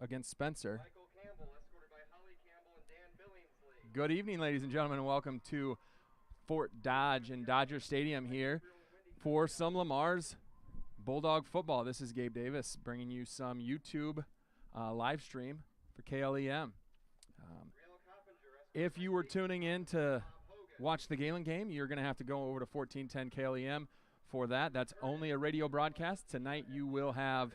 against Spencer. Good evening, ladies and gentlemen, and welcome to Fort Dodge and Dodger Stadium here for some Lamar's Bulldog football. This is Gabe Davis bringing you some YouTube live stream for KLEM. If you were tuning in to watch the Galen game, you're going to have to go over to 1410 KLEM for that. That's only a radio broadcast. Tonight you will have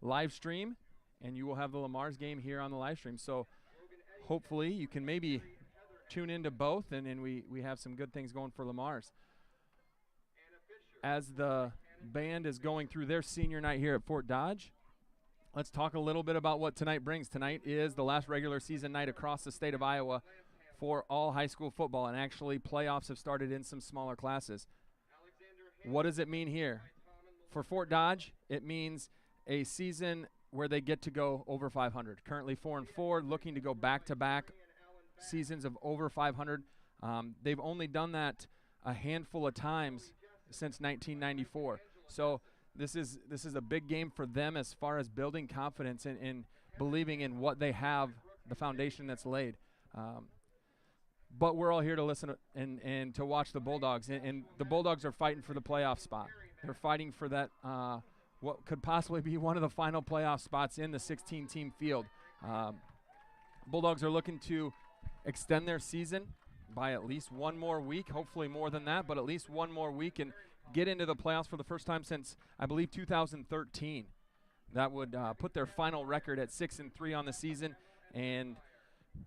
live stream, and you will have the Lamar's game here on the live stream. So hopefully you can maybe tune into both, and we have some good things going for Lamar's. As the band is going through their senior night here at Fort Dodge, let's talk a little bit about what tonight brings. Tonight is the last regular season night across the state of Iowa for all high school football, and actually playoffs have started in some smaller classes. What does it mean here? For Fort Dodge, it means a season where they get to go over 500. Currently 4-4, looking to go back-to-back seasons of over 500. They've only done that a handful of times since 1994. So this is a big game for them as far as building confidence and believing in what they have, the foundation that's laid. But we're all here to listen and to watch the Bulldogs. And the Bulldogs are fighting for the playoff spot. They're fighting for that, what could possibly be one of the final playoff spots in the 16-team field. Bulldogs are looking to extend their season by at least one more week, hopefully more than that, but at least one more week, and get into the playoffs for the first time since, I believe, 2013. That would put their final record at 6-3 on the season and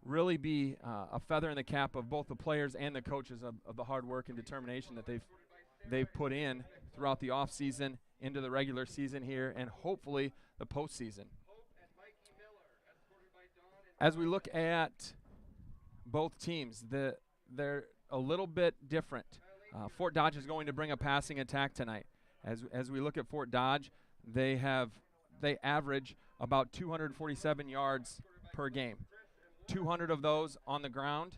really be a feather in the cap of both the players and the coaches of the hard work and determination that they've put in throughout the offseason, into the regular season here, and hopefully the postseason. As we look at both teams, they're a little bit different. Fort Dodge is going to bring a passing attack tonight. As we look at Fort Dodge, they average about 247 yards per game. 200 of those on the ground,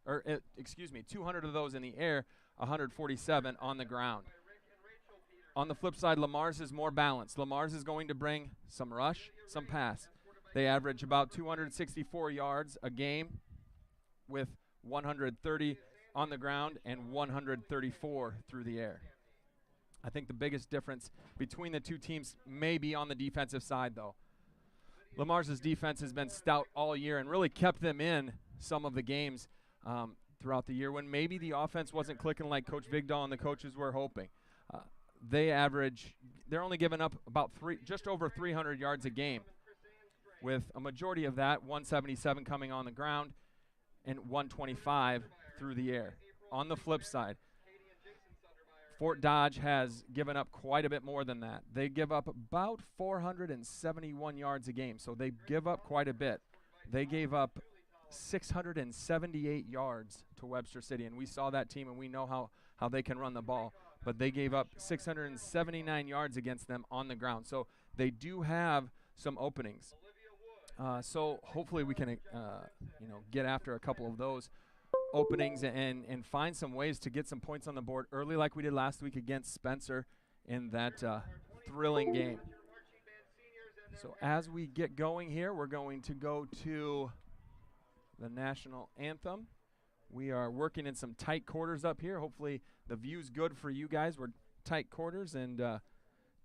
200 of those in the air, 147 on the ground. On the flip side, Lamar's is more balanced. Lamar's is going to bring some rush, some pass. They average about 264 yards a game with 130 on the ground and 134 through the air. I think the biggest difference between the two teams may be on the defensive side, though. Lamar's defense has been stout all year and really kept them in some of the games throughout the year when maybe the offense wasn't clicking like Coach Vigdahl and the coaches were hoping. They're only giving up about just over 300 yards a game, with a majority of that, 177 coming on the ground and 125 through the air. On the flip side, Fort Dodge has given up quite a bit more than that. They give up about 471 yards a game, so they give up quite a bit. They gave up 678 yards to Webster City, and we saw that team, and we know how they can run the ball. But they gave up 679 yards against them on the ground. So they do have some openings. So hopefully we can get after a couple of those openings and find some ways to get some points on the board early like we did last week against Spencer in that thrilling game. So as we get going here, we're going to go to the national anthem. We are working in some tight quarters up here. Hopefully the view's good for you guys. We're tight quarters, and to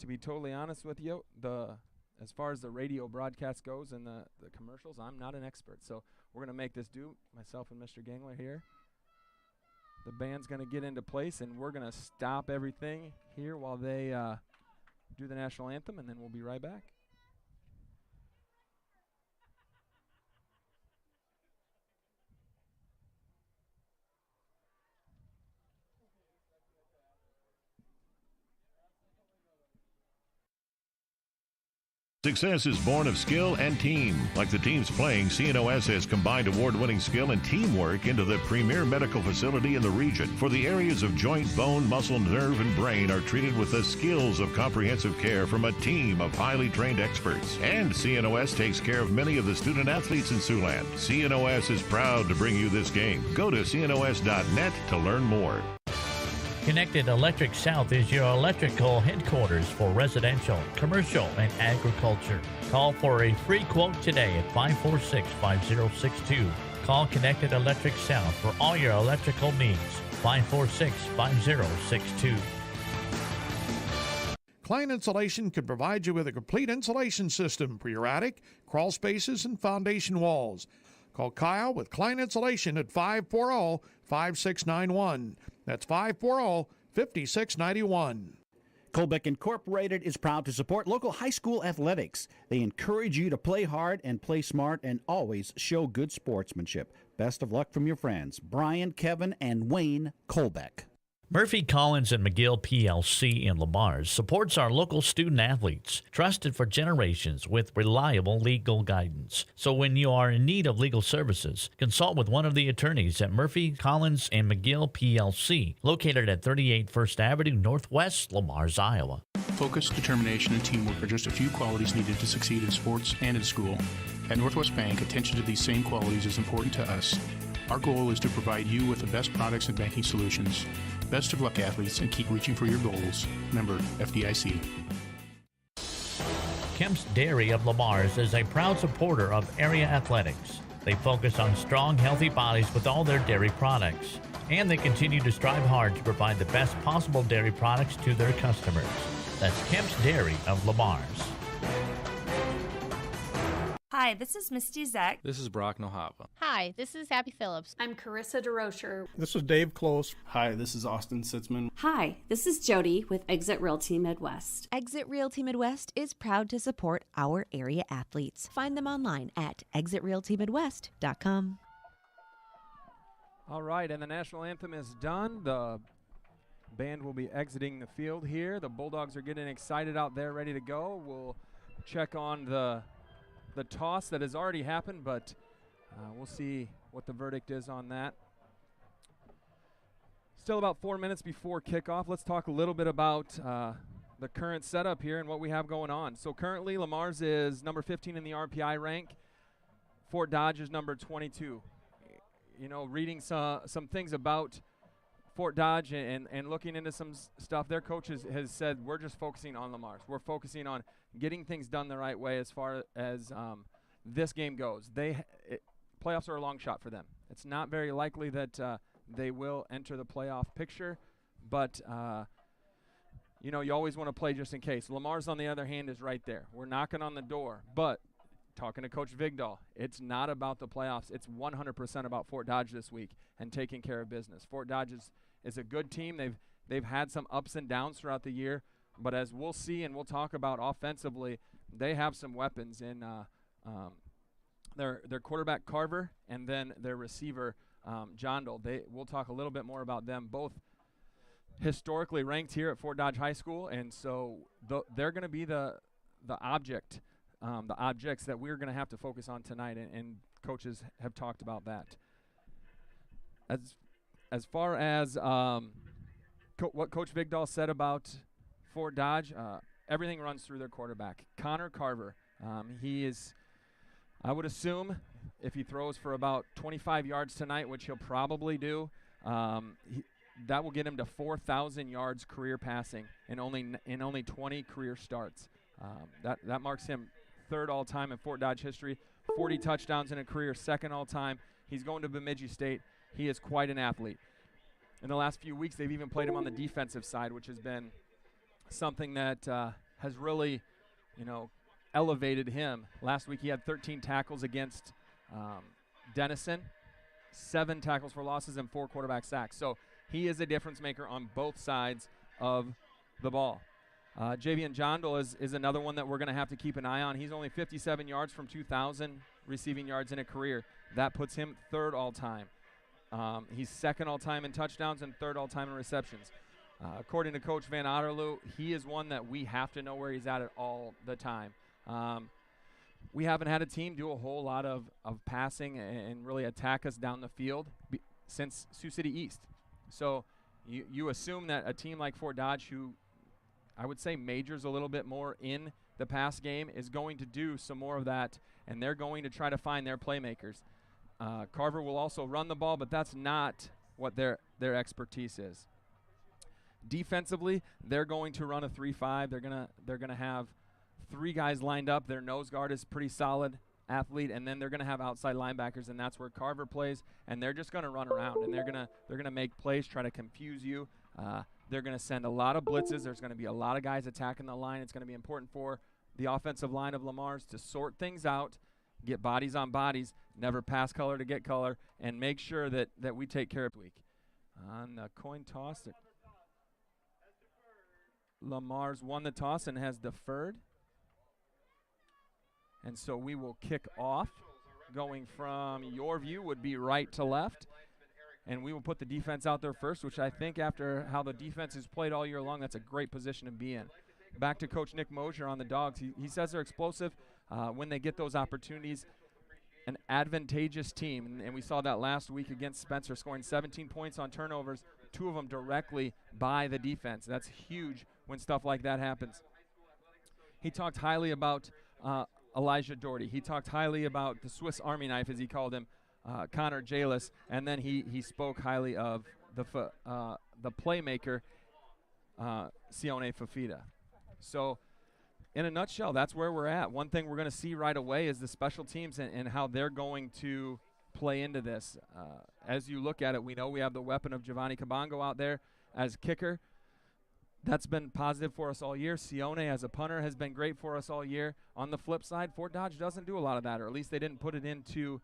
be totally honest with you, as far as the radio broadcast goes and the commercials, I'm not an expert. So we're going to make this do, myself and Mr. Gangler here. The band's going to get into place, and we're going to stop everything here while they do the national anthem, and then we'll be right back. Success is born of skill and team. Like the teams playing, CNOS has combined award-winning skill and teamwork into the premier medical facility in the region. For the areas of joint, bone, muscle, nerve, and brain are treated with the skills of comprehensive care from a team of highly trained experts. And CNOS takes care of many of the student athletes in Siouxland. CNOS is proud to bring you this game. Go to cnos.net to learn more. Connected Electric South is your electrical headquarters for residential, commercial, and agriculture. Call for a free quote today at 546-5062. Call Connected Electric South for all your electrical needs. 546-5062. Klein Insulation can provide you with a complete insulation system for your attic, crawl spaces, and foundation walls. Call Kyle with Klein Insulation at 540-5691. That's 540-5691. Colbeck Incorporated is proud to support local high school athletics. They encourage you to play hard and play smart and always show good sportsmanship. Best of luck from your friends, Brian, Kevin, and Wayne Colbeck. Murphy, Collins, and McGill PLC in Lamar supports our local student athletes, trusted for generations with reliable legal guidance. So when you are in need of legal services, consult with one of the attorneys at Murphy, Collins, and McGill PLC, located at 38 First Avenue Northwest, Lamar's, Iowa. Focus, determination, and teamwork are just a few qualities needed to succeed in sports and in school. At Northwest Bank, attention to these same qualities is important to us. Our goal is to provide you with the best products and banking solutions. Best of luck, athletes, and keep reaching for your goals. Member FDIC. Kemp's Dairy of Lamar's is a proud supporter of area athletics. They focus on strong, healthy bodies with all their dairy products, and they continue to strive hard to provide the best possible dairy products to their customers. That's Kemp's Dairy of Lamar's. Hi, this is Misty Zek. This is Brock Nohava. Hi, this is Abby Phillips. I'm Carissa DeRocher. This is Dave Close. Hi, this is Austin Sitzman. Hi, this is Jody with Exit Realty Midwest. Exit Realty Midwest is proud to support our area athletes. Find them online at exitrealtymidwest.com. All right, and the national anthem is done. The band will be exiting the field here. The Bulldogs are getting excited out there, ready to go. We'll check on the toss that has already happened, but we'll see what the verdict is on that. Still about 4 minutes before kickoff. Let's talk a little bit about the current setup here and what we have going on. So currently Lamar's is number 15 in the RPI rank. Fort Dodge is number 22. You know, reading some things about Fort Dodge and looking into some stuff, their coach has said, we're just focusing on Lamar's. We're focusing on getting things done the right way as far as this game goes. Playoffs are a long shot for them. It's not very likely that they will enter the playoff picture, but you know, you always want to play just in case. Lamar's, on the other hand, is right there. We're knocking on the door, but talking to Coach Vigdahl, it's not about the playoffs. It's 100% about Fort Dodge this week and taking care of business. Fort Dodge is a good team. They've had some ups and downs throughout the year, but as we'll see and we'll talk about offensively, they have some weapons in their quarterback Carver and then their receiver Jondal. We'll talk a little bit more about them, both historically ranked here at Fort Dodge High School, and so they're going to be the objects that we're going to have to focus on tonight, and coaches have talked about that. As far as what Coach Vigdahl said about Fort Dodge, everything runs through their quarterback, Connor Carver. He is, I would assume, if he throws for about 25 yards tonight, which he'll probably do, that will get him to 4,000 yards career passing in only 20 career starts. That marks him third all-time in Fort Dodge history, 40 touchdowns in a career, second all-time. He's going to Bemidji State. He is quite an athlete. In the last few weeks, they've even played him on the defensive side, which has been something that has really, elevated him. Last week he had 13 tackles against Denison, 7 tackles for losses, and 4 quarterback sacks. So he is a difference maker on both sides of the ball. Javian Jondal is another one that we're going to have to keep an eye on. He's only 57 yards from 2,000 receiving yards in a career. That puts him third all-time. He's second all-time in touchdowns and third all-time in receptions. According to Coach Van Otterloo, he is one that we have to know where he's at all the time. We haven't had a team do a whole lot of passing and really attack us down the field since Sioux City East. So you assume that a team like Fort Dodge, who I would say majors a little bit more in the pass game, is going to do some more of that, and they're going to try to find their playmakers. Carver will also run the ball, but that's not what their expertise is. Defensively, they're going to run a 3-5. They're gonna have 3 guys lined up. Their nose guard is pretty solid athlete, and then they're going to have outside linebackers, and that's where Carver plays, and they're just going to run around, and they're going to make plays, try to confuse you. They're going to send a lot of blitzes. There's going to be a lot of guys attacking the line. It's going to be important for the offensive line of Lamar's to sort things out, get bodies on bodies, never pass color to get color, and make sure that we take care of the week. On the coin toss, Lamar's won the toss and has deferred. And so we will kick off. Going from your view would be right to left. And we will put the defense out there first, which I think after how the defense has played all year long, that's a great position to be in. Back to Coach Nick Mosier on the Dogs. He says they're explosive when they get those opportunities. An advantageous team, and we saw that last week against Spencer, scoring 17 points on turnovers, 2 of them directly by the defense. That's huge when stuff like that happens. He talked highly about Elijah Doherty. He talked highly about the Swiss Army knife, as he called him, Connor Jalis, and then he spoke highly of the playmaker, Sione Fafita. So in a nutshell, that's where we're at. One thing we're going to see right away is the special teams and how they're going to play into this. As you look at it, we know we have the weapon of Giovanni Cabango out there as kicker. That's been positive for us all year. Sione as a punter has been great for us all year. On the flip side, Fort Dodge doesn't do a lot of that, or at least they didn't put it into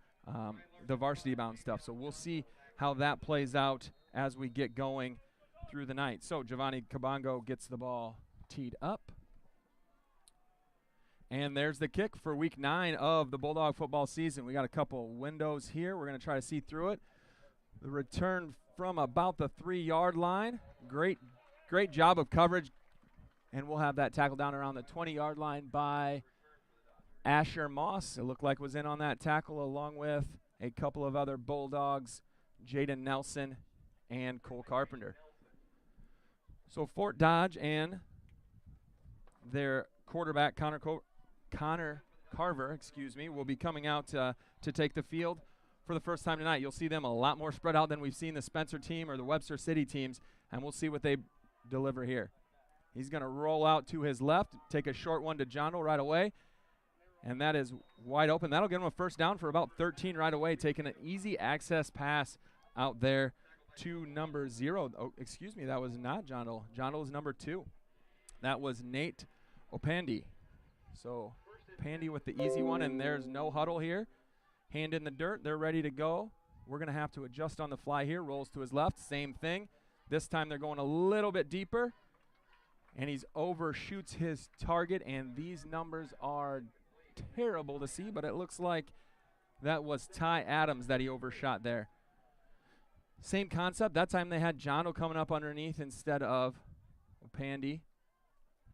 the varsity-bound stuff. So we'll see how that plays out as we get going through the night. So Giovanni Cabango gets the ball teed up. And there's the kick for Week 9 of the Bulldog football season. We got a couple windows here. We're going to try to see through it. The return from about the 3-yard line. Great job of coverage, and we'll have that tackle down around the 20-yard line by Asher Moss. It looked like was in on that tackle along with a couple of other Bulldogs, Jaden Nelson and Cole Carpenter. So Fort Dodge and their quarterback Connor Carver, will be coming out to take the field for the first time tonight. You'll see them a lot more spread out than we've seen the Spencer team or the Webster City teams, and we'll see what they deliver here. He's going to roll out to his left, take a short one to Jondo right away, and that is wide open. That'll get him a first down for about 13 right away, taking an easy access pass out there to number 0. Oh, excuse me, that was not Jondo. Jondo is number 2. That was Nate Opandi. So Opandi with the easy one, and there's no huddle here. Hand in the dirt, they're ready to go. We're going to have to adjust on the fly here. Rolls to his left, same thing. This time they're going a little bit deeper, and he's overshoots his target, and these numbers are terrible to see, but it looks like that was Ty Adams that he overshot there. Same concept. That time they had Jono coming up underneath instead of Opandi.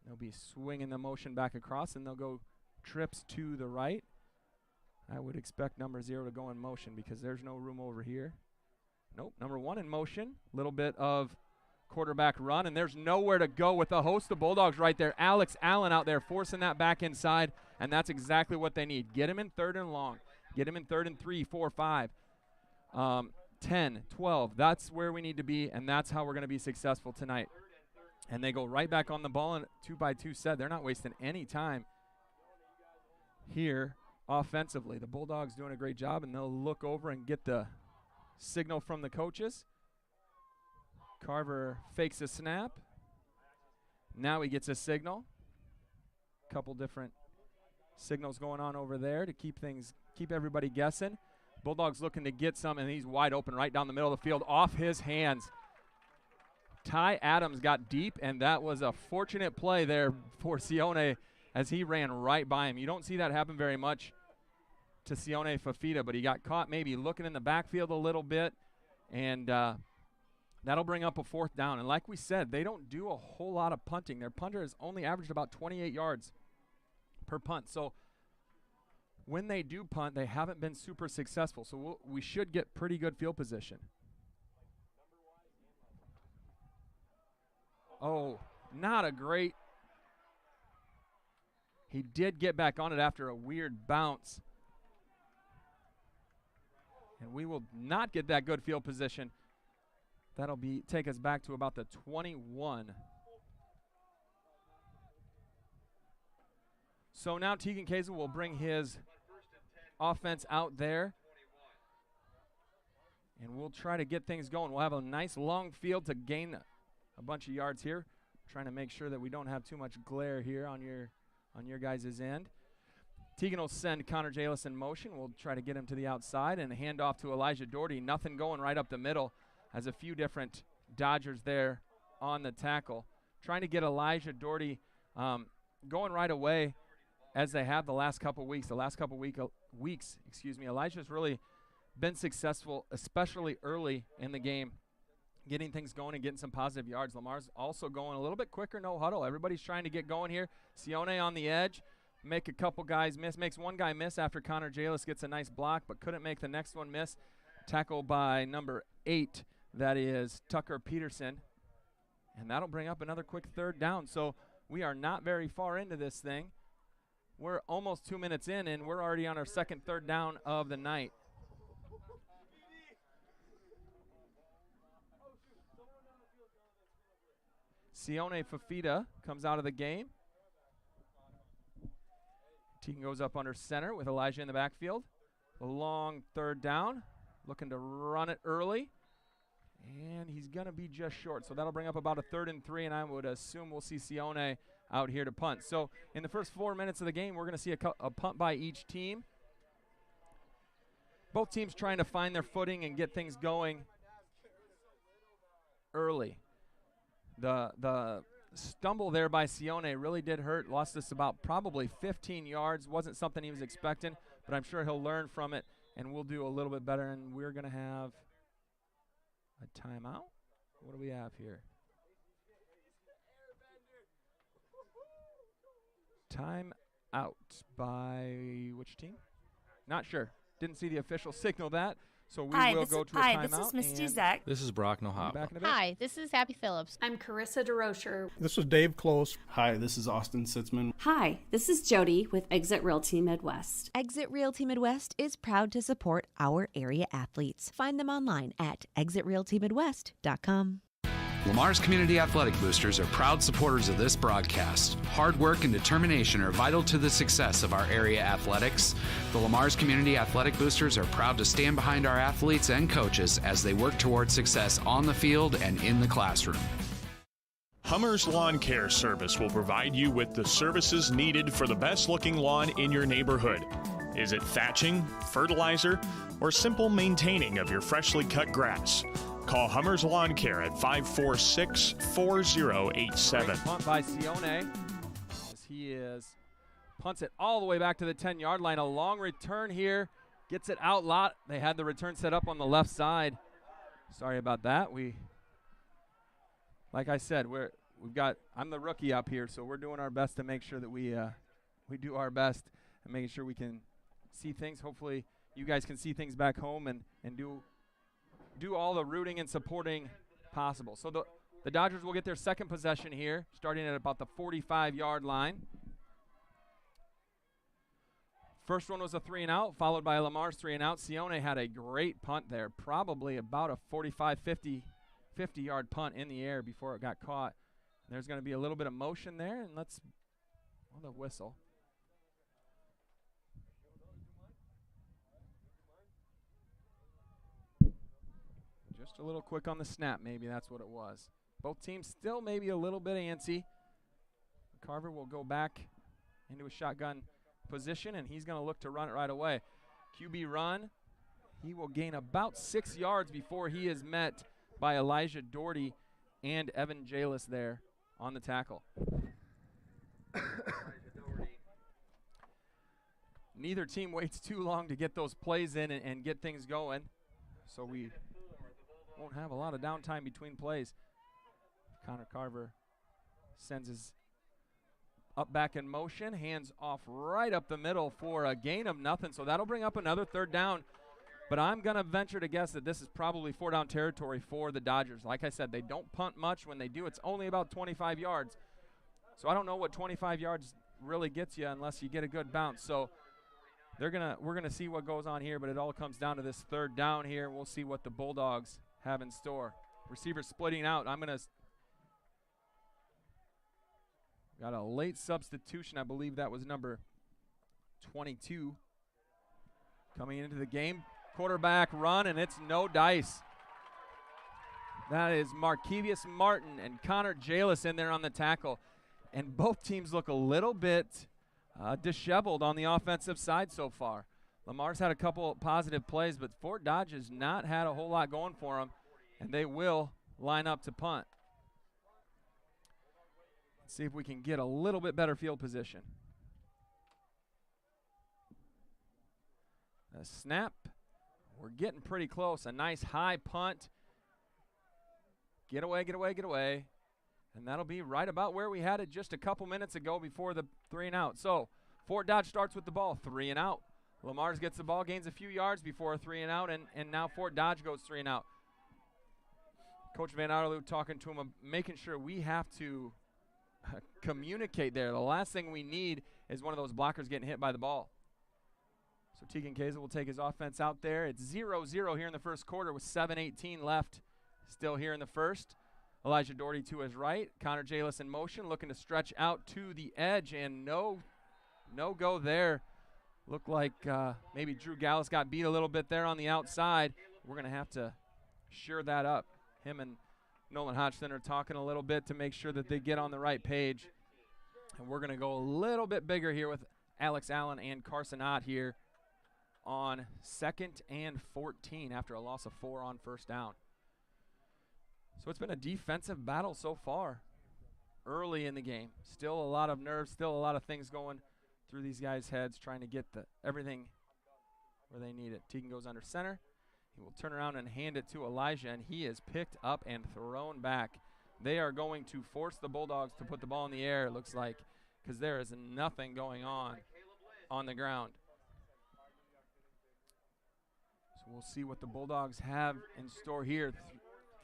They'll be swinging the motion back across, and they'll go trips to the right. I would expect number 0 to go in motion because there's no room over here. Nope, number 1 in motion. Little bit of quarterback run, and there's nowhere to go with the host of Bulldogs right there. Alex Allen out there forcing that back inside, and that's exactly what they need. Get him in 3rd and long. Get him in 3rd and 3, 4, 5, 10, 12. That's where we need to be, and that's how we're going to be successful tonight. And they go right back on the ball, and 2x2 set. They're not wasting any time here offensively. The Bulldogs doing a great job, and they'll look over and get the signal from the coaches. Carver fakes a snap. Now he gets a signal. Couple different signals going on over there to keep everybody guessing. Bulldogs looking to get some, and he's wide open right down the middle of the field off his hands. Ty Adams got deep, and that was a fortunate play there for Sione as he ran right by him. You don't see that happen very much to Sione Fafita, but he got caught maybe looking in the backfield a little bit, and that'll bring up a 4th down. And like we said, they don't do a whole lot of punting. Their punter has only averaged about 28 yards per punt. So when they do punt, they haven't been super successful. So we should get pretty good field position. Oh, not a great. He did get back on it after a weird bounce. And we will not get that good field position. That'll take us back to about the 21. So now Tegan Kazel will bring his offense out there. And we'll try to get things going. We'll have a nice long field to gain a bunch of yards here. Trying to make sure that we don't have too much glare here on your guys' end. Tegan will send Connor Jalis in motion. We'll try to get him to the outside and hand off to Elijah Doherty. Nothing going right up the middle. Has a few different Dodgers there on the tackle. Trying to get Elijah Doherty going right away as they have the last couple weeks. The last couple weeks, Elijah's really been successful, especially early in the game, getting things going and getting some positive yards. Lamar's also going a little bit quicker, no huddle. Everybody's trying to get going here. Sione on the edge, make a couple guys miss, makes one guy miss after Connor Jalis gets a nice block, but couldn't make the next one miss. Tackle by number 8, that is Tucker Peterson. And that'll bring up another quick third down. So we are not very far into this thing. We're almost 2 minutes in, and we're already on our second third down of the night. Sione Fafita comes out of the game. Tegan goes up under center with Elijah in the backfield. A long third down, looking to run it early. And he's going to be just short. So that'll bring up about a 3rd and 3, and I would assume we'll see Sione out here to punt. So in the first 4 minutes of the game, we're going to see a punt by each team. Both teams trying to find their footing and get things going early. The stumble there by Sione really did hurt. Lost us about probably 15 yards. Wasn't something he was expecting, but I'm sure he'll learn from it, and we'll do a little bit better. And we're going to have a timeout. What do we have here? Time out by which team? Not sure. Didn't see the official signal that. So we will go to a timeout. Hi, this is Misty Zach. This is Brock Nohop. Hi, this is Abby Phillips. I'm Carissa DeRocher. This is Dave Close. Hi, this is Austin Sitzman. Hi, this is Jody with Exit Realty Midwest. Exit Realty Midwest is proud to support our area athletes. Find them online at exitrealtymidwest.com. Lamar's Community Athletic Boosters are proud supporters of this broadcast. Hard work and determination are vital to the success of our area athletics. The Lamar's Community Athletic Boosters are proud to stand behind our athletes and coaches as they work toward success on the field and in the classroom. Hummer's Lawn Care Service will provide you with the services needed for the best-looking lawn in your neighborhood. Is it thatching, fertilizer, or simple maintaining of your freshly cut grass? Call Hummer's Lawn Care at 546-4087. Great punt by Sione as he punts it all the way back to the 10-yard line. A long return here. Gets it out lot. They had the return set up on the left side. Sorry about that. Like I said, I'm the rookie up here, so we're doing our best to make sure that we do our best and making sure we can see things. Hopefully you guys can see things back home and do all the rooting and supporting possible. So the Dodgers will get their second possession here, starting at about the 45-yard line. First one was a 3-and-out, followed by Lamar's 3-and-out. Sione had a great punt there, probably about a 45, 50-yard punt in the air before it got caught. There's going to be a little bit of motion there, and the whistle. Just a little quick on the snap, maybe that's what it was. Both teams still maybe a little bit antsy. Carver will go back into a shotgun position, and he's going to look to run it right away. QB run. He will gain about 6 yards before he is met by Elijah Doherty and Evan Jalis there on the tackle. Neither team waits too long to get those plays in and get things going, so we won't have a lot of downtime between plays. Connor Carver sends his up back in motion, hands off right up the middle for a gain of nothing, so that'll bring up another third down. But I'm going to venture to guess that this is probably 4-down territory for the Dodgers. Like I said, they don't punt much. When they do, it's only about 25 yards. So I don't know what 25 yards really gets you unless you get a good bounce. So we're gonna see what goes on here, but it all comes down to this third down here. We'll see what the Bulldogs have in store. Receivers splitting out. Got a late substitution. I believe that was number 22 coming into the game. Quarterback run, and it's no dice. That is Markevius Martin and Connor Jalis in there on the tackle. And both teams look a little bit disheveled on the offensive side so far. Lamar's had a couple positive plays, but Fort Dodge has not had a whole lot going for them, and they will line up to punt. Let's see if we can get a little bit better field position. A snap. We're getting pretty close. A nice high punt. Get away, get away, get away. And that'll be right about where we had it just a couple minutes ago before the 3 and out. So Fort Dodge starts with the ball, 3 and out. Lamar's gets the ball, gains a few yards before a 3 and out, and now Fort Dodge goes 3 and out. Coach Van Arloo talking to him, making sure we have to communicate there. The last thing we need is one of those blockers getting hit by the ball. So Tegan Keza will take his offense out there. It's 0-0 here in the first quarter with 7:18 left still here in the first. Elijah Doherty to his right. Connor Jalis in motion, looking to stretch out to the edge, and no go there. Looked like maybe Drew Gallus got beat a little bit there on the outside. We're going to have to sure that up. Him and Nolan Hodgson are talking a little bit to make sure that they get on the right page. And we're going to go a little bit bigger here with Alex Allen and Carson Ott here on 2nd and 14 after a loss of 4 on first down. So it's been a defensive battle so far early in the game. Still a lot of nerves, still a lot of things going through these guys' heads trying to get everything where they need it. Tegan goes under center. He will turn around and hand it to Elijah, and he is picked up and thrown back. They are going to force the Bulldogs to put the ball in the air, it looks like, because there is nothing going on the ground. So we'll see what the Bulldogs have in store here.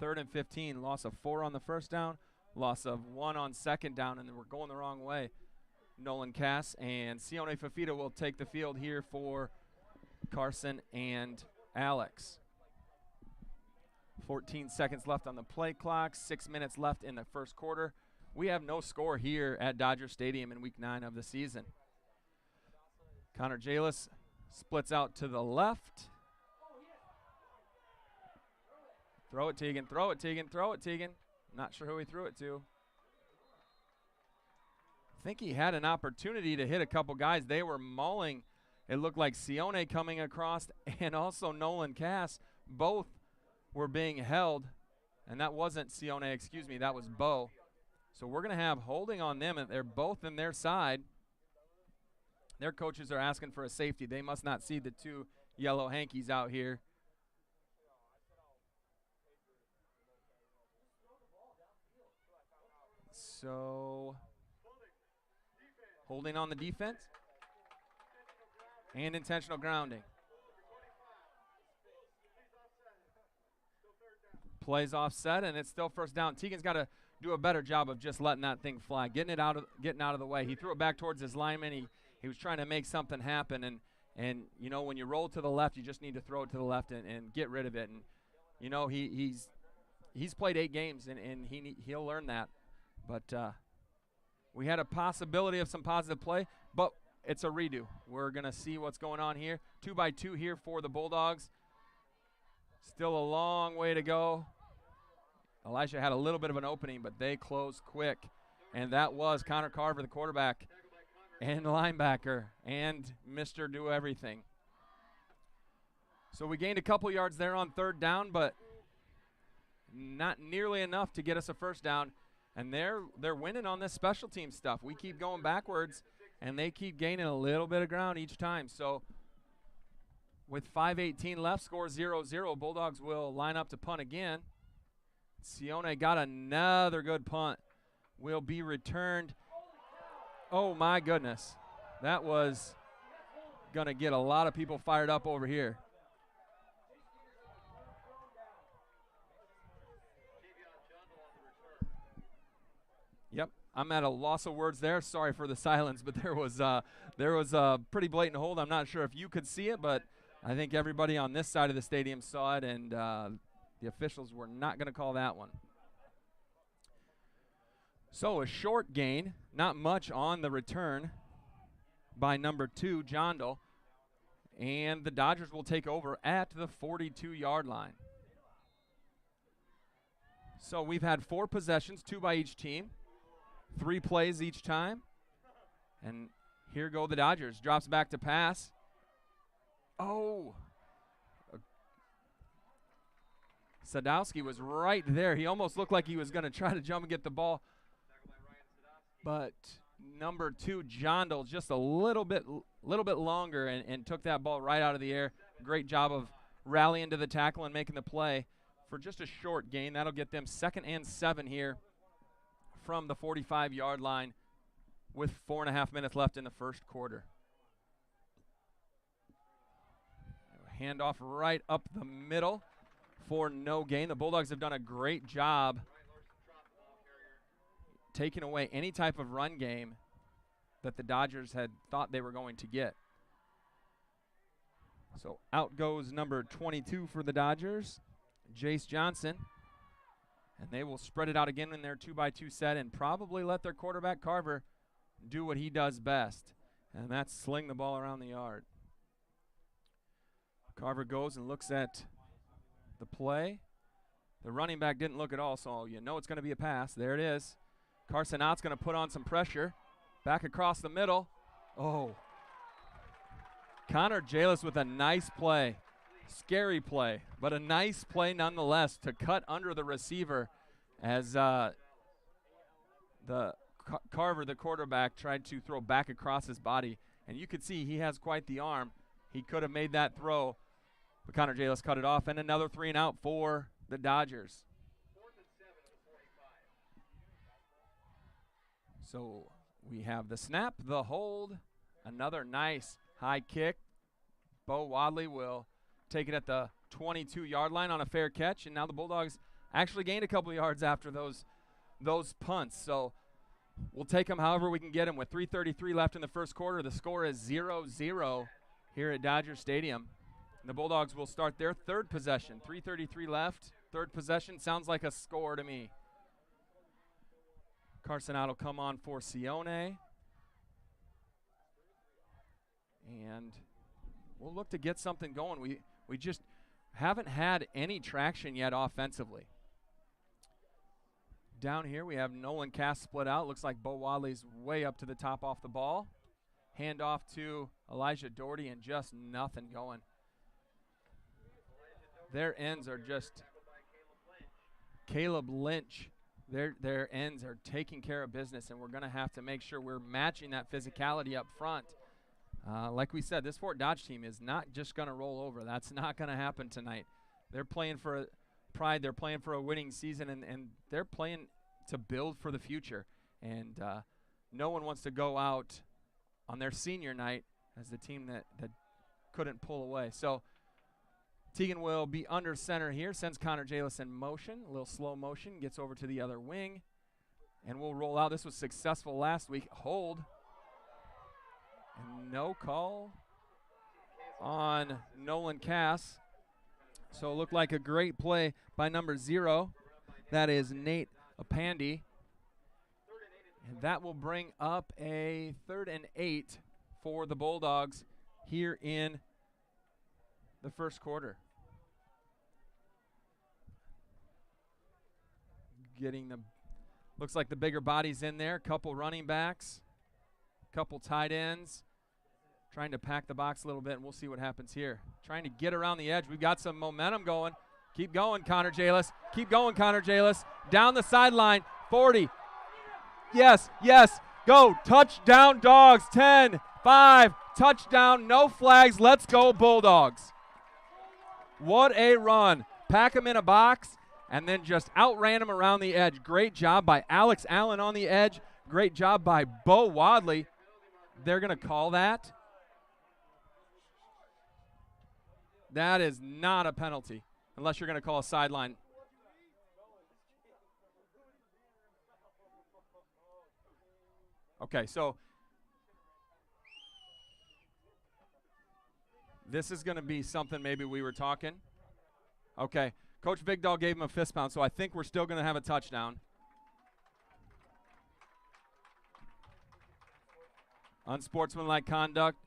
3rd and 15, loss of 4 on the first down, loss of 1 on second down, and then we're going the wrong way. Nolan Cass and Sione Fafita will take the field here for Carson and Alex. 14 seconds left on the play clock, 6 minutes left in the first quarter. We have no score here at Dodger Stadium in week 9 of the season. Connor Jalis splits out to the left. Throw it, Tegan, throw it, Tegan, throw it, Tegan. Not sure who he threw it to. I think he had an opportunity to hit a couple guys. They were mauling. It looked like Sione coming across and also Nolan Cass. Both were being held. And that wasn't Sione, excuse me, that was Bo. So we're going to have holding on them, and they're both in their side. Their coaches are asking for a safety. They must not see the 2 yellow hankies out here. So, holding on the defense and intentional grounding. Plays offset, and it's still first down. Tegan's got to do a better job of just letting that thing fly, getting out of the way. He threw it back towards his lineman. He was trying to make something happen, and you know, when you roll to the left, you just need to throw it to the left and get rid of it. And you know, he's played 8 games, and he'll learn that. But we had a possibility of some positive play, but it's a redo. We're going to see what's going on here. 2-by-2 here for the Bulldogs. Still a long way to go. Elijah had a little bit of an opening, but they closed quick. And that was Connor Carver, the quarterback and linebacker and Mr. Do Everything. So we gained a couple yards there on 3rd down, but not nearly enough to get us a first down. And they're winning on this special team stuff. We keep going backwards, and they keep gaining a little bit of ground each time. So with 5:18 left, score 0-0. Bulldogs will line up to punt again. Sione got another good punt. Will be returned. Oh, my goodness. That was going to get a lot of people fired up over here. Yep, I'm at a loss of words there. Sorry for the silence, but there was a pretty blatant hold. I'm not sure if you could see it, but I think everybody on this side of the stadium saw it, and The officials were not going to call that one. So a short gain, not much on the return by number 2, Jondal. And the Dodgers will take over at the 42-yard line. So we've had 4 possessions, 2 by each team, 3 plays each time. And here go the Dodgers. Drops back to pass. Oh. Sadowski was right there. He almost looked like he was going to try to jump and get the ball. But number 2, Jondal, just a little bit longer and took that ball right out of the air. Great job of rallying to the tackle and making the play for just a short gain. That'll get them 2nd and 7 here from the 45-yard line with 4.5 minutes left in the first quarter. Handoff right up the middle for no gain. The Bulldogs have done a great job taking away any type of run game that the Dodgers had thought they were going to get. So out goes number 22 for the Dodgers, Jace Johnson. And they will spread it out again in their 2-by-2 set and probably let their quarterback Carver do what he does best, and that's sling the ball around the yard. Carver goes and looks at the play. The running back didn't look at all, so you know it's going to be a pass. There it is. Carson Ott's going to put on some pressure. Back across the middle. Oh. Connor Jalis with a nice play. Scary play, but a nice play nonetheless to cut under the receiver as Carver, the quarterback, tried to throw back across his body. And you could see he has quite the arm. He could have made that throw, but Connor Jalis cut it off. And another 3 and out for the Dodgers. So we have the snap, the hold, another nice high kick. Bo Wadley will take it at the 22-yard line on a fair catch, and now the Bulldogs actually gained a couple of yards after those punts. So we'll take them however we can get them. With 3:33 left in the first quarter, the score is 0-0 here at Dodger Stadium. And the Bulldogs will start their 3rd possession. 3:33 left, 3rd possession. Sounds like a score to me. Carson Ott will come on for Sione. And we'll look to get something going. We just haven't had any traction yet offensively. Down here we have Nolan Cass split out. Looks like Bo Wadley's way up to the top off the ball. Hand off to Elijah Doherty and just nothing going. Their ends are just Caleb Lynch. Their ends are taking care of business, and we're going to have to make sure we're matching that physicality up front. Like we said, this Fort Dodge team is not just going to roll over. That's not going to happen tonight. They're playing for pride. They're playing for a winning season, and they're playing to build for the future. And no one wants to go out on their senior night as the team that couldn't pull away. So Teagan will be under center here, sends Connor Jalis in motion, a little slow motion, gets over to the other wing, and we'll roll out. This was successful last week. Hold. And no call on Nolan Cass. So it looked like a great play by number 0. That is Nate Apandi. And that will bring up a 3rd and 8 for the Bulldogs here in the first quarter. Looks like the bigger bodies in there. Couple running backs, couple tight ends. Trying to pack the box a little bit, and we'll see what happens here. Trying to get around the edge. We've got some momentum going. Keep going, Connor Jalis. Keep going, Connor Jalis. Down the sideline, 40. Yes, go. Touchdown, Dogs. 10, 5, touchdown, no flags. Let's go, Bulldogs. What a run. Pack him in a box and then just outran him around the edge. Great job by Alex Allen on the edge. Great job by Bo Wadley. They're going to call that. That is not a penalty unless you're going to call a sideline. Okay, so this is going to be something maybe we were talking. Okay, Coach Vigdahl gave him a fist pound, so I think we're still going to have a touchdown. Unsportsmanlike conduct.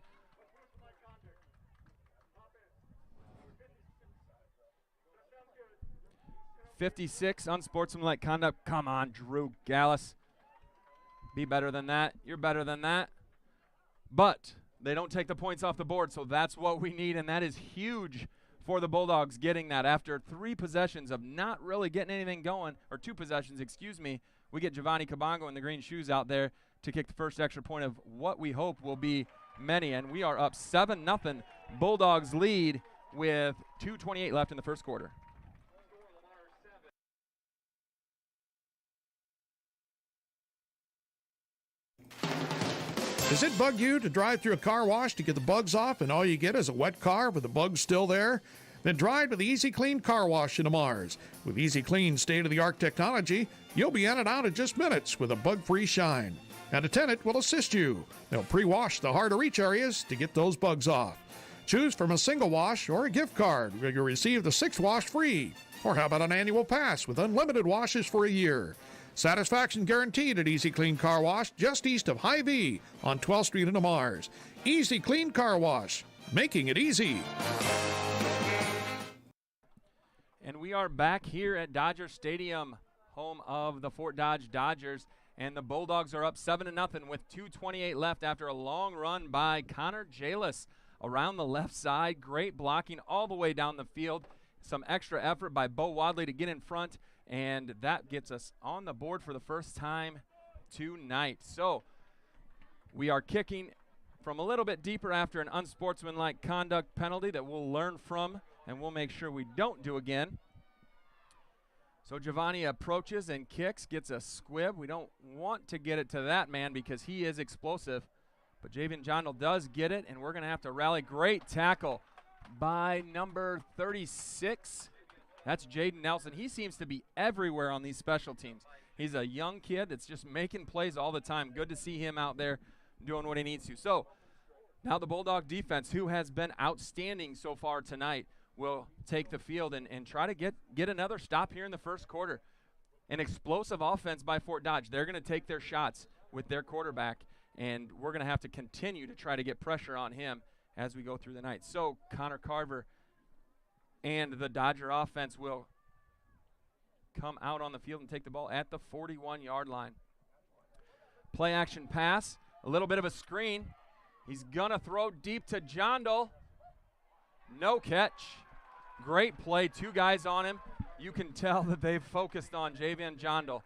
.56, unsportsmanlike conduct. Come on, Drew Gallus. Be better than that. You're better than that. But they don't take the points off the board, so that's what we need, and that is huge for the Bulldogs getting that. After 3 possessions of not really getting anything going, or 2 possessions, excuse me, we get Giovanni Kabongo in the green shoes out there to kick the first extra point of what we hope will be many, and we are up 7-0. Bulldogs lead with 2:28 left in the first quarter. Does it bug you to drive through a car wash to get the bugs off and all you get is a wet car with the bugs still there? Then drive with the Easy Clean Car Wash in Lamars. With Easy Clean state-of-the-art technology, you'll be in and out in just minutes with a bug-free shine. And a tenant will assist you. They'll pre-wash the hard-to-reach areas to get those bugs off. Choose from a single wash or a gift card where you'll receive the 6th wash free. Or how about an annual pass with unlimited washes for a year? Satisfaction guaranteed at Easy Clean Car Wash, just east of Hy-Vee on 12th Street in Lamars. Easy Clean Car Wash, making it easy. And we are back here at Dodger Stadium, home of the Fort Dodge Dodgers. And the Bulldogs are up 7-0 with 2:28 left after a long run by Connor Jalis around the left side. Great blocking all the way down the field. Some extra effort by Bo Wadley to get in front. And that gets us on the board for the first time tonight. So we are kicking from a little bit deeper after an unsportsmanlike conduct penalty that we'll learn from and we'll make sure we don't do again. So Giovanni approaches and kicks, gets a squib. We don't want to get it to that man because he is explosive. But Javian Jondal does get it, and we're going to have to rally. Great tackle by number 36. That's Jaden Nelson. He seems to be everywhere on these special teams. He's a young kid that's just making plays all the time. Good to see him out there doing what he needs to. So now the Bulldog defense, who has been outstanding so far tonight, will take the field and try to get another stop here in the first quarter. An explosive offense by Fort Dodge. They're going to take their shots with their quarterback, and we're going to have to continue to try to get pressure on him as we go through the night. So Connor Carver and the Dodger offense will come out on the field and take the ball at the 41-yard line. Play action pass, a little bit of a screen. He's going to throw deep to Jondal. No catch. Great play, 2 guys on him. You can tell that they've focused on Javian Jondal.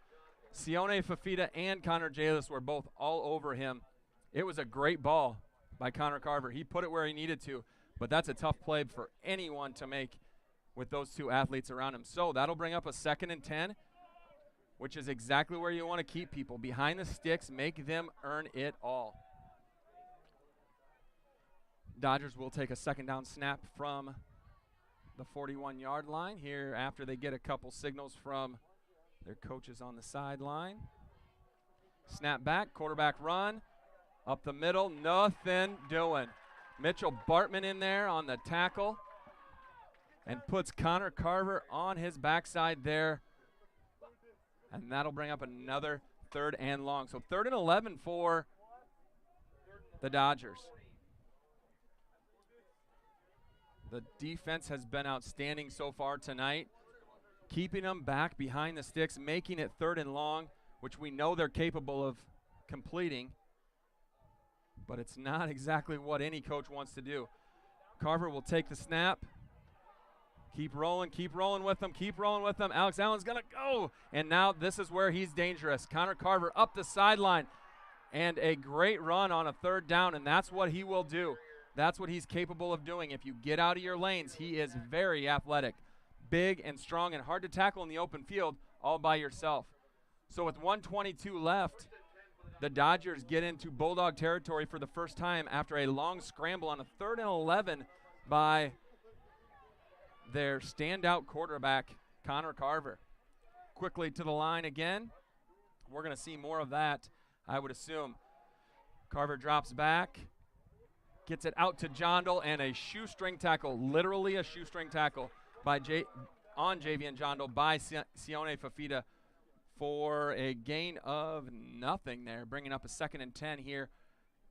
Sione Fafita and Connor Jalis were both all over him. It was a great ball by Connor Carver. He put it where he needed to, but that's a tough play for anyone to make with those 2 athletes around him. So that'll bring up a 2nd and 10, which is exactly where you want to keep people. Behind the sticks, make them earn it all. Dodgers will take a 2nd down snap from the 41-yard line here after they get a couple signals from their coaches on the sideline. Snap back, quarterback run, up the middle, nothing doing. Mitchell Bartman in there on the tackle and puts Connor Carver on his backside there. And that'll bring up another 3rd and long. So 3rd and 11 for the Dodgers. The defense has been outstanding so far tonight, keeping them back behind the sticks, making it 3rd and long, which we know they're capable of completing, but it's not exactly what any coach wants to do. Carver will take the snap. Keep rolling with them, keep rolling with them. Alex Allen's going to go, and now this is where he's dangerous. Connor Carver up the sideline, and a great run on a 3rd down, and that's what he will do. That's what he's capable of doing. If you get out of your lanes, he is very athletic, big and strong and hard to tackle in the open field all by yourself. So with 1:22 left, the Dodgers get into Bulldog territory for the first time after a long scramble on a 3rd and 11 by their standout quarterback, Connor Carver. Quickly to the line again. We're going to see more of that, I would assume. Carver drops back. Gets it out to Jondal, and a shoestring tackle, literally a shoestring tackle by on Javian Jondo by Sione Fafita for a gain of nothing there, bringing up a 2nd and 10 here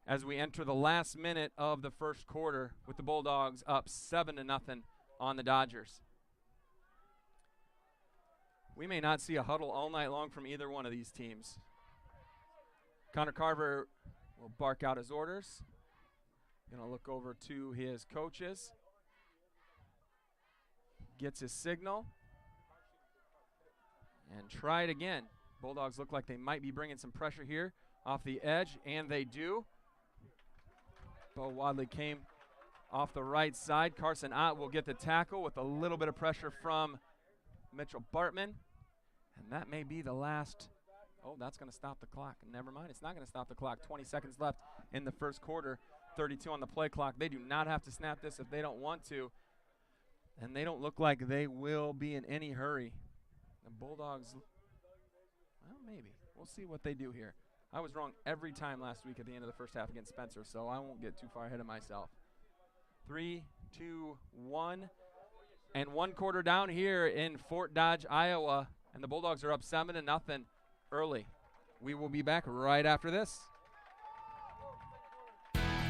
as we enter the last minute of the first quarter with the Bulldogs up 7-0 on the Dodgers. We may not see a huddle all night long from either one of these teams. Connor Carver will bark out his orders. Going to look over to his coaches. Gets his signal. And try it again. Bulldogs look like they might be bringing some pressure here off the edge, and they do. Bo Wadley came off the right side. Carson Ott will get the tackle with a little bit of pressure from Mitchell Bartman. And that may be the last. Oh, that's going to stop the clock. Never mind. It's not going to stop the clock. 20 seconds left in the first quarter. 32 on the play clock. They do not have to snap this if they don't want to. And they don't look like they will be in any hurry. The Bulldogs, well, maybe. We'll see what they do here. I was wrong every time last week at the end of the first half against Spencer, so I won't get too far ahead of myself. 3, 2, 1. And 1 quarter down here in Fort Dodge, Iowa. And the Bulldogs are up 7-0 early. We will be back right after this.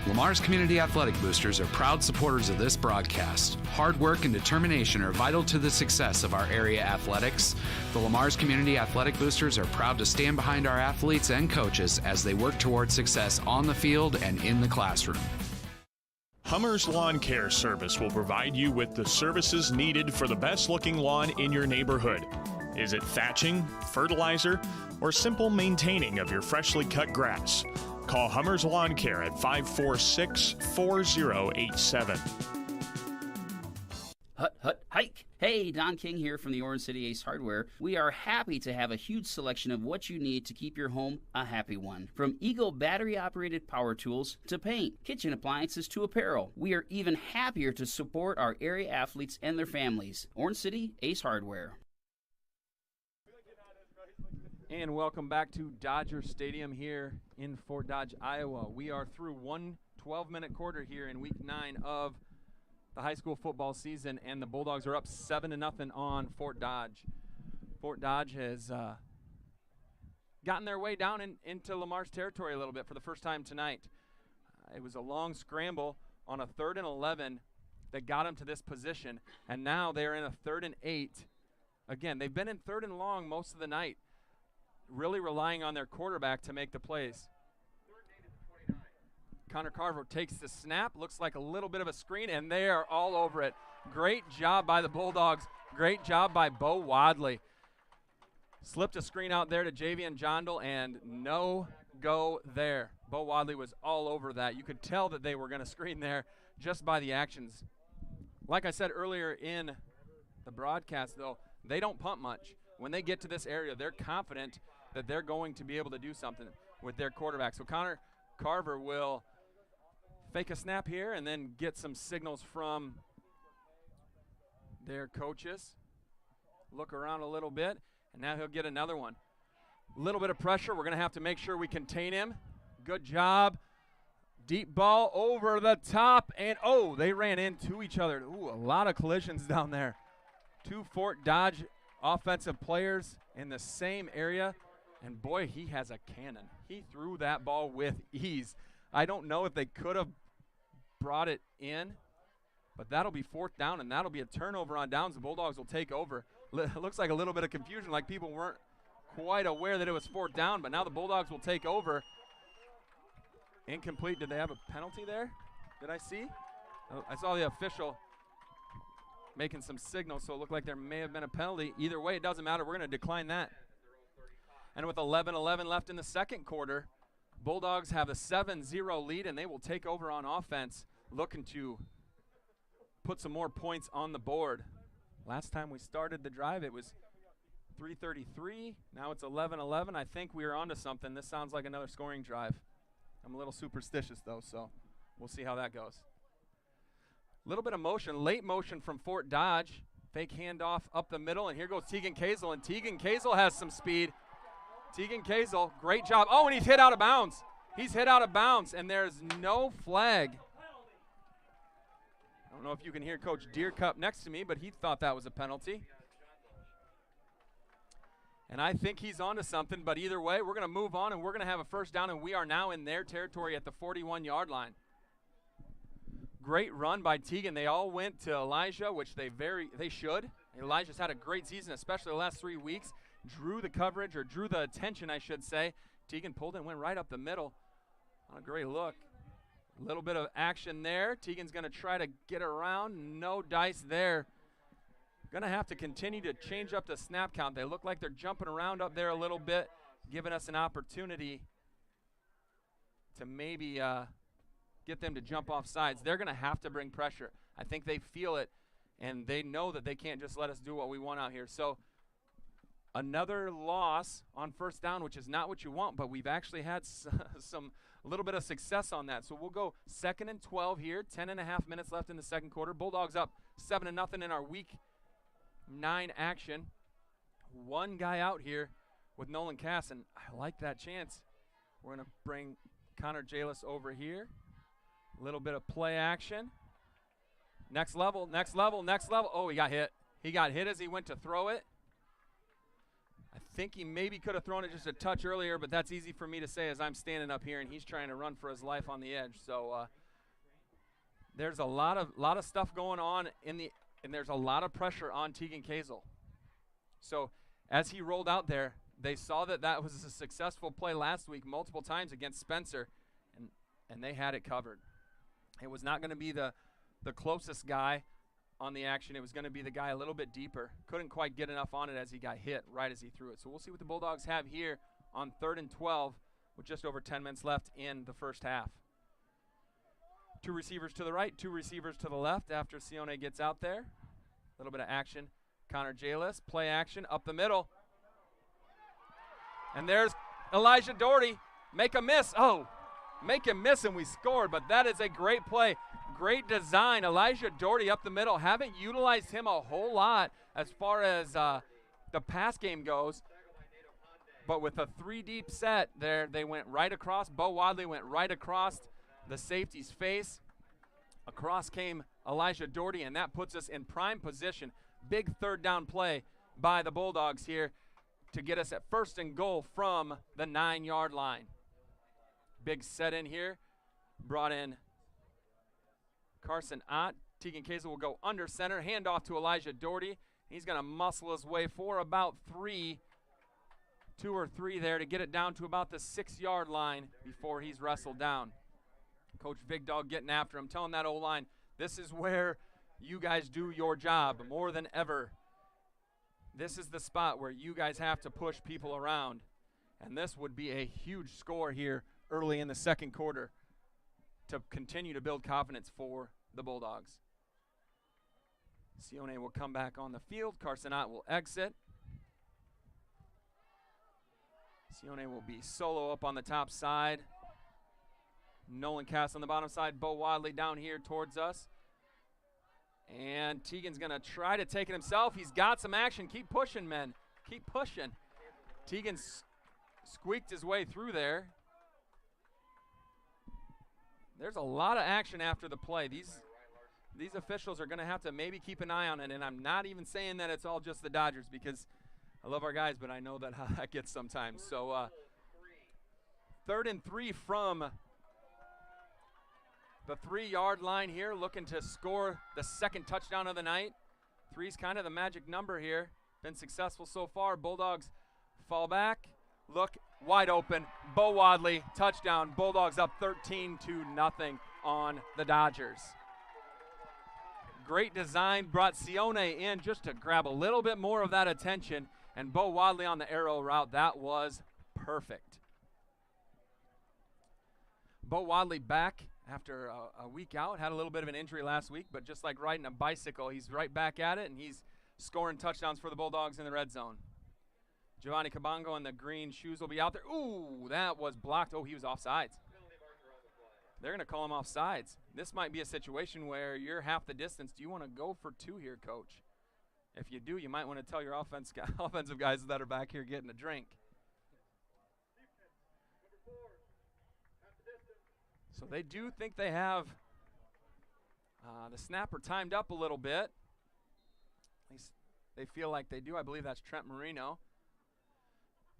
Lamar's Community Athletic Boosters are proud supporters of this broadcast. Hard work and determination are vital to the success of our area athletics. The Lamar's Community Athletic Boosters are proud to stand behind our athletes and coaches as they work toward success on the field and in the classroom. Hummer's Lawn Care Service will provide you with the services needed for the best-looking lawn in your neighborhood. Is it thatching, fertilizer, or simple maintaining of your freshly cut grass? Call Hummer's Lawn Care at 546-4087. Hut, hut, hike. Hey, Don King here from the Orange City Ace Hardware. We are happy to have a huge selection of what you need to keep your home a happy one. From Eagle battery-operated power tools to paint, kitchen appliances to apparel. We are even happier to support our area athletes and their families. Orange City Ace Hardware. And welcome back to Dodger Stadium here in Fort Dodge, Iowa. We are through one 12-minute quarter here in Week 9 of the high school football season, and the Bulldogs are up 7-0 on Fort Dodge. Fort Dodge has gotten their way down into Lamar's territory a little bit for the first time tonight. It was a long scramble on a 3rd and 11 that got them to this position, and now they're in a 3rd and 8. Again, they've been in 3rd and long most of the night, really relying on their quarterback to make the plays. Connor Carver takes the snap, looks like a little bit of a screen, and they are all over it. Great job by the Bulldogs. Great job by Bo Wadley. Slipped a screen out there to Javian Jondal, and no go there. Bo Wadley was all over that. You could tell that they were going to screen there just by the actions. Like I said earlier in the broadcast, though, they don't punt much. When they get to this area, they're confident that they're going to be able to do something with their quarterback. So Connor Carver will fake a snap here and then get some signals from their coaches. Look around a little bit, and now he'll get another one. A little bit of pressure. We're going to have to make sure we contain him. Good job. Deep ball over the top, and oh, they ran into each other. Ooh, a lot of collisions down there. 2 Fort Dodge offensive players in the same area, and boy, he has a cannon. He threw that ball with ease. I don't know if they could have brought it in, but that'll be 4th down, and that'll be a turnover on downs. The Bulldogs will take over. It looks like a little bit of confusion, like people weren't quite aware that it was 4th down, but now the Bulldogs will take over. Incomplete. Did they have a penalty there? Did I see? I saw the official making some signals, so it looked like there may have been a penalty. Either way, it doesn't matter. We're going to decline that. And with 11-11 left in the second quarter, Bulldogs have a 7-0 lead, and they will take over on offense, looking to put some more points on the board. Last time we started the drive, it was 3:33. Now it's 11-11. I think we are onto something. This sounds like another scoring drive. I'm a little superstitious, though, so we'll see how that goes. A little bit of motion, late motion from Fort Dodge. Fake handoff up the middle, and here goes Tegan Kazel, and Tegan Kazel has some speed. Tegan Kazel, great job. Oh, and he's hit out of bounds. He's hit out of bounds, and there's no flag. I don't know if you can hear Coach Deercup next to me, but he thought that was a penalty. And I think he's onto something, but either way, we're going to move on, and we're going to have a first down, and we are now in their territory at the 41-yard line. Great run by Teagan. They all went to Elijah, which they should. Elijah's had a great season, especially the last 3 weeks. Drew the coverage, or drew the attention, I should say. Teagan pulled and went right up the middle. On a great look. A little bit of action there. Teagan's going to try to get around. No dice there. Going to have to continue to change up the snap count. They look like they're jumping around up there a little bit, giving us an opportunity to maybe get them to jump off sides. They're going to have to bring pressure. I think they feel it, and they know that they can't just let us do what we want out here. So another loss on first down, which is not what you want, but we've actually had a little bit of success on that. So we'll go 2nd and 12 here, 10.5 minutes left in the second quarter. Bulldogs up 7-0 in our week 9 action. One guy out here with Nolan Cass, and I like that chance. We're going to bring Connor Jalis over here. A little bit of play action. Next level, next level, next level. Oh, he got hit. He got hit as he went to throw it. I think he maybe could have thrown it just a touch earlier, but that's easy for me to say as I'm standing up here and he's trying to run for his life on the edge. So there's a lot of stuff going on and there's a lot of pressure on Teagan Kazel. So as he rolled out there, they saw that was a successful play last week multiple times against Spencer, and they had it covered. It was not going to be the closest guy on the action. It was going to be the guy a little bit deeper. Couldn't quite get enough on it as he got hit right as he threw it. So we'll see what the Bulldogs have here on 3rd and 12 with just over 10 minutes left in the first half. 2 receivers to the right, 2 receivers to the left after Sione gets out there. A little bit of action. Connor Jalis, play action up the middle. And there's Elijah Doherty. Make a miss. Oh, make him miss and we scored, but that is a great play. Great design. Elijah Doherty up the middle. Haven't utilized him a whole lot as far as the pass game goes. But with a 3-deep set there, they went right across. Bo Wadley went right across the safety's face. Across came Elijah Doherty, and that puts us in prime position. Big 3rd down play by the Bulldogs here to get us at 1st and goal from the 9-yard line. Big set in here. Brought in Carson Ott. Teagan Kazel will go under center. Hand off to Elijah Doherty. He's going to muscle his way for about 2 or 3 there to get it down to about the 6-yard line before he's wrestled down. Coach Big Dog getting after him, telling that O-line, this is where you guys do your job more than ever. This is the spot where you guys have to push people around. And this would be a huge score here early in the second quarter to continue to build confidence for the Bulldogs. Sione will come back on the field. Carson Ott will exit. Sione will be solo up on the top side. Nolan Cass on the bottom side. Bo Wadley down here towards us. And Teagan's going to try to take it himself. He's got some action. Keep pushing, men. Keep pushing. Teagan squeaked his way through there. There's a lot of action after the play. These officials are going to have to maybe keep an eye on it, and I'm not even saying that it's all just the Dodgers because I love our guys, but I know that how that gets sometimes. So 3rd and 3 from the 3-yard line here, looking to score the 2nd touchdown of the night. 3's kind of the magic number here. Been successful so far. Bulldogs fall back. Look, wide open. Bo Wadley, touchdown. Bulldogs up 13-0 on the Dodgers. Great design. Brought Sione in just to grab a little bit more of that attention. And Bo Wadley on the arrow route. That was perfect. Bo Wadley back after a week out. Had a little bit of an injury last week, but just like riding a bicycle, he's right back at it, and he's scoring touchdowns for the Bulldogs in the red zone. Giovanni Cabango in the green shoes will be out there. Ooh, that was blocked. Oh, he was offsides. They're going to call him offsides. This might be a situation where you're half the distance. Do you want to go for 2 here, Coach? If you do, you might want to tell your offensive guys that are back here getting a drink. So they do think they have the snapper timed up a little bit. At least they feel like they do. I believe that's Trent Marino.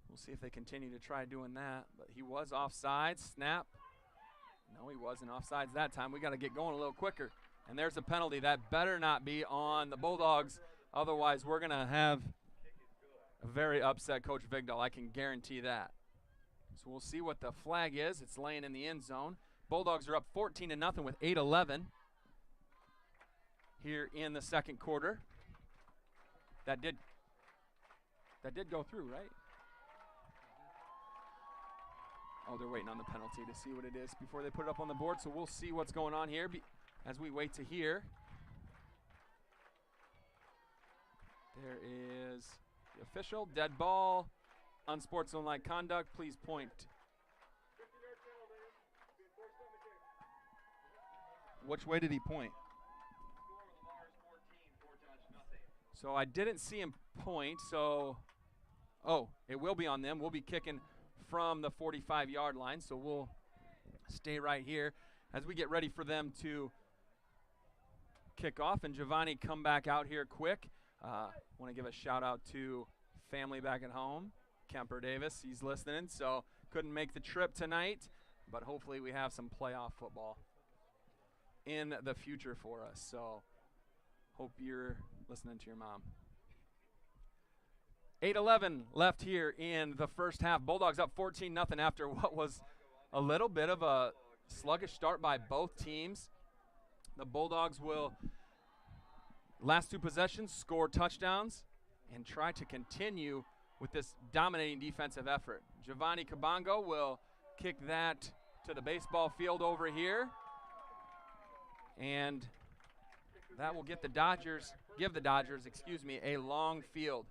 We'll see if they continue to try doing that. But he was offside. Snap. No, he wasn't offsides that time. We got to get going a little quicker. And there's a penalty. That better not be on the Bulldogs. Otherwise, we're going to have a very upset Coach Vigdal. I can guarantee that. So we'll see what the flag is. It's laying in the end zone. Bulldogs are up 14-0 with 8:11 here in the second quarter. That did go through, right? Oh, they're waiting on the penalty to see what it is before they put it up on the board. So we'll see what's going on here as we wait to hear. There is the official. Dead ball. Unsportsmanlike conduct. Please point. Which way did he point? So I didn't see him point, so, oh, it will be on them. We'll be kicking from the 45-yard line, so we'll stay right here as we get ready for them to kick off. And Giovanni, come back out here quick. Want to give a shout-out to family back at home. Kemper Davis, he's listening, so couldn't make the trip tonight, but hopefully we have some playoff football in the future for us. So hope you're listening to your mom. 8:11 left here in the first half. Bulldogs up 14-0 after what was a little bit of a sluggish start by both teams. The Bulldogs will, last two possessions, score touchdowns and try to continue with this dominating defensive effort. Giovanni Cabango will kick that to the baseball field over here. And that will give the Dodgers, a long field.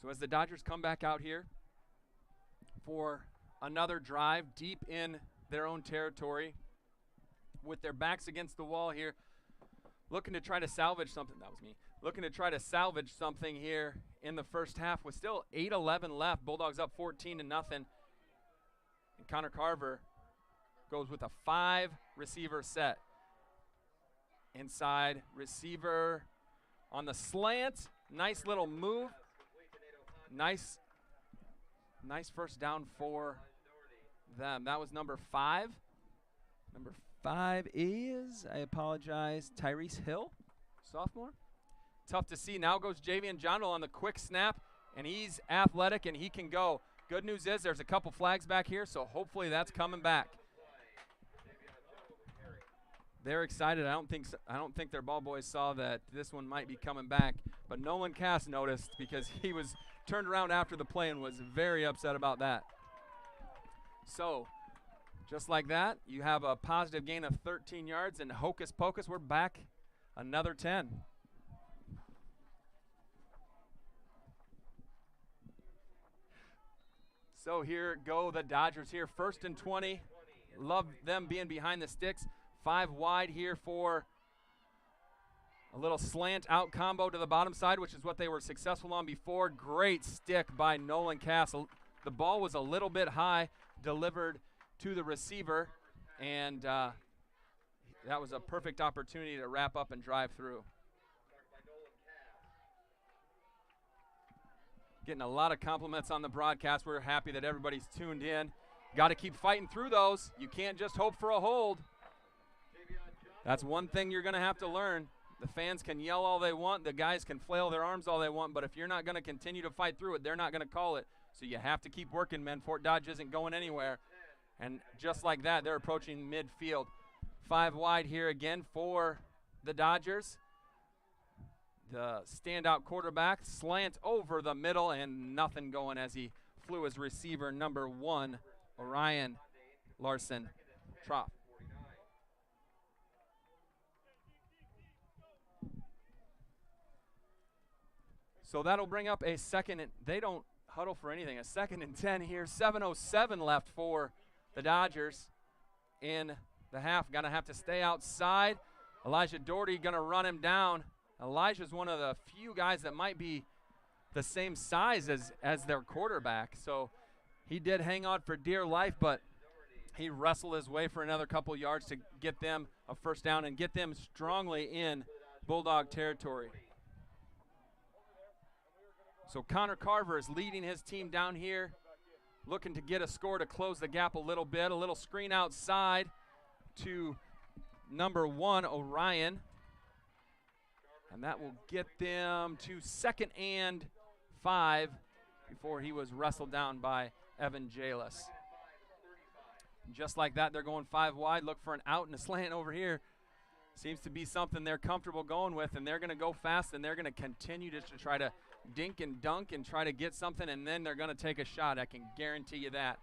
So as the Dodgers come back out here for another drive deep in their own territory with their backs against the wall here, looking to try to salvage something. That was me. Looking to try to salvage something here in the first half with still 8:11 left. Bulldogs up 14-0. And Connor Carver goes with a 5-receiver set. Inside receiver on the slant. Nice little move. Nice first down for them. That was number 5. Number 5 is, I apologize, Tyrese Hill, sophomore. Tough to see. Now goes Javian Johnwell on the quick snap, and he's athletic and he can go. Good news is there's a couple flags back here, so hopefully that's coming back. They're excited. I don't think their ball boys saw that this one might be coming back, but Nolan Cass noticed because he was turned around after the play and was very upset about that. So, just like that, you have a positive gain of 13 yards, and hocus pocus, we're back another 10. So here go the Dodgers here, 1st and 20. Love them being behind the sticks. 5 wide here for a little slant out combo to the bottom side, which is what they were successful on before. Great stick by Nolan Castle. The ball was a little bit high, delivered to the receiver, and that was a perfect opportunity to wrap up and drive through. Getting a lot of compliments on the broadcast. We're happy that everybody's tuned in. Got to keep fighting through those. You can't just hope for a hold. That's one thing you're going to have to learn. The fans can yell all they want. The guys can flail their arms all they want. But if you're not going to continue to fight through it, they're not going to call it. So you have to keep working, men. Fort Dodge isn't going anywhere. And just like that, they're approaching midfield. 5 wide here again for the Dodgers. The standout quarterback, slant over the middle, and nothing going as he flew his receiver, number 1, Orion Larson Trop. So that'll bring up a second, and they don't huddle for anything, a 2nd and 10 here. 7:07 left for the Dodgers in the half. Gonna have to stay outside. Elijah Doherty gonna run him down. Elijah's one of the few guys that might be the same size as their quarterback. So he did hang on for dear life, but he wrestled his way for another couple yards to get them a first down and get them strongly in Bulldog territory. So Connor Carver is leading his team down here, looking to get a score to close the gap a little bit. A little screen outside to number 1, Orion. And that will get them to 2nd and 5 before he was wrestled down by Evan Jalis. Just like that, they're going 5 wide. Look for an out and a slant over here. Seems to be something they're comfortable going with, and they're going to go fast, and they're going to continue to try to dink and dunk and try to get something, and then they're going to take a shot. I can guarantee you that.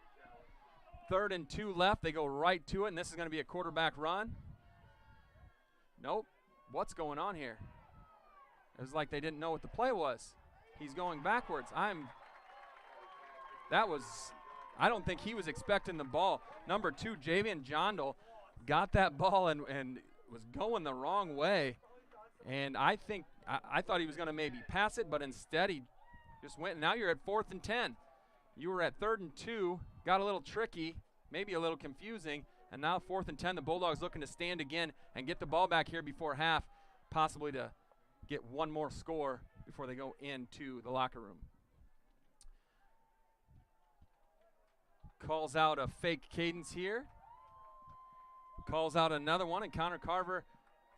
3rd and 2 left. They go right to it, and this is going to be a quarterback run. Nope. What's going on here? It was like they didn't know what the play was. He's going backwards. I don't think he was expecting the ball. Number 2, Javian Jondal, got that ball and was going the wrong way. And I thought he was going to maybe pass it, but instead he just went. Now you're at 4th and 10. You were at 3rd and 2, got a little tricky, maybe a little confusing, and now 4th and 10. The Bulldogs looking to stand again and get the ball back here before half, possibly to get one more score before they go into the locker room. Calls out a fake cadence here. Calls out another one, and Connor Carver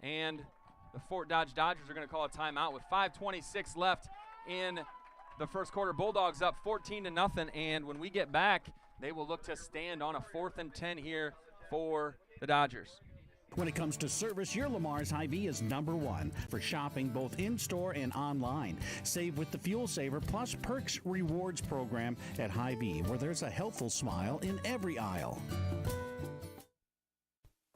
and the Fort Dodge Dodgers are going to call a timeout with 5:26 left in the first quarter. Bulldogs up 14-0, and when we get back, they will look to stand on a 4th and 10 here for the Dodgers. When it comes to service, your Lamar's Hy-Vee is number 1 for shopping both in-store and online. Save with the Fuel Saver Plus Perks Rewards program at Hy-Vee, where there's a helpful smile in every aisle.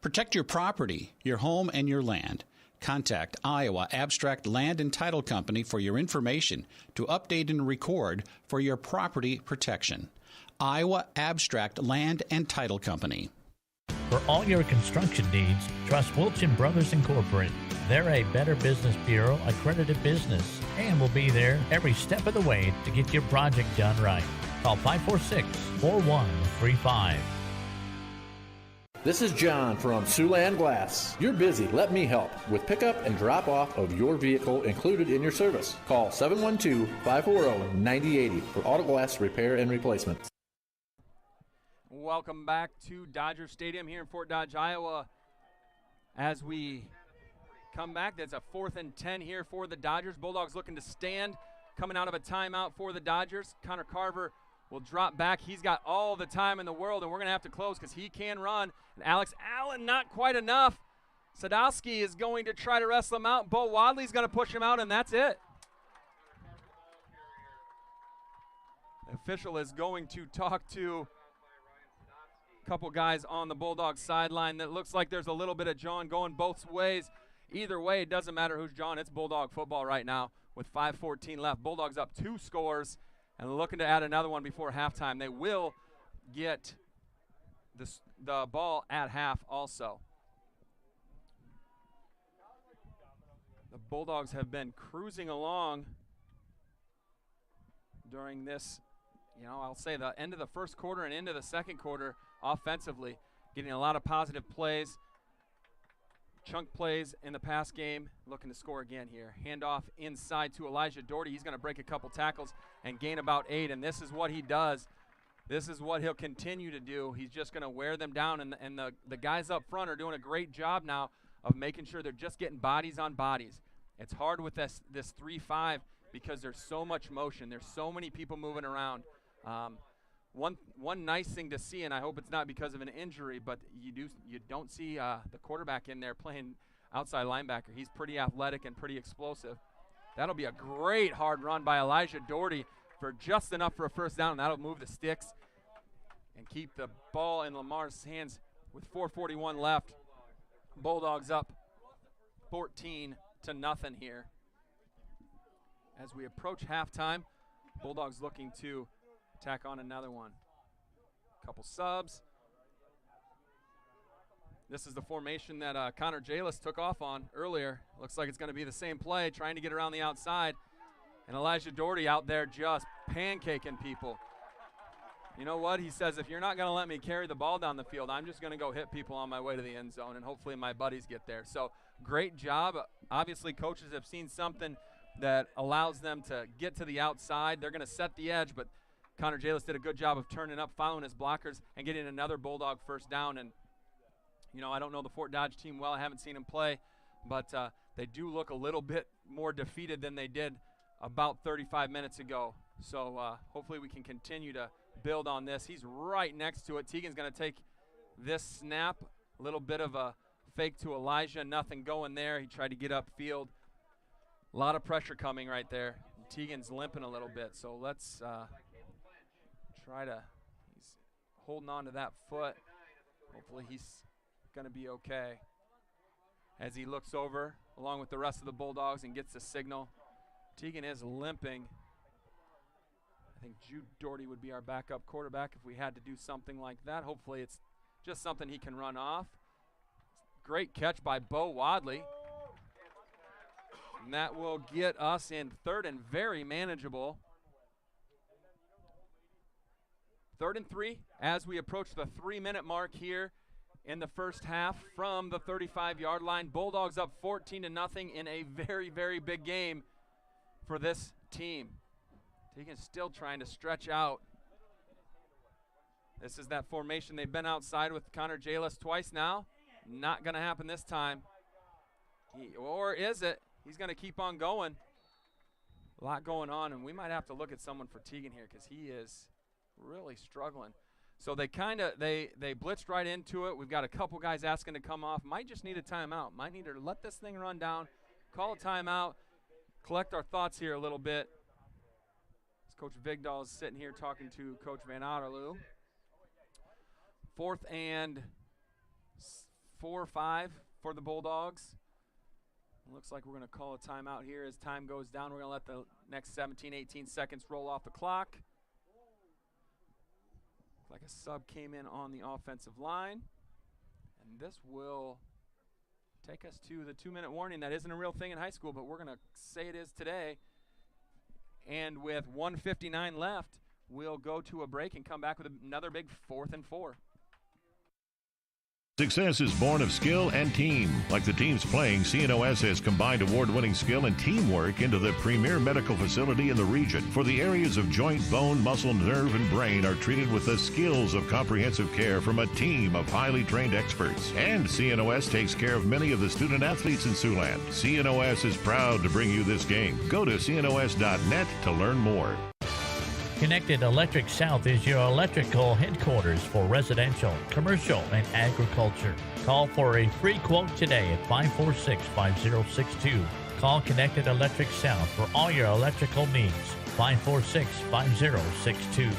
Protect your property, your home, and your land. Contact Iowa Abstract Land and Title Company for your information to update and record for your property protection. Iowa Abstract Land and Title Company. For all your construction needs, trust Wilchin Brothers Incorporated. They're a Better Business Bureau accredited business and will be there every step of the way to get your project done right. Call 546-4135. This is John from Siouxland Glass. You're busy. Let me help with pickup and drop off of your vehicle included in your service. Call 712-540-9080 for auto glass repair and replacement. Welcome back to Dodger Stadium here in Fort Dodge, Iowa. As we come back, that's a 4th and 10 here for the Dodgers. Bulldogs looking to stand, coming out of a timeout for the Dodgers. Connor Carver will drop back. He's got all the time in the world, and we're going to have to close because he can run. And Alex Allen, not quite enough. Sadowski is going to try to wrestle him out. Bo Wadley's going to push him out, and that's it. The official is going to talk to couple guys on the Bulldogs sideline. That looks like there's a little bit of John going both ways. Either way, it doesn't matter who's John. It's Bulldog football right now with 5:14 left. Bulldogs up 2 scores and looking to add another one before halftime. They will get the ball at half also. The Bulldogs have been cruising along during this, I'll say the end of the first quarter and into the second quarter offensively, getting a lot of positive plays, chunk plays in the pass game, looking to score again here. Handoff inside to Elijah Doherty. He's going to break a couple tackles and gain about 8, and this is what he does. This is what he'll continue to do. He's just going to wear them down, and the guys up front are doing a great job now of making sure they're just getting bodies on bodies. It's hard with this 3-5 because there's so much motion. There's so many people moving around. One nice thing to see, and I hope it's not because of an injury, but you don't see the quarterback in there playing outside linebacker. He's pretty athletic and pretty explosive. That'll be a great hard run by Elijah Doherty for just enough for a first down, and that'll move the sticks and keep the ball in Lamar's hands with 4:41 left. Bulldogs up 14-0 here. As we approach halftime, Bulldogs looking to tack on another one. Couple subs. This is the formation that Connor Jalis took off on earlier. Looks like it's going to be the same play, trying to get around the outside. And Elijah Doherty out there just pancaking people. You know what? He says, if you're not going to let me carry the ball down the field, I'm just going to go hit people on my way to the end zone, and hopefully my buddies get there. So great job. Obviously, coaches have seen something that allows them to get to the outside. They're going to set the edge, but Connor Jalis did a good job of turning up, following his blockers, and getting another Bulldog first down. And, you know, I don't know the Fort Dodge team well. I haven't seen them play, but they do look a little bit more defeated than they did about 35 minutes ago. So hopefully we can continue to build on this. He's right next to it. Teagan's going to take this snap, a little bit of a fake to Elijah, nothing going there. He tried to get upfield. A lot of pressure coming right there. Teagan's limping a little bit, so let's try to, he's holding on to that foot. Hopefully he's going to be okay. As he looks over along with the rest of the Bulldogs and gets the signal. Teagan is limping. I think Jude Doherty would be our backup quarterback if we had to do something like that. Hopefully it's just something he can run off. Great catch by Bo Wadley. And that will get us in third and very manageable. 3rd and 3 as we approach the 3-minute mark here in the first half from the 35-yard line. Bulldogs up 14-0 in a very, very big game for this team. Teagan's still trying to stretch out. This is that formation. They've been outside with Connor Jalis twice now. Not going to happen this time. Or is it? He's going to keep on going. A lot going on, and we might have to look at someone for Teagan here because he is really struggling. So they blitzed right into it. We've got a couple guys asking to come off. Might just need a timeout. Might need to let this thing run down, call a timeout, collect our thoughts here a little bit. As Coach Vigdahl is sitting here talking to Coach Van Otterloo. 4th and 4 or 5 for the Bulldogs. Looks like we're going to call a timeout here as time goes down. We're going to let the next 17, 18 seconds roll off the clock. Like a sub came in on the offensive line. And this will take us to the 2-minute warning. That isn't a real thing in high school, but we're going to say it is today. And with 1:59 left, we'll go to a break and come back with another big 4th and 4. Success is born of skill and team. Like the teams playing, CNOS has combined award-winning skill and teamwork into the premier medical facility in the region. For the areas of joint, bone, muscle, nerve, and brain are treated with the skills of comprehensive care from a team of highly trained experts. And CNOS takes care of many of the student athletes in Siouxland. CNOS is proud to bring you this game. Go to cnos.net to learn more. Connected Electric South is your electrical headquarters for residential, commercial, and agriculture. Call for a free quote today at 546-5062. Call Connected Electric South for all your electrical needs. 546-5062.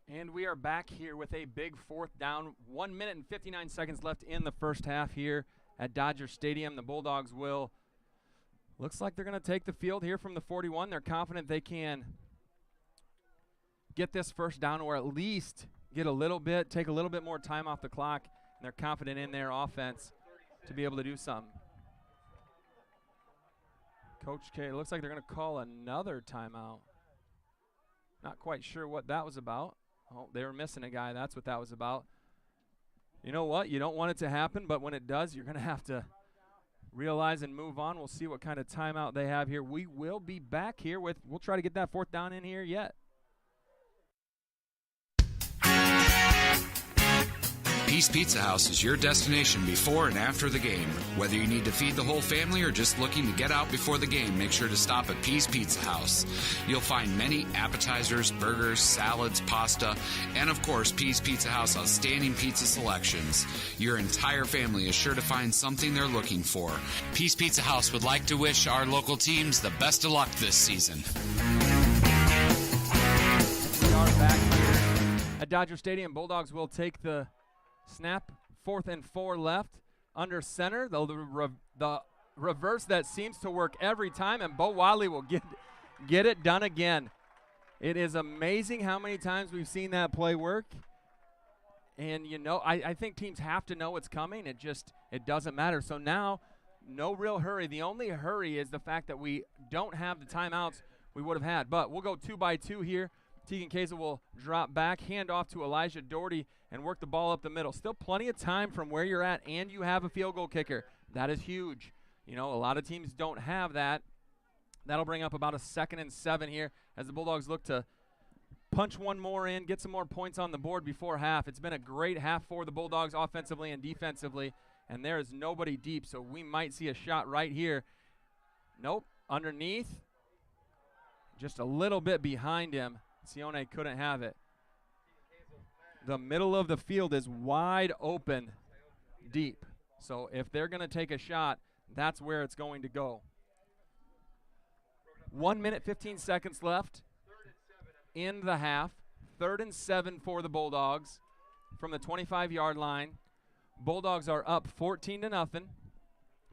And we are back here with a big 4th down. 1 minute and 59 seconds left in the first half here at Dodger Stadium. The Bulldogs will... Looks like they're going to take the field here from the 41. They're confident they can get this first down or at least get a little bit, take a little bit more time off the clock. And they're confident in their offense to be able to do something. Coach K, it looks like they're going to call another timeout. Not quite sure what that was about. Oh, they were missing a guy. That's what that was about. You know what? You don't want it to happen, but when it does, you're going to have to realize and move on. We'll see what kind of timeout they have here. We will be back here with, we'll try to get that 4th down in here yet. Peace Pizza House is your destination before and after the game. Whether you need to feed the whole family or just looking to get out before the game, make sure to stop at Peace Pizza House. You'll find many appetizers, burgers, salads, pasta, and of course, Peace Pizza House outstanding pizza selections. Your entire family is sure to find something they're looking for. Peace Pizza House would like to wish our local teams the best of luck this season. We are back here at Dodger Stadium. Bulldogs will take the snap, 4th and 4 left, under center. The reverse that seems to work every time, and Bo Wadley will get it done again. It is amazing how many times we've seen that play work. And, you know, I think teams have to know it's coming. It doesn't matter. So now, no real hurry. The only hurry is the fact that we don't have the timeouts we would have had. But we'll go 2-by-2 here. Teagan Keza will drop back, hand off to Elijah Doherty, and work the ball up the middle. Still plenty of time from where you're at, and you have a field goal kicker. That is huge. You know, a lot of teams don't have that. That'll bring up about a 2nd and 7 here as the Bulldogs look to punch one more in, get some more points on the board before half. It's been a great half for the Bulldogs offensively and defensively, and there is nobody deep, so we might see a shot right here. Nope, underneath, just a little bit behind him. Sione couldn't have it. The middle of the field is wide open deep, so if they're going to take a shot, that's where it's going to go. 1 minute, 15 seconds left in the half. 3rd and 7 for the Bulldogs from the 25-yard line. Bulldogs are up 14-0.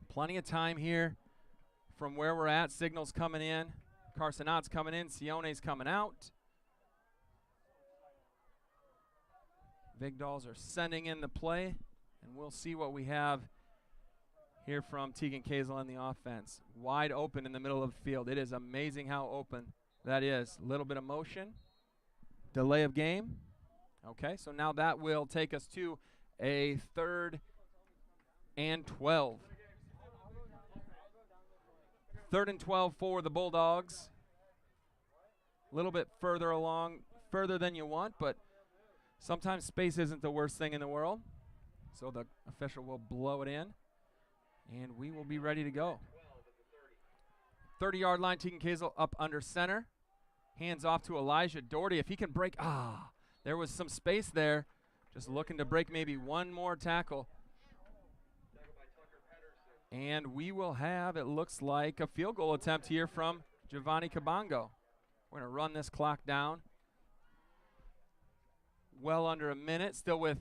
Plenty of time here from where we're at. Signal's coming in. Carsonaut's coming in. Sione's coming out. Vigdals are sending in the play, and we'll see what we have here from Tegan Kazel in the offense. Wide open in the middle of the field. It is amazing how open that is. A little bit of motion. Delay of game. Okay, so now that will take us to a 3rd and 12. 3rd and 12 for the Bulldogs. A little bit further along, further than you want, but sometimes space isn't the worst thing in the world. So the official will blow it in, and we will be ready to go. 30-yard line, Tegan Kazel up under center. Hands off to Elijah Doherty. If he can break, there was some space there. Just looking to break maybe one more tackle. And we will have, it looks like, a field goal attempt here from Giovanni Kabongo. We're going to run this clock down. Well under a minute, still with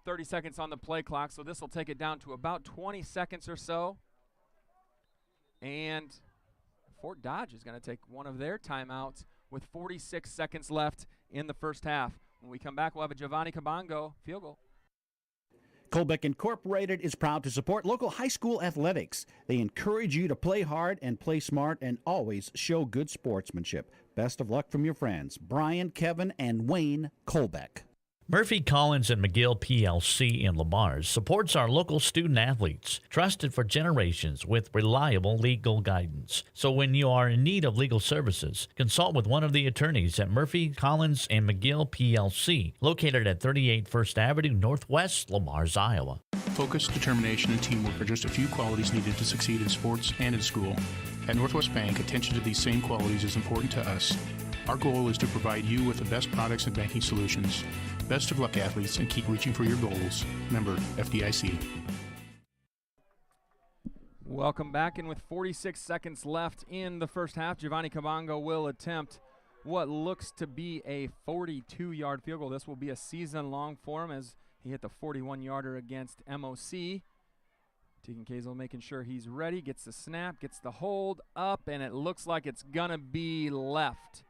30 seconds on the play clock, so this will take it down to about 20 seconds or so. And Fort Dodge is going to take one of their timeouts with 46 seconds left in the first half. When we come back, we'll have a Giovanni Kabongo field goal. Colbeck Incorporated is proud to support local high school athletics. They encourage you to play hard and play smart and always show good sportsmanship. Best of luck from your friends, Brian, Kevin, and Wayne Colbeck. Murphy, Collins, and McGill PLC in Lamar supports our local student athletes, trusted for generations with reliable legal guidance. So when you are in need of legal services, consult with one of the attorneys at Murphy, Collins, and McGill PLC, located at 38 First Avenue Northwest, Lamar's, Iowa. Focus, determination, and teamwork are just a few qualities needed to succeed in sports and in school. At Northwest Bank, attention to these same qualities is important to us. Our goal is to provide you with the best products and banking solutions. Best of luck, athletes, and keep reaching for your goals. Member FDIC. Welcome back, and with 46 seconds left in the first half, Giovanni Kabongo will attempt what looks to be a 42-yard field goal. This will be a season-long for him as he hit the 41-yarder against MOC. Tegan Kazel making sure he's ready, gets the snap, gets the hold up, and it looks like it's going to be left.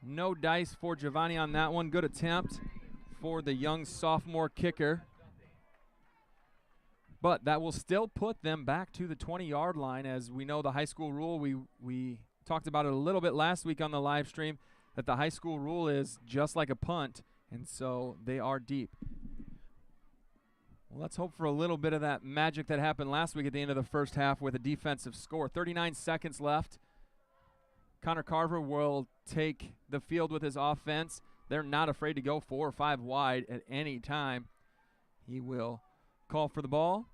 No dice for Giovanni on that one. Good attempt for the young sophomore kicker. But that will still put them back to the 20-yard line. As we know, the high school rule, we talked about it a little bit last week on the live stream, that the high school rule is just like a punt, and so they are deep. Well, let's hope for a little bit of that magic that happened last week at the end of the first half with a defensive score. 39 seconds left. Connor Carver will take the field with his offense. They're not afraid to go 4 or 5 wide at any time. He will call for the ball.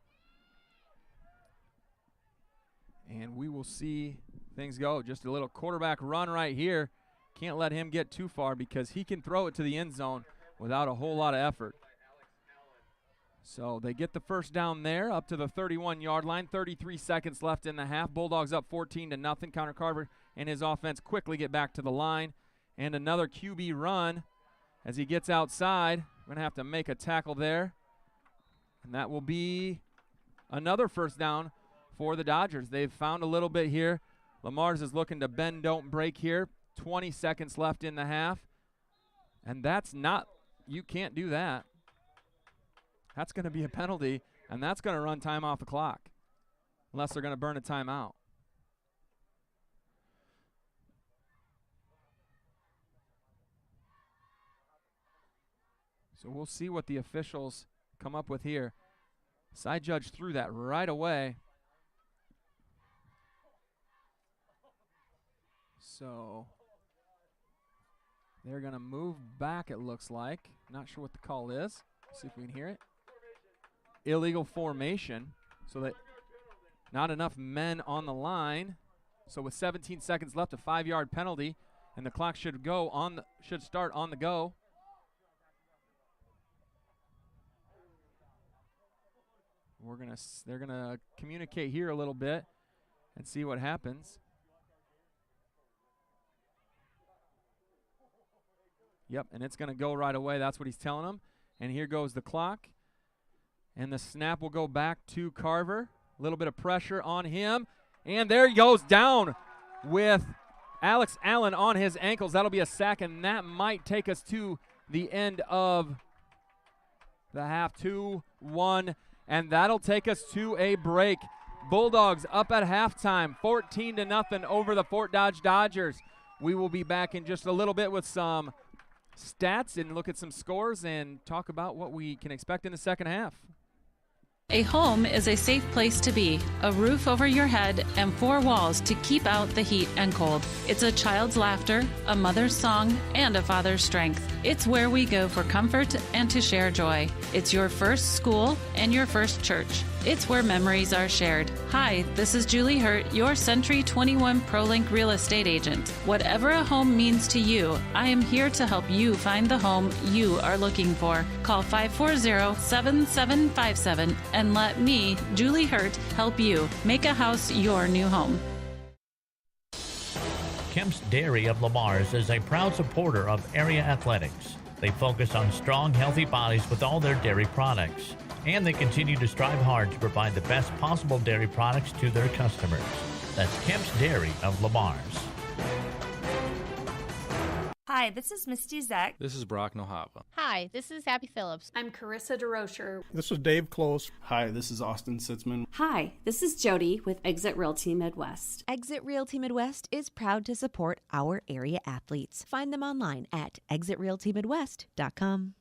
And we will see things go. Just a little quarterback run right here. Can't let him get too far because he can throw it to the end zone without a whole lot of effort. So they get the first down there up to the 31-yard line. 33 seconds left in the half. Bulldogs up 14-0. Connor Carver and his offense quickly get back to the line. And another QB run as he gets outside. We're going to have to make a tackle there. And that will be another first down for the Dodgers. They've found a little bit here. Lamar's is looking to bend, don't break here. 20 seconds left in the half. And that's not, you can't do that. That's going to be a penalty, and that's going to run time off the clock unless they're going to burn a timeout. So we'll see what the officials come up with here. Side judge threw that right away. So they're going to move back, it looks like. Not sure what the call is. See if we can hear it. Illegal formation. So that not enough men on the line. So with 17 seconds left, a 5-yard penalty, and the clock should start on the go. They're gonna communicate here a little bit and see what happens. Yep, and it's gonna go right away. That's what he's telling them. And here goes the clock. And the snap will go back to Carver. A little bit of pressure on him. And there he goes down with Alex Allen on his ankles. That'll be a sack, and that might take us to the end of the half. 2-1, and that'll take us to a break. Bulldogs up at halftime, 14-0 over the Fort Dodge Dodgers. We will be back in just a little bit with some stats and look at some scores and talk about what we can expect in the second half. A home is a safe place to be, a roof over your head, and 4 walls to keep out the heat and cold. It's a child's laughter, a mother's song, and a father's strength. It's where we go for comfort and to share joy. It's your first school and your first church. It's where memories are shared. Hi, this is Julie Hurt, your Century 21 ProLink real estate agent. Whatever a home means to you, I am here to help you find the home you are looking for. Call 540-7757 and let me, Julie Hurt, help you make a house your new home. Kemp's Dairy of Lamar's is a proud supporter of area athletics. They focus on strong, healthy bodies with all their dairy products. And they continue to strive hard to provide the best possible dairy products to their customers. That's Kemp's Dairy of Lamar's. Hi, this is Misty Zek. This is Brock Nohava. Hi, this is Abby Phillips. I'm Carissa DeRocher. This is Dave Close. Hi, this is Austin Sitzman. Hi, this is Jody with Exit Realty Midwest. Exit Realty Midwest is proud to support our area athletes. Find them online at exitrealtymidwest.com.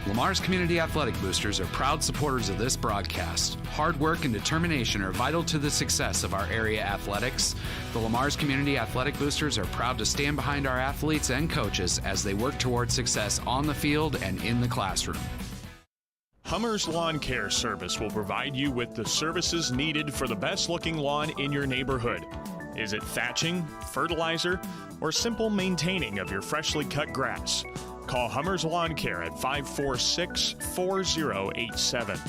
Lamar's Community Athletic Boosters are proud supporters of this broadcast. Hard work and determination are vital to the success of our area athletics. The Lamar's Community Athletic Boosters are proud to stand behind our athletes and coaches as they work toward success on the field and in the classroom. Hummer's Lawn Care Service will provide you with the services needed for the best looking lawn in your neighborhood. Is it thatching, fertilizer, or simple maintaining of your freshly cut grass? Call Hummer's Lawn Care at 546-4087.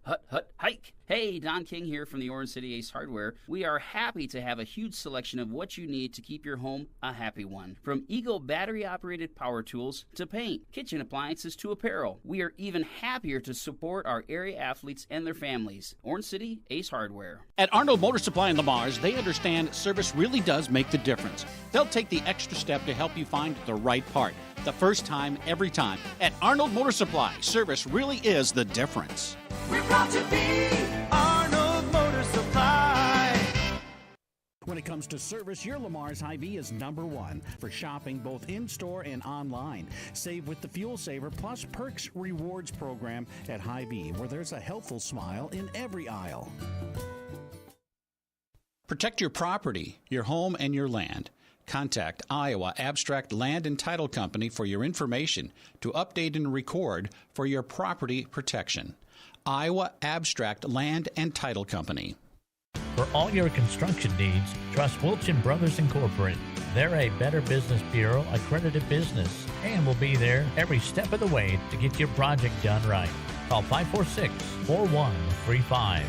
Hut, hut, hike. Hey, Don King here from the Orange City Ace Hardware. We are happy to have a huge selection of what you need to keep your home a happy one. From Eagle battery-operated power tools to paint, kitchen appliances to apparel. We are even happier to support our area athletes and their families. Orange City Ace Hardware. At Arnold Motor Supply in Lamar's, they understand service really does make the difference. They'll take the extra step to help you find the right part. The first time, every time. At Arnold Motor Supply, service really is the difference. We're proud to be Arnold Motor Supply. When it comes to service, your Lamar's Hy-Vee is #1 for shopping both in-store and online. Save with the Fuel Saver Plus Perks Rewards program at Hy-Vee, where there's a helpful smile in every aisle. Protect your property, your home, and your land. Contact Iowa Abstract Land and Title Company for your information to update and record for your property protection. Iowa Abstract Land and Title Company. For all your construction needs, trust Wilchin Brothers Incorporated. They're a Better Business Bureau accredited business and will be there every step of the way to get your project done right. Call 546-4135.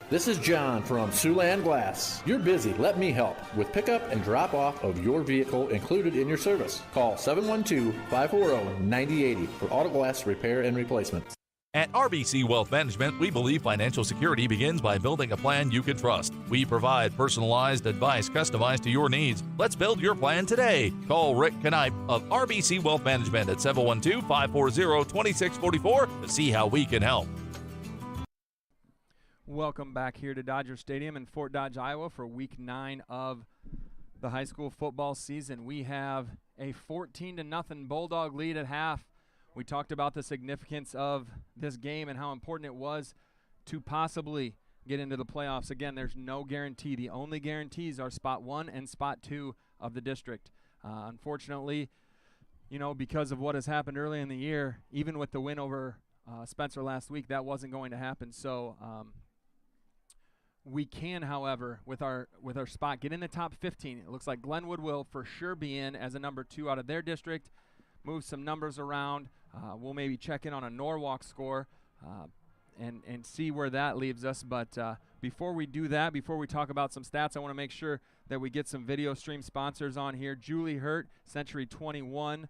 This is John from Siouxland Glass. You're busy. Let me help with pickup and drop off of your vehicle included in your service. Call 712-540-9080 for auto glass repair and replacement. At RBC Wealth Management, we believe financial security begins by building a plan you can trust. We provide personalized advice customized to your needs. Let's build your plan today. Call Rick Knipe of RBC Wealth Management at 712-540-2644 to see how we can help. Welcome back here to Dodger Stadium in Fort Dodge, Iowa for Week 9 of the high school football season. We have a 14-0 Bulldog lead at half We talked about the significance of this game and how important it was to possibly get into the playoffs. Again, there's no guarantee. The only guarantees are spot 1 and spot 2 of the district. Unfortunately, because of what has happened early in the year, even with the win over Spencer last week, that wasn't going to happen. So we can, however, with our spot, get in the top 15. It looks like Glenwood will for sure be in as a number 2 out of their district. Move some numbers around. We'll maybe check in on a Norwalk score and see where that leaves us. But before we do that, before we talk about some stats, I want to make sure that we get some video stream sponsors on here. Julie Hurt, Century 21,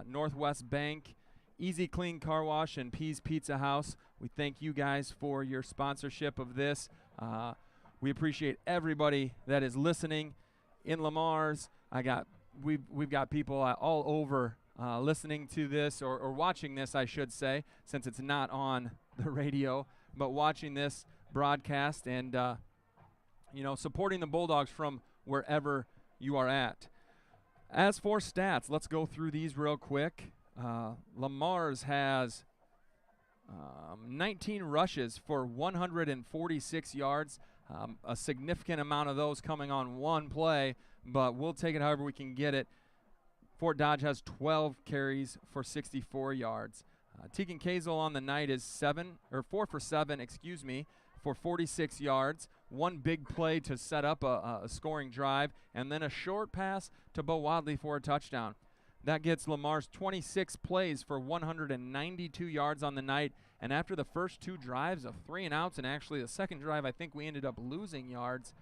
Northwest Bank, Easy Clean Car Wash, and Pease Pizza House. We thank you guys for your sponsorship of this. We appreciate everybody that is listening in Lamar's. We've got people all over listening to this or watching this, I should say, since it's not on the radio, but watching this broadcast and supporting the Bulldogs from wherever you are at. As for stats, let's go through these real quick. Lamar's has 19 rushes for 146 yards, a significant amount of those coming on one play, but we'll take it however we can get it. Fort Dodge has 12 carries for 64 yards. Tegan Kazel on the night is 4 for 7, for 46 yards. One big play to set up a scoring drive, and then a short pass to Bo Wadley for a touchdown. That gets Lamar's 26 plays for 192 yards on the night. And after the first 2 drives of 3 and outs, and actually the second drive, I think we ended up losing yards.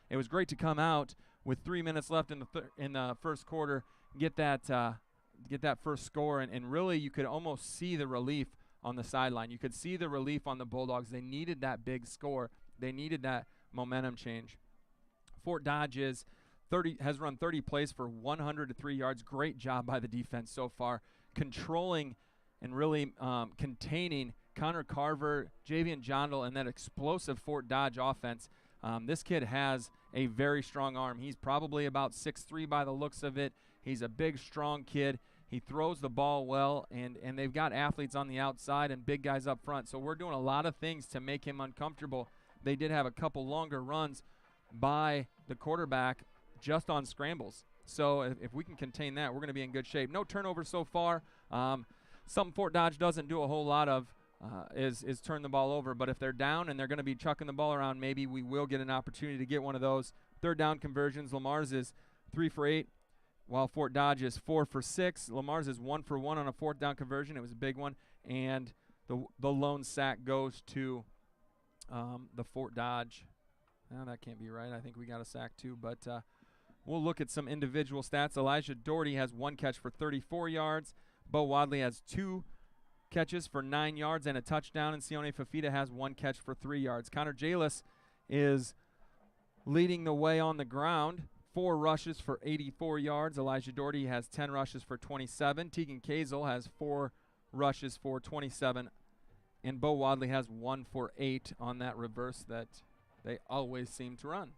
It was great to come out with 3 minutes left in the first quarter, get that first score, and really you could almost see the relief on the sideline. You could see the relief on the Bulldogs. They needed that big score. They needed that momentum change. Fort Dodge has run 30 plays for 103 yards. Great job by the defense so far, controlling and really containing Connor Carver, Javian Jondal, and that explosive Fort Dodge offense. This kid has a very strong arm. He's probably about 6'3" by the looks of it. He's a big, strong kid. He throws the ball well, and they've got athletes on the outside and big guys up front. So we're doing a lot of things to make him uncomfortable. They did have a couple longer runs by the quarterback just on scrambles. So if we can contain that, we're going to be in good shape. No turnovers so far. Something Fort Dodge doesn't do a whole lot of is turn the ball over. But if they're down and they're going to be chucking the ball around, maybe we will get an opportunity to get one of those. Third down conversions, Lamar's is 3 for 8, while Fort Dodge is 4 for 6. Lamar's is 1 for 1 on a fourth down conversion. It was a big one. And the lone sack goes to the Fort Dodge. No, that can't be right. I think we got a sack too. But we'll look at some individual stats. Elijah Doherty has 1 catch for 34 yards. Bo Wadley has 2 catches for 9 yards and a touchdown. And Sione Fafita has 1 catch for 3 yards. Connor Jalis is leading the way on the ground. 4 rushes for 84 yards. Elijah Doherty has 10 rushes for 27. Tegan Kazel has 4 rushes for 27. And Bo Wadley has 1 for 8 on that reverse that they always seem to run.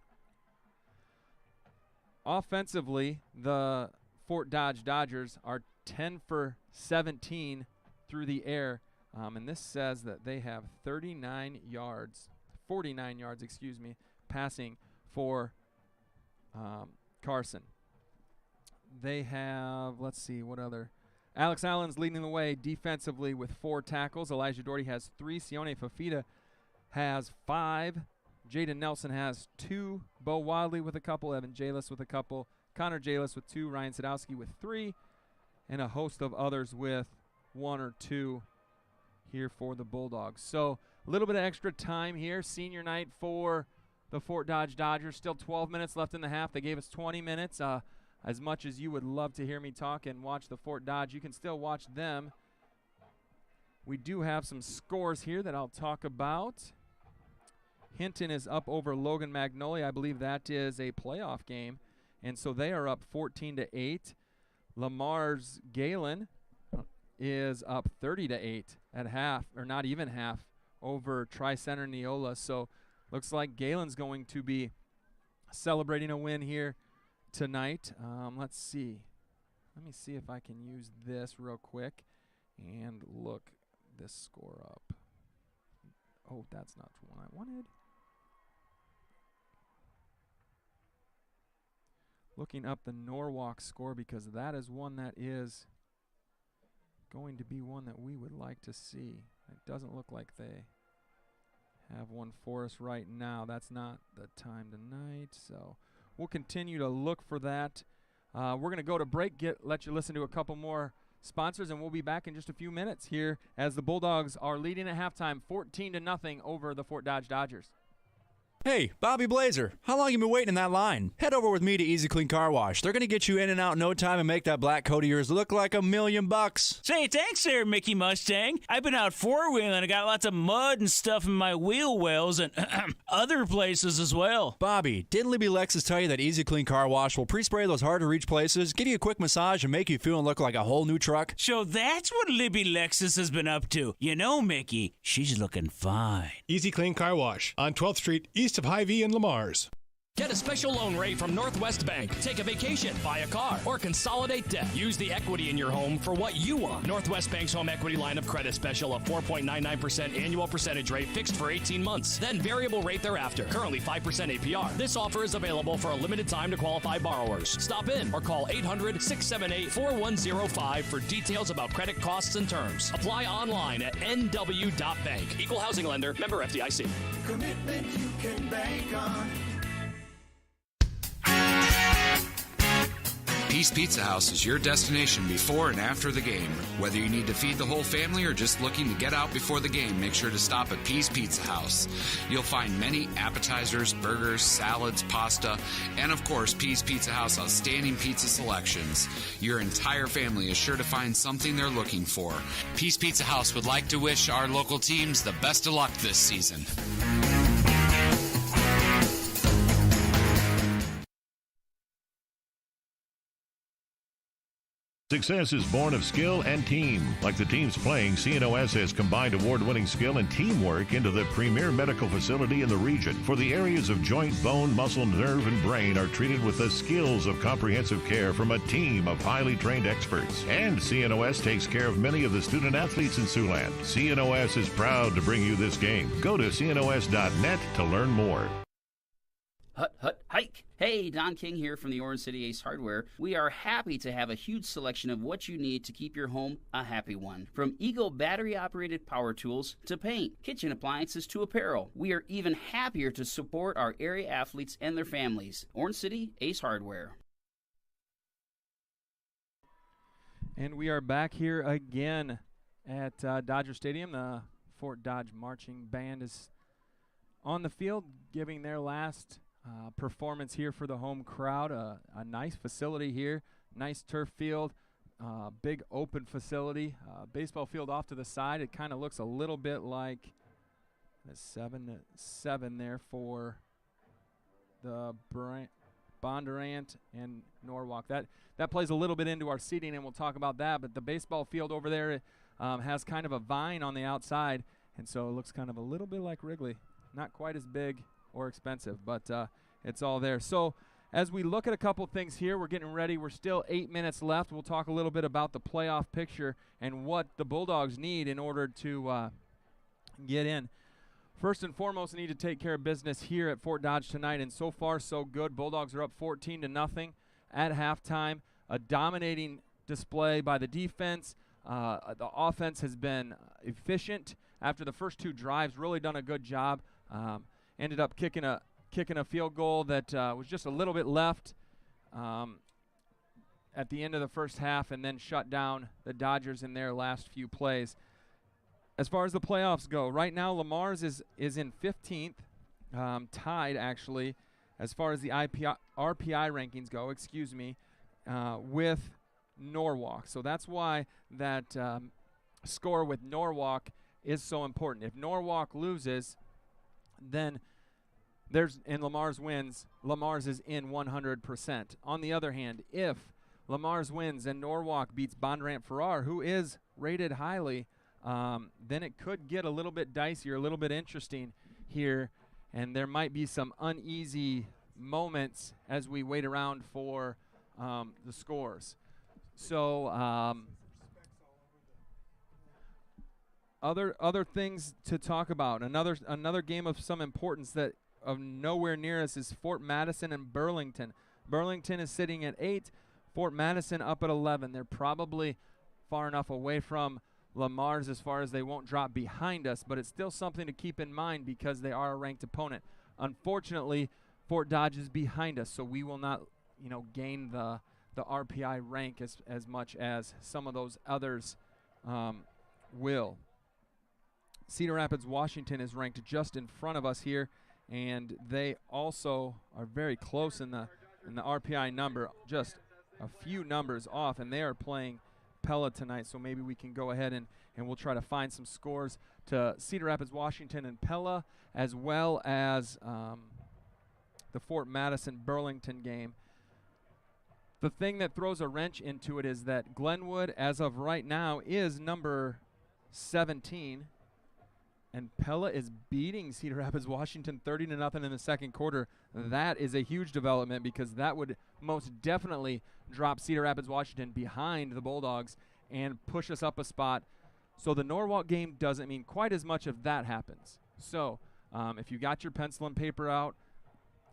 Offensively, the Fort Dodge Dodgers are 10 for 17 through the air. And this says that they have 49 yards, passing for Carson. They have, let's see, what other? Alex Allen's leading the way defensively with 4 tackles. Elijah Doherty has 3. Sione Fafita has 5. Jaden Nelson has 2. Bo Wadley with a couple. Evan Jalis with a couple. Connor Jalis with 2. Ryan Sadowski with 3. And a host of others with 1 or 2 here for the Bulldogs. So a little bit of extra time here. Senior night for the Fort Dodge Dodgers. Still 12 minutes left in the half. They gave us 20 minutes. As much as you would love to hear me talk and watch the Fort Dodge, you can still watch them. We do have some scores here that I'll talk about. Hinton is up over Logan Magnolia. I believe that is a playoff game. And so they are up 14-8. Lamar's Galen is up 30-8 at half, or not even half, over Tri-Center Neola. So looks like Galen's going to be celebrating a win here tonight. Let's see. Let me see if I can use this real quick and look this score up. Oh, that's not the one I wanted. Looking up the Norwalk score, because that is one that is going to be one that we would like to see. It doesn't look like they have one for us right now. That's not the time tonight, so we'll continue to look for that. We're going to go to break, let you listen to a couple more sponsors, and we'll be back in just a few minutes here as the Bulldogs are leading at halftime 14-0 over the Fort Dodge Dodgers. Hey, Bobby Blazer, how long you been waiting in that line? Head over with me to Easy Clean Car Wash. They're going to get you in and out in no time and make that black coat of yours look like $1,000,000. Say, thanks there, Mickey Mustang. I've been out four-wheeling and I got lots of mud and stuff in my wheel wells and other places as well. Bobby, didn't Libby Lexus tell you that Easy Clean Car Wash will pre-spray those hard-to-reach places, give you a quick massage, and make you feel and look like a whole new truck? So that's what Libby Lexus has been up to. You know, Mickey, she's looking fine. Easy Clean Car Wash on 12th Street, east of Hy-Vee in Lamar. Get a special loan rate from Northwest Bank. Take a vacation, buy a car, or consolidate debt. Use the equity in your home for what you want. Northwest Bank's home equity line of credit special of 4.99% annual percentage rate fixed for 18 months. Then variable rate thereafter. Currently 5% APR. This offer is available for a limited time to qualified borrowers. Stop in or call 800-678-4105 for details about credit costs and terms. Apply online at nw.bank. Equal housing lender. Member FDIC. Commitment you can bank on. Peace Pizza House is your destination before and after the game. Whether you need to feed the whole family or just looking to get out before the game, make sure to stop at Peace Pizza House. You'll find many appetizers, burgers, salads, pasta, and of course, Peace Pizza House outstanding pizza selections. Your entire family is sure to find something they're looking for. Peace Pizza House would like to wish our local teams the best of luck this season. Success is born of skill and team. Like the teams playing, CNOS has combined award-winning skill and teamwork into the premier medical facility in the region. For the areas of joint, bone, muscle, nerve, and brain are treated with the skills of comprehensive care from a team of highly trained experts. And CNOS takes care of many of the student athletes in Siouxland. CNOS is proud to bring you this game. Go to cnos.net to learn more. Hut, hike. Hey, Don King here from the Orange City Ace Hardware. We are happy to have a huge selection of what you need to keep your home a happy one. From Eagle battery-operated power tools to paint, kitchen appliances to apparel. We are even happier to support our area athletes and their families. Orange City Ace Hardware. And we are back here again at Dodger Stadium. The Fort Dodge Marching Band is on the field giving their last performance here for the home crowd. A nice facility here, nice turf field, big open facility, baseball field off to the side. It kind of looks a little bit like the 7-7 there for the Bondurant and Norwalk. That plays a little bit into our seating, and we'll talk about that. But the baseball field over there has kind of a vine on the outside, and so it looks kind of a little bit like Wrigley. Not quite as big or expensive, but it's all there. So as we look at a couple things here, we're getting ready. We're still 8 minutes left. We'll talk a little bit about the playoff picture and what the Bulldogs need in order to get in. First and foremost, they need to take care of business here at Fort Dodge tonight, and so far so good. Bulldogs are up 14-0 at halftime. A dominating display by the defense. The offense has been efficient after the first two drives, really done a good job. Ended up kicking a field goal that was just a little bit left at the end of the first half, and then shut down the Dodgers in their last few plays. As far as the playoffs go, right now Lamar's is in 15th, tied actually, as far as the RPI rankings go, with Norwalk. So that's why that score with Norwalk is so important. If Norwalk loses, then Lamar's wins, Lamar's is in 100%. On the other hand, if Lamar's wins and Norwalk beats Bondurant-Farrar, who is rated highly, then it could get a little bit dicier, a little bit interesting here, and there might be some uneasy moments as we wait around for the scores. So other things to talk about. Another game of some importance that of nowhere near us is Fort Madison and Burlington. Burlington is sitting at 8. Fort Madison up at 11. They're probably far enough away from Lamar's as far as they won't drop behind us, but it's still something to keep in mind because they are a ranked opponent. Unfortunately, Fort Dodge is behind us, so we will not, gain the RPI rank as much as some of those others will. Cedar Rapids, Washington is ranked just in front of us here, and they also are very close in the RPI number, just a few numbers off, and they are playing Pella tonight, so maybe we can go ahead and we'll try to find some scores to Cedar Rapids, Washington, and Pella, as well as the Fort Madison Burlington game. The thing that throws a wrench into it is that Glenwood, as of right now, is number 17, and Pella is beating Cedar Rapids, Washington 30-0 in the second quarter. That is a huge development because that would most definitely drop Cedar Rapids, Washington behind the Bulldogs and push us up a spot. So the Norwalk game doesn't mean quite as much if that happens. So if you got your pencil and paper out,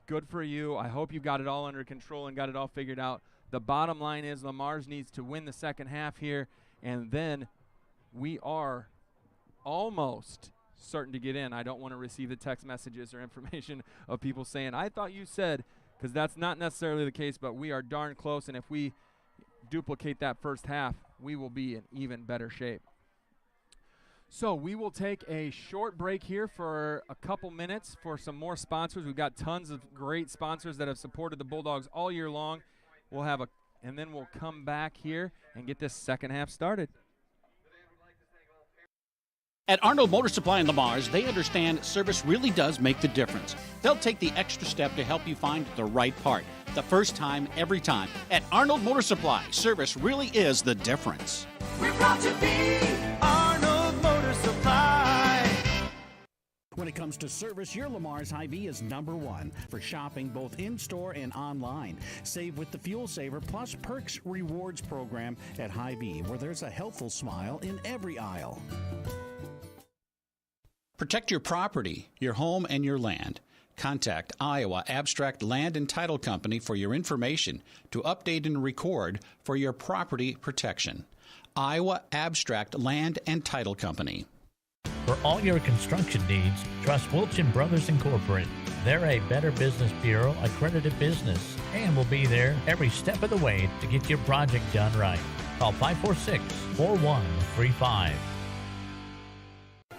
good for you. I hope you got it all under control and got it all figured out. The bottom line is Lamar's needs to win the second half here, and then we are almost certain to get in. I don't want to receive the text messages or information of people saying, I thought you said, because that's not necessarily the case, but we are darn close, and if we duplicate that first half, we will be in even better shape. So we will take a short break here for a couple minutes for some more sponsors. We've got tons of great sponsors that have supported the Bulldogs all year long. And then we'll come back here and get this second half started. At Arnold Motor Supply in Lamar's, they understand service really does make the difference. They'll take the extra step to help you find the right part. The first time, every time. At Arnold Motor Supply, service really is the difference. We're proud to be Arnold Motor Supply. When it comes to service, your Lamar's Hy-Vee is number one for shopping both in-store and online. Save with the Fuel Saver Plus Perks Rewards program at Hy-Vee, where there's a helpful smile in every aisle. Protect your property, your home, and your land. Contact Iowa Abstract Land and Title Company for your information to update and record for your property protection. Iowa Abstract Land and Title Company. For all your construction needs, trust Wilchin Brothers Incorporated. They're a Better Business Bureau accredited business and will be there every step of the way to get your project done right. Call 546-4135.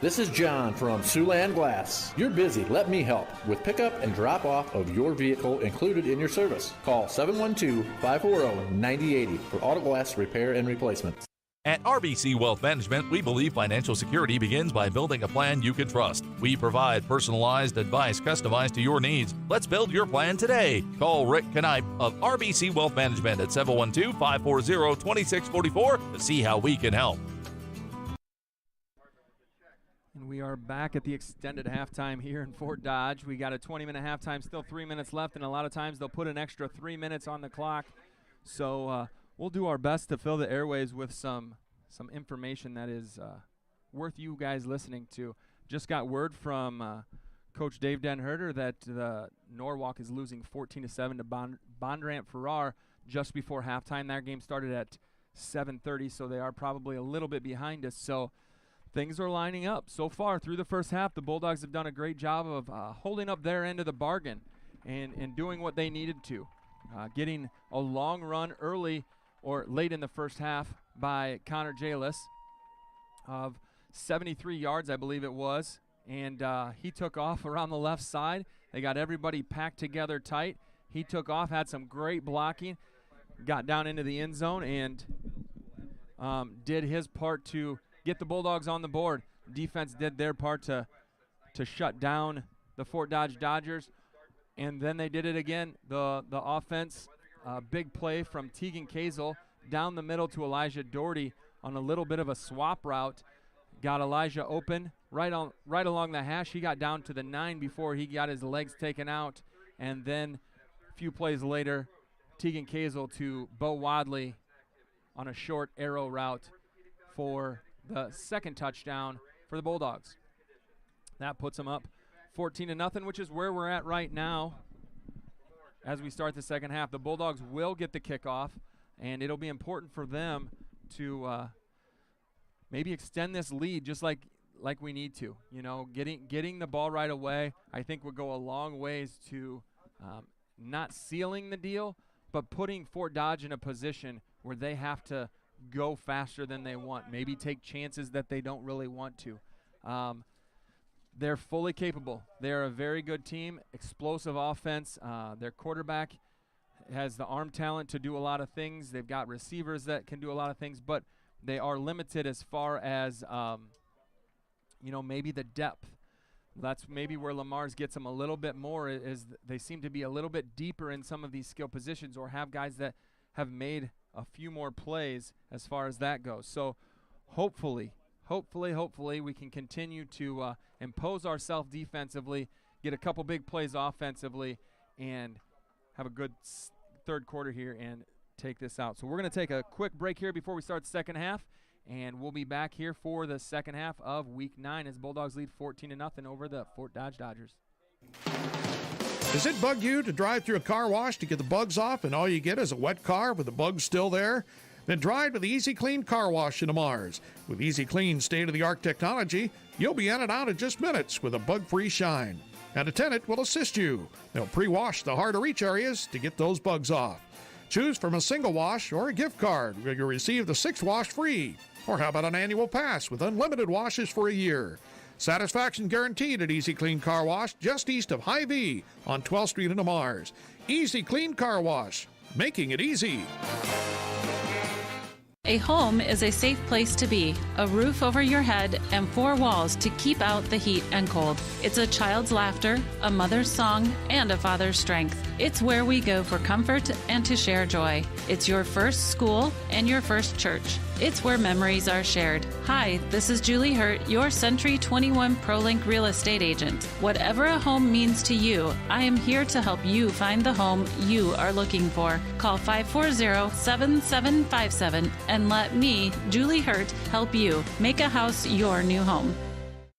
This is John from Siouxland Glass. You're busy. Let me help with pickup and drop off of your vehicle included in your service. Call 712-540-9080 for auto glass repair and replacement. At RBC Wealth Management, we believe financial security begins by building a plan you can trust. We provide personalized advice customized to your needs. Let's build your plan today. Call Rick Knipe of RBC Wealth Management at 712-540-2644 to see how we can help. And we are back at the extended halftime here in Fort Dodge. We got a 20-minute halftime, still 3 minutes left, and a lot of times they'll put an extra 3 minutes on the clock. So we'll do our best to fill the airways with some information that is worth you guys listening to. Just got word from Coach Dave Denherter that Norwalk is losing 14-7 to Bondurant Farrar just before halftime. That game started at 7:30, so they are probably a little bit behind us. So things are lining up. So far through the first half, the Bulldogs have done a great job of holding up their end of the bargain and doing what they needed to. Getting a long run early or late in the first half by Connor Jalis of 73 yards, I believe it was. And he took off around the left side. They got everybody packed together tight. He took off, had some great blocking, got down into the end zone, and did his part to get the Bulldogs on the board. Defense did their part to shut down the Fort Dodge Dodgers. And then they did it again. The offense, big play from Tegan Kazel down the middle to Elijah Doherty on a little bit of a swap route. Got Elijah open right along the hash. He got down to the 9 before he got his legs taken out. And then a few plays later, Tegan Kazel to Bo Wadley on a short arrow route for the second touchdown for the Bulldogs. That puts them up 14-0, which is where we're at right now as we start the second half. The Bulldogs will get the kickoff, and it'll be important for them to maybe extend this lead just like we need to. You know, getting the ball right away, I think would go a long ways to not sealing the deal, but putting Fort Dodge in a position where they have to go faster than they want, maybe take chances that they don't really want to. They're fully capable. They're a very good team, explosive offense. Their quarterback has the arm talent to do a lot of things. They've got receivers that can do a lot of things, but they are limited as far as, maybe the depth. That's maybe where Lamar's gets them a little bit more, is they seem to be a little bit deeper in some of these skill positions, or have guys that have made a few more plays as far as that goes. So hopefully we can continue to impose ourselves defensively, get a couple big plays offensively, and have a good third quarter here and take this out. So we're going to take a quick break here before we start the second half, and we'll be back here for the second half of Week 9 as Bulldogs lead 14-0 over the Fort Dodge Dodgers. Does it bug you to drive through a car wash to get the bugs off and all you get is a wet car with the bugs still there? Then drive to the Easy Clean Car Wash in Lamars. With Easy Clean state-of-the-art technology, you'll be in and out in just minutes with a bug-free shine. And a tenant will assist you. They'll pre-wash the hard-to-reach areas to get those bugs off. Choose from a single wash or a gift card where you'll receive the 6th wash free. Or how about an annual pass with unlimited washes for a year? Satisfaction guaranteed at Easy Clean Car Wash, just east of Hy-Vee on 12th Street in Lamars. Easy Clean Car Wash, making it easy. A home is a safe place to be, a roof over your head, and 4 walls to keep out the heat and cold. It's a child's laughter, a mother's song, and a father's strength. It's where we go for comfort and to share joy. It's your first school and your first church. It's where memories are shared. Hi, this is Julie Hurt, your Century 21 ProLink real estate agent. Whatever a home means to you, I am here to help you find the home you are looking for. Call 540-7757 and let me, Julie Hurt, help you make a house your new home.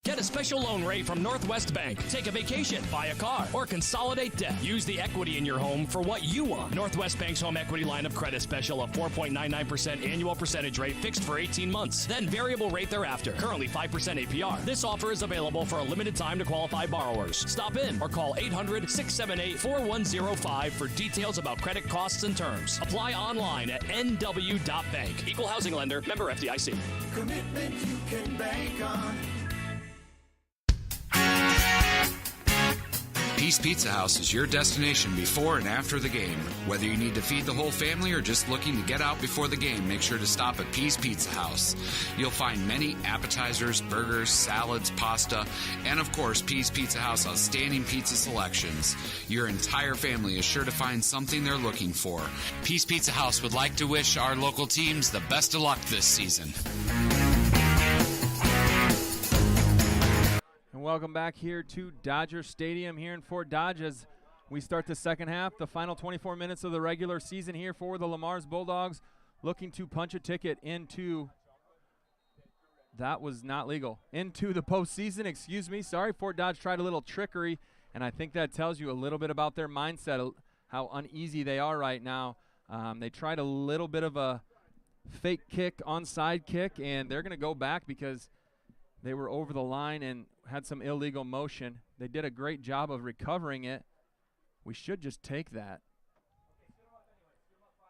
Get a special loan rate from Northwest Bank. Take a vacation, buy a car, or consolidate debt. Use the equity in your home for what you want. Northwest Bank's home equity line of credit special of 4.99% annual percentage rate fixed for 18 months. Then variable rate thereafter. Currently 5% APR. This offer is available for a limited time to qualified borrowers. Stop in or call 800-678-4105 for details about credit costs and terms. Apply online at nw.bank. Equal housing lender. Member FDIC. Commitment you can bank on. Peace Pizza House is your destination before and after the game. Whether you need to feed the whole family or just looking to get out before the game, make sure to stop at Peace Pizza House. You'll find many appetizers, burgers, salads, pasta, and of course, Peace Pizza House outstanding pizza selections. Your entire family is sure to find something they're looking for. Peace Pizza House would like to wish our local teams the best of luck this season. Welcome back here to Dodger Stadium here in Fort Dodge as we start the second half, the final 24 minutes of the regular season here for the Lamar's Bulldogs, looking to punch a ticket into, that was not legal, into the postseason, excuse me. Sorry, Fort Dodge tried a little trickery, and I think that tells you a little bit about their mindset, how uneasy they are right now. They tried a little bit of a fake kick, onside kick, and they're going to go back because they were over the line and had some illegal motion. They did a great job of recovering it. We should just take that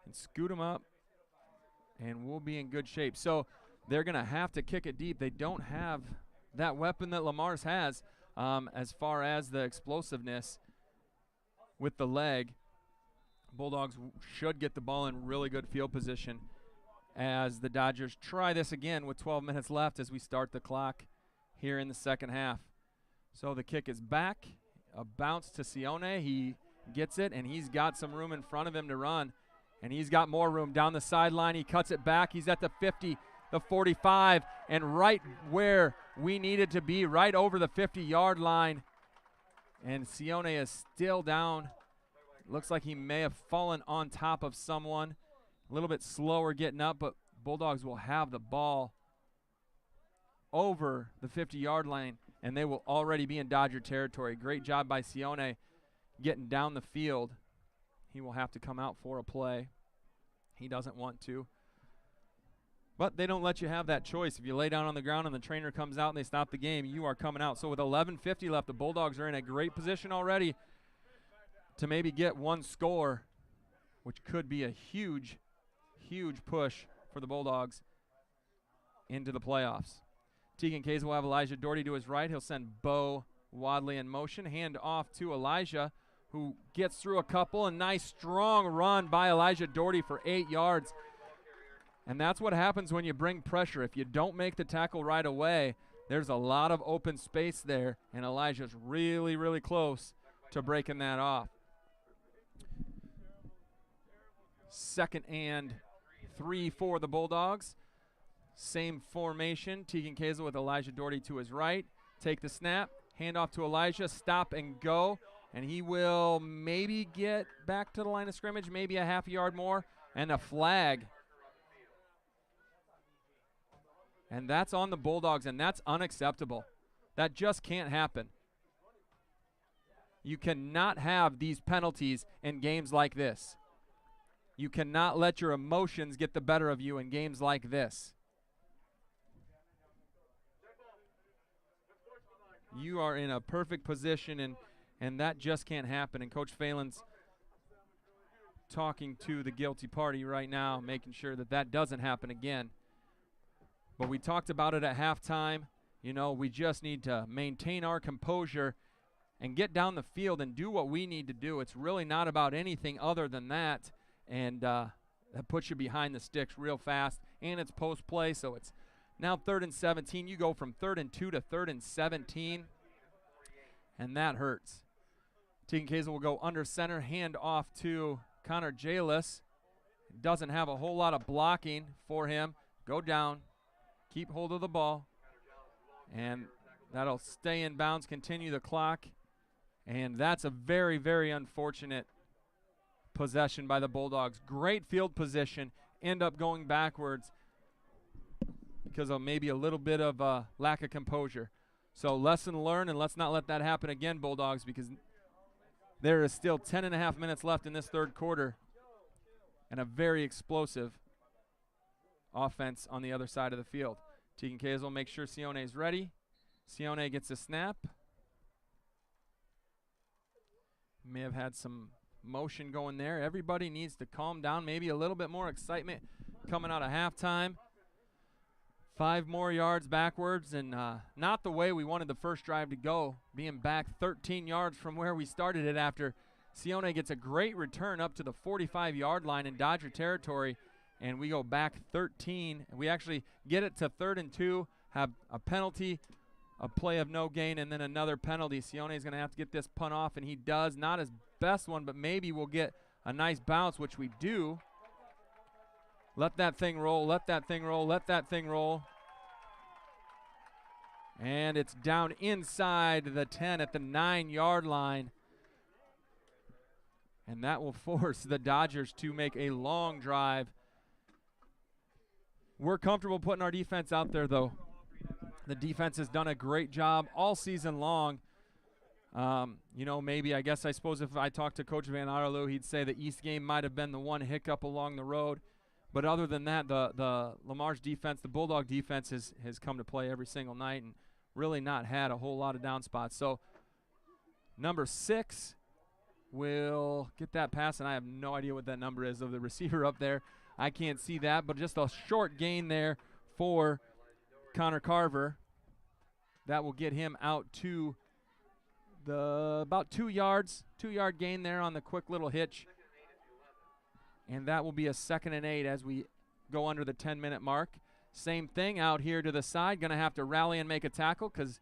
and scoot them up, and we'll be in good shape. So they're going to have to kick it deep. They don't have that weapon that Lamar's has as far as the explosiveness with the leg. Bulldogs should get the ball in really good field position as the Dodgers try this again with 12 minutes left as we start the clock here in the second half. So the kick is back, a bounce to Sione. He gets it, and he's got some room in front of him to run, and he's got more room down the sideline. He cuts it back. He's at the 50, the 45, and right where we needed to be, right over the 50-yard line. And Sione is still down. Looks like he may have fallen on top of someone. A little bit slower getting up, but Bulldogs will have the ball over the 50-yard line, and they will already be in Dodger territory. Great job by Sione getting down the field. He will have to come out for a play. He doesn't want to. But they don't let you have that choice. If you lay down on the ground and the trainer comes out and they stop the game, you are coming out. So with 11:50 left, the Bulldogs are in a great position already to maybe get one score, which could be a huge, huge push for the Bulldogs into the playoffs. Tegan Kays will have Elijah Doherty to his right. He'll send Bo Wadley in motion. Hand off to Elijah, who gets through a couple. A nice, strong run by Elijah Doherty for 8 yards. And that's what happens when you bring pressure. If you don't make the tackle right away, there's a lot of open space there, and Elijah's really, really close to breaking that off. 2nd and 3 for the Bulldogs. Same formation. Tegan Kazel with Elijah Doherty to his right. Take the snap. Hand off to Elijah. Stop and go. And he will maybe get back to the line of scrimmage, maybe a half yard more, and a flag. And that's on the Bulldogs, and that's unacceptable. That just can't happen. You cannot have these penalties in games like this. You cannot let your emotions get the better of you in games like this. You are in a perfect position, and that just can't happen. And Coach Phelan's talking to the guilty party right now, making sure that that doesn't happen again. But we talked about it at halftime. You know, we just need to maintain our composure and get down the field and do what we need to do. It's really not about anything other than that. And that puts you behind the sticks real fast. And it's post play, so it's now 3rd and 17. You go from 3rd and 2 to 3rd and 17. And that hurts. Tegan Kazel will go under center, hand off to Connor Jalis. Doesn't have a whole lot of blocking for him. Go down. Keep hold of the ball, and that'll stay in bounds, continue the clock, and that's a very, very unfortunate possession by the Bulldogs. Great field position, end up going backwards because of maybe a little bit of lack of composure. So lesson learned, and let's not let that happen again, Bulldogs, because there is still 10.5 minutes left in this 3rd quarter and a very explosive offense on the other side of the field. Tegan Kays will make sure Sione is ready. Sione gets a snap. May have had some motion going there. Everybody needs to calm down. Maybe a little bit more excitement coming out of halftime. 5 more yards backwards, and not the way we wanted the first drive to go, being back 13 yards from where we started it after Sione gets a great return up to the 45-yard line in Dodger territory. And we go back 13. We actually get it to 3rd and 2, have a penalty, a play of no gain, and then another penalty. Sione is going to have to get this punt off, and he does. Not his best one, but maybe we'll get a nice bounce, which we do. Let that thing roll, let that thing roll, let that thing roll. And it's down inside the 10 at the 9-yard line. And that will force the Dodgers to make a long drive. We're comfortable putting our defense out there, though. The defense has done a great job all season long. You know, maybe, I suppose if I talked to Coach Van Arloo, he'd say the East game might have been the one hiccup along the road. But other than that, the Lamar's defense, the Bulldog defense has come to play every single night and really not had a whole lot of down spots. So number 6 will get that pass, and I have no idea what that number is of the receiver up there. I can't see that, but just a short gain there for Connor Carver. That will get him out to about 2 yards, 2-yard gain there on the quick little hitch. And that will be a 2nd and 8 as we go under the 10-minute mark. Same thing out here to the side. Going to have to rally and make a tackle because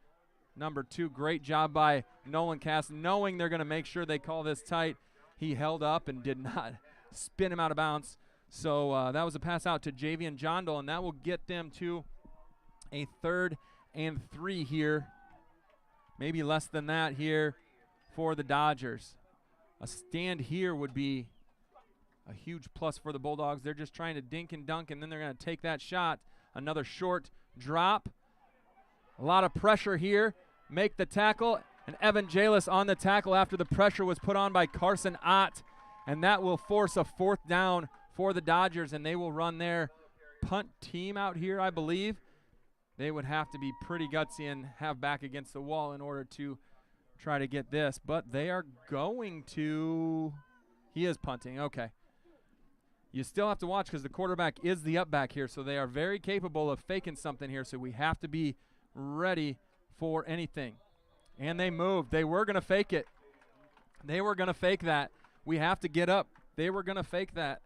number 2, great job by Nolan Cass, knowing they're going to make sure they call this tight. He held up and did not spin him out of bounds. So that was a pass out to Javian Jondal, and that will get them to a 3rd and 3 here. Maybe less than that here for the Dodgers. A stand here would be a huge plus for the Bulldogs. They're just trying to dink and dunk, and then they're going to take that shot. Another short drop. A lot of pressure here. Make the tackle, and Evan Jalis on the tackle after the pressure was put on by Carson Ott, and that will force a 4th down for the Dodgers, and they will run their punt team out here, I believe. They would have to be pretty gutsy and have back against the wall in order to try to get this, but they are going to – he is punting, okay. You still have to watch because the quarterback is the up back here, so they are very capable of faking something here, so we have to be ready for anything. And they moved. They were going to fake it. They were going to fake that. We have to get up. They were going to fake that.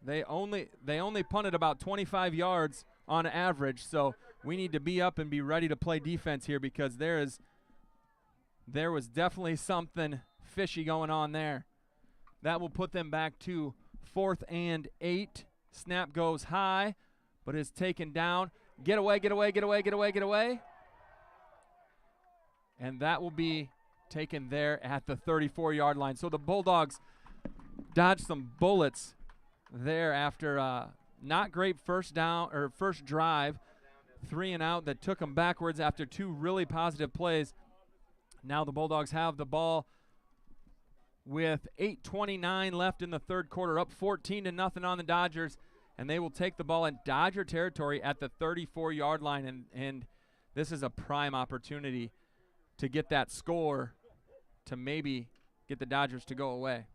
They only punted about 25 yards on average, so we need to be up and be ready to play defense here because there was definitely something fishy going on there. That will put them back to 4th and 8. Snap goes high, but is taken down. Get away, get away, get away, get away, get away. And that will be taken there at the 34-yard line. So the Bulldogs dodged some bullets there after not great first drive, 3 and out that took them backwards after 2 really positive plays. Now the Bulldogs have the ball with 8:29 left in the 3rd quarter, up 14-0 on the Dodgers, and they will take the ball in Dodger territory at the 34-yard line, and this is a prime opportunity to get that score to maybe get the Dodgers to go away.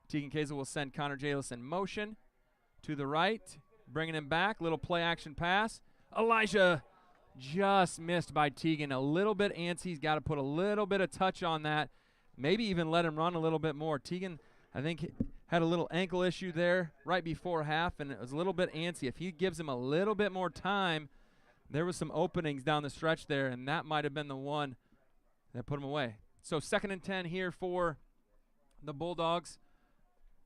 Tegan Kazel will send Connor Jalis in motion to the right, bringing him back, little play action pass. Elijah just missed by Tegan, a little bit antsy. He's got to put a little bit of touch on that. Maybe even let him run a little bit more. Tegan, I think, had a little ankle issue there right before half, and it was a little bit antsy. If he gives him a little bit more time, there was some openings down the stretch there, and that might have been the one that put him away. So 2nd and 10 here for the Bulldogs.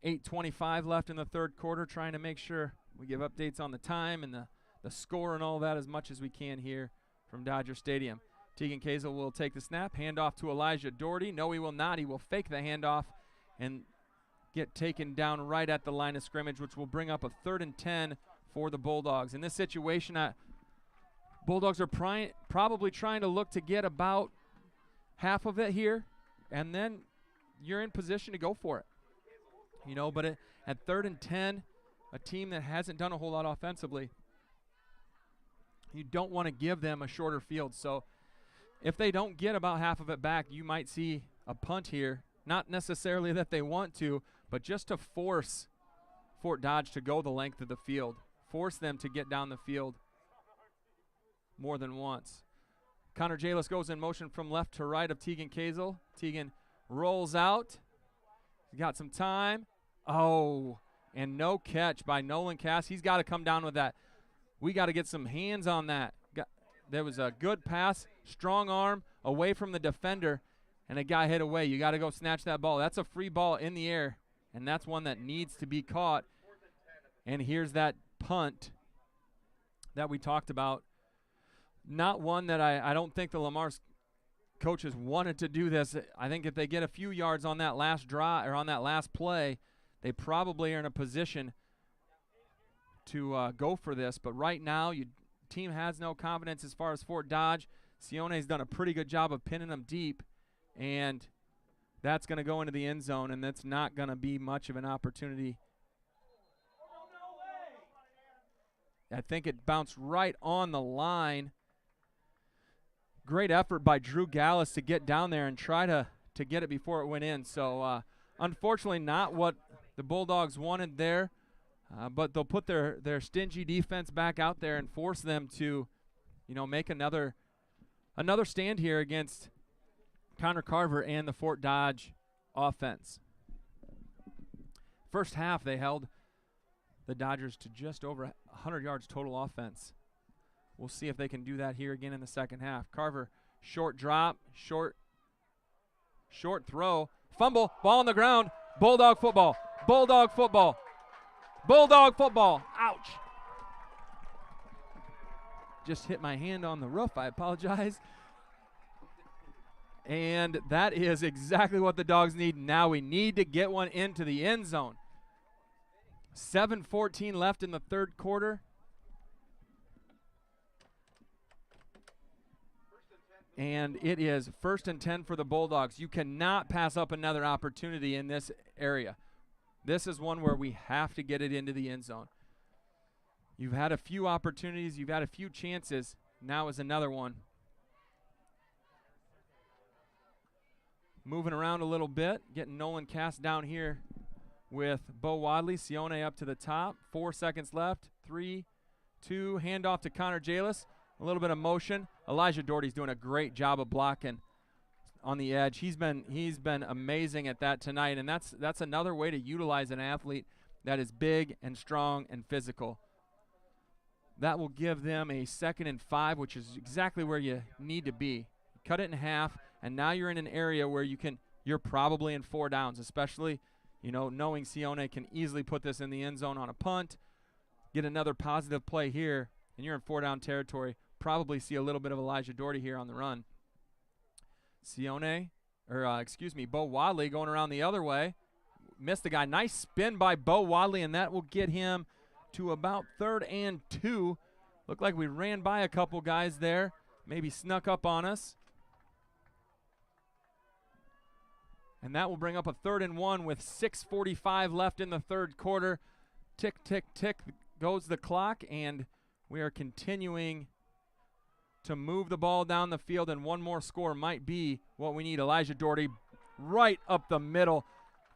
8:25 left in the 3rd quarter, trying to make sure we give updates on the time and the score and all that as much as we can here from Dodger Stadium. Tegan Kazel will take the snap, hand off to Elijah Doherty. No, he will not. He will fake the handoff and get taken down right at the line of scrimmage, which will bring up a 3rd and 10 for the Bulldogs. In this situation, Bulldogs are probably trying to look to get about half of it here, and then you're in position to go for it. You know, but at 3rd and 10, a team that hasn't done a whole lot offensively, you don't want to give them a shorter field. So if they don't get about half of it back, you might see a punt here. Not necessarily that they want to, but just to force Fort Dodge to go the length of the field. Force them to get down the field more than once. Connor Jalis goes in motion from left to right of Tegan Kazel. Tegan rolls out. He's got some time. Oh, and no catch by Nolan Cass. He's got to come down with that. We got to get some hands on that. There was a good pass, strong arm away from the defender, and a guy hit away. You got to go snatch that ball. That's a free ball in the air, and that's one that needs to be caught. And here's that punt that we talked about. Not one that I don't think the Lamar's coaches wanted to do this. I think if they get a few yards on that last drive or on that last play, they probably are in a position to go for this. But right now, team has no confidence as far as Fort Dodge. Sione's done a pretty good job of pinning them deep, and that's going to go into the end zone, and that's not going to be much of an opportunity. I think it bounced right on the line. Great effort by Drew Gallus to get down there and try to get it before it went in. So unfortunately not what the Bulldogs wanted there, but they'll put their stingy defense back out there and force them to, make another stand here against Connor Carver and the Fort Dodge offense. First half, they held the Dodgers to just over 100 yards total offense. We'll see if they can do that here again in the second half. Carver, short drop, short throw, fumble, ball on the ground, Bulldog football, Bulldog football, Bulldog football, ouch. Just hit my hand on the roof, I apologize. And that is exactly what the Dogs need now. We need to get one into the end zone. 7:14 left in the third quarter. and it is 1st and 10 for the Bulldogs. You cannot pass up another opportunity in this area. This is one where we have to get it into the end zone. You've had a few opportunities. You've had a few chances. Now is another one. Moving around a little bit, getting Nolan Cass down here with Bo Wadley. Sione up to the top. 4 seconds left. 3, 2, handoff to Connor Jalis. A little bit of motion. Elijah Doherty's doing a great job of blocking on the edge. He's been amazing at that tonight, and that's another way to utilize an athlete that is big and strong and physical. That will give them a 2nd and 5, which is exactly where you need to be. Cut it in half, and now you're in an area where you're probably in 4 downs, especially, knowing Sione can easily put this in the end zone on a punt, get another positive play here, and you're in 4-down territory. Probably see a little bit of Elijah Doherty here on the run. Bo Wadley going around the other way. Missed the guy. Nice spin by Bo Wadley, and that will get him to about 3rd and 2. Looked like we ran by a couple guys there. Maybe snuck up on us. And that will bring up a 3rd and 1 with 6:45 left in the 3rd quarter. Tick, tick, tick goes the clock, and we are continuing to move the ball down the field, and one more score might be what we need. Elijah Doherty right up the middle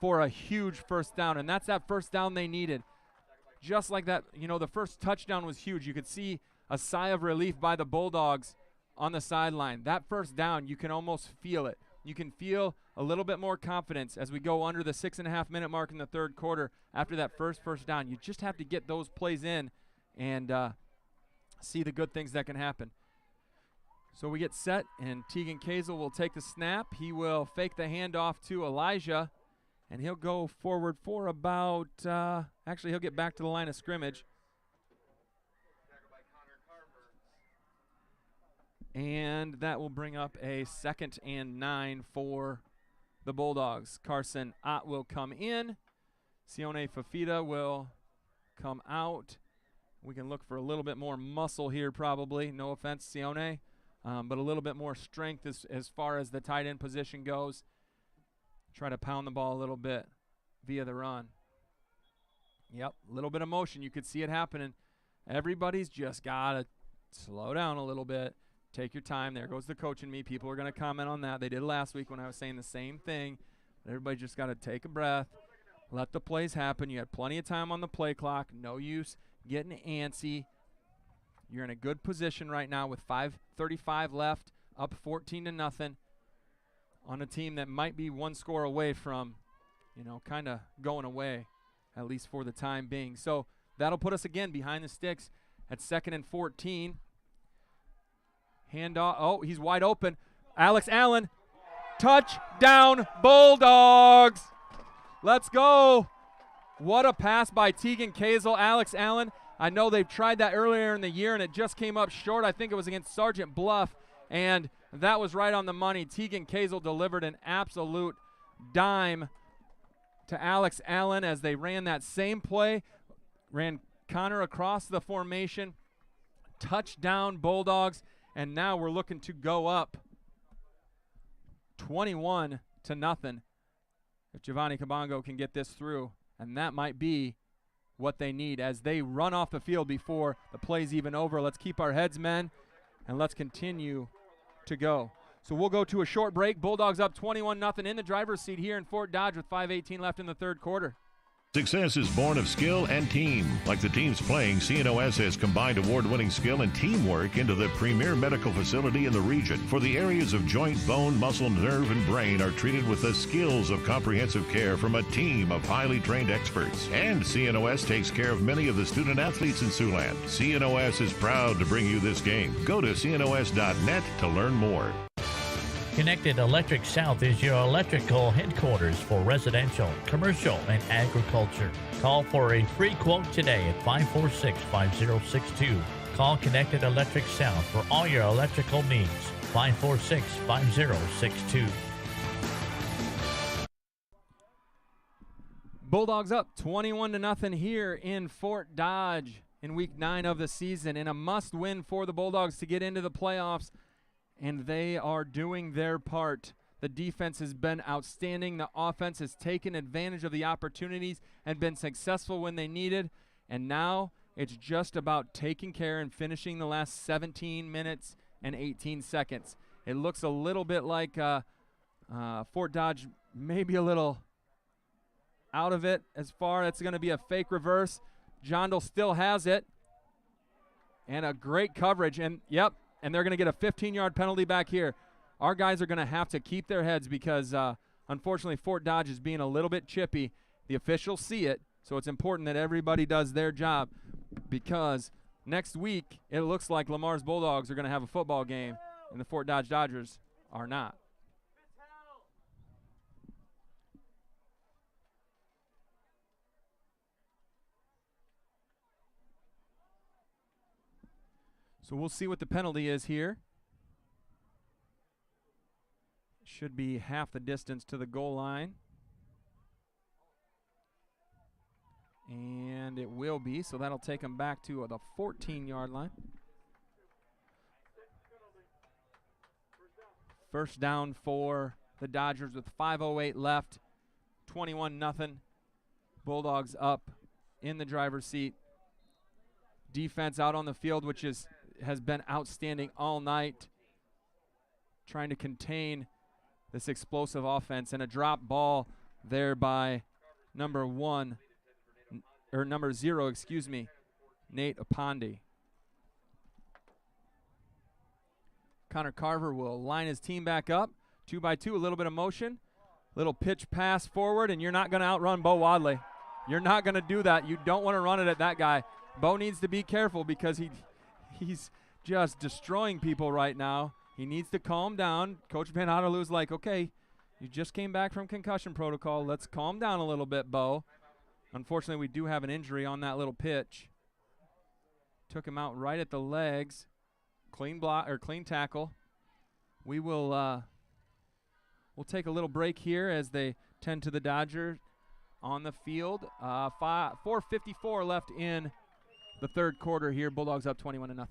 for a huge 1st down, and that's that 1st down they needed. Just like that, the first touchdown was huge. You could see a sigh of relief by the Bulldogs on the sideline. That 1st down, you can almost feel it. You can feel a little bit more confidence as we go under the 6.5-minute mark in the 3rd quarter after that first down. You just have to get those plays in and see the good things that can happen. So we get set, and Tegan Kazel will take the snap. He will fake the handoff to Elijah, and he'll go forward for about, he'll get back to the line of scrimmage. And that will bring up a 2nd and 9 for the Bulldogs. Carson Ott will come in. Sione Fafita will come out. We can look for a little bit more muscle here probably. No offense, Sione. But a little bit more strength as far as the tight end position goes. Try to pound the ball a little bit via the run. Yep, a little bit of motion. You could see it happening. Everybody's just got to slow down a little bit. Take your time. There goes the coach in me. People are going to comment on that. They did last week when I was saying the same thing. Everybody just got to take a breath. Let the plays happen. You had plenty of time on the play clock. No use getting antsy. You're in a good position right now with 5:35 left, up 14-0 on a team that might be 1 score away from, kind of going away, at least for the time being. So that'll put us again behind the sticks at 2nd and 14. Handoff. Oh, he's wide open. Alex Allen. Touchdown, Bulldogs. Let's go. What a pass by Tegan Kazel. Alex Allen. I know they've tried that earlier in the year, and it just came up short. I think it was against Sergeant Bluff, and that was right on the money. Tegan Kazel delivered an absolute dime to Alex Allen as they ran that same play, ran Connor across the formation. Touchdown, Bulldogs, and now we're looking to go up 21-0 if Giovanni Kabongo can get this through, and that might be what they need as they run off the field before the play's even over. Let's keep our heads, men, and let's continue to go. So we'll go to a short break. Bulldogs up 21-0 in the driver's seat here in Fort Dodge with 5:18 left in the 3rd quarter. Success is born of skill and team. Like the teams playing, CNOS has combined award-winning skill and teamwork into the premier medical facility in the region. For the areas of joint, bone, muscle, nerve, and brain are treated with the skills of comprehensive care from a team of highly trained experts. And CNOS takes care of many of the student athletes in Siouxland. CNOS is proud to bring you this game. Go to cnos.net to learn more. Connected Electric South is your electrical headquarters for residential, commercial, and agriculture. Call for a free quote today at 546-5062. Call Connected Electric South for all your electrical needs. 546-5062. Bulldogs up 21-0 here in Fort Dodge in week 9 of the season, and a must-win for the Bulldogs to get into the playoffs and they are doing their part. The defense has been outstanding. The offense has taken advantage of the opportunities and been successful when they needed. And now it's just about taking care and finishing the last 17 minutes and 18 seconds. It looks a little bit like Fort Dodge maybe a little out of it as far. It's going to be a fake reverse. Jondal still has it. And a great coverage. And, yep, and they're going to get a 15-yard penalty back here. Our guys are going to have to keep their heads because, unfortunately, Fort Dodge is being a little bit chippy. The officials see it, so it's important that everybody does their job because next week it looks like Lamar's Bulldogs are going to have a football game and the Fort Dodge Dodgers are not. So we'll see what the penalty is here. Should be half the distance to the goal line. And it will be, so that'll take them back to the 14-yard line. First down for the Dodgers with 5:08 left. 21-0. Bulldogs up in the driver's seat. Defense out on the field, which has been outstanding all night, trying to contain this explosive offense, and a drop ball there by number 0, Nate Aponde. Connor Carver will line his team back up. 2-by-2, a little bit of motion. Little pitch pass forward, and you're not going to outrun Bo Wadley. You're not going to do that. You don't want to run it at that guy. Bo needs to be careful because he's just destroying people right now. He needs to calm down. Coach Van Otterloo's like, okay, you just came back from concussion protocol. Let's calm down a little bit, Bo. Unfortunately, we do have an injury on that little pitch. Took him out right at the legs. Clean block or clean tackle. We will we'll take a little break here as they tend to the Dodgers on the field. 4:54 left in the third quarter here. Bulldogs up 21-0.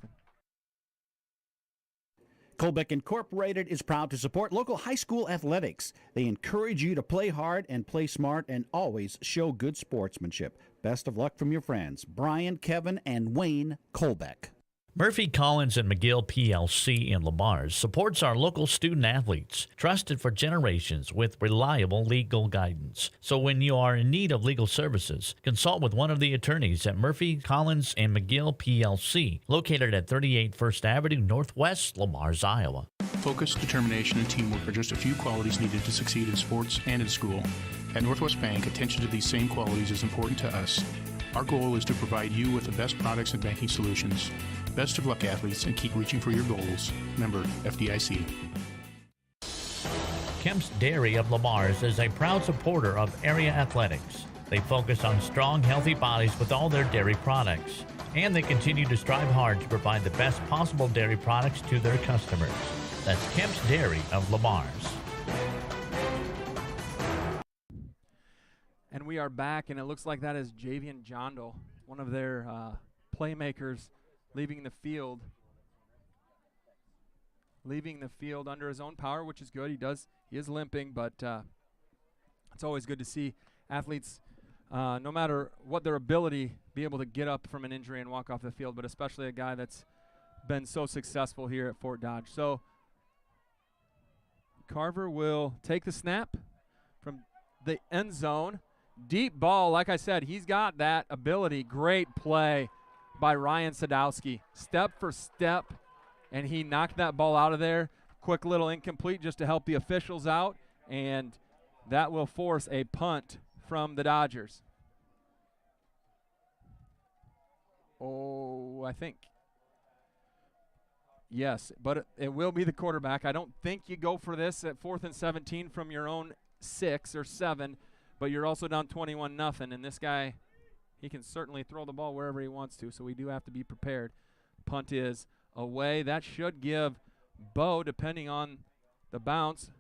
Colbeck Incorporated is proud to support local high school athletics. They encourage you to play hard and play smart and always show good sportsmanship. Best of luck from your friends, Brian, Kevin, and Wayne Colbeck. Murphy, Collins, and McGill PLC in Lamar supports our local student athletes, trusted for generations with reliable legal guidance. So when you are in need of legal services, consult with one of the attorneys at Murphy, Collins, and McGill PLC, located at 38 First Avenue Northwest, Lamar's, Iowa. Focus, determination, and teamwork are just a few qualities needed to succeed in sports and in school. At Northwest Bank, attention to these same qualities is important to us. Our goal is to provide you with the best products and banking solutions. Best of luck, athletes, and keep reaching for your goals. Member FDIC. Kemp's Dairy of Lamar's is a proud supporter of area athletics. They focus on strong, healthy bodies with all their dairy products. And they continue to strive hard to provide the best possible dairy products to their customers. That's Kemp's Dairy of Lamar's. And we are back, and it looks like that is Javian Jondal, one of their playmakers, leaving the field under his own power, which is good. He is limping, but it's always good to see athletes, no matter what their ability, be able to get up from an injury and walk off the field, but especially a guy that's been so successful here at Fort Dodge. So Carver will take the snap from the end zone. Deep ball, like I said, he's got that ability. Great play by Ryan Sadowski. Step for step, and he knocked that ball out of there. Quick little incomplete just to help the officials out, and that will force a punt from the Dodgers. Oh, I think. Yes, but it will be the quarterback. I don't think you go for this at 4th and 17 from your own 6 or 7, but you're also down 21-0, and this guy, he can certainly throw the ball wherever he wants to, so we do have to be prepared. Punt is away. That should give Bo, depending on the bounce,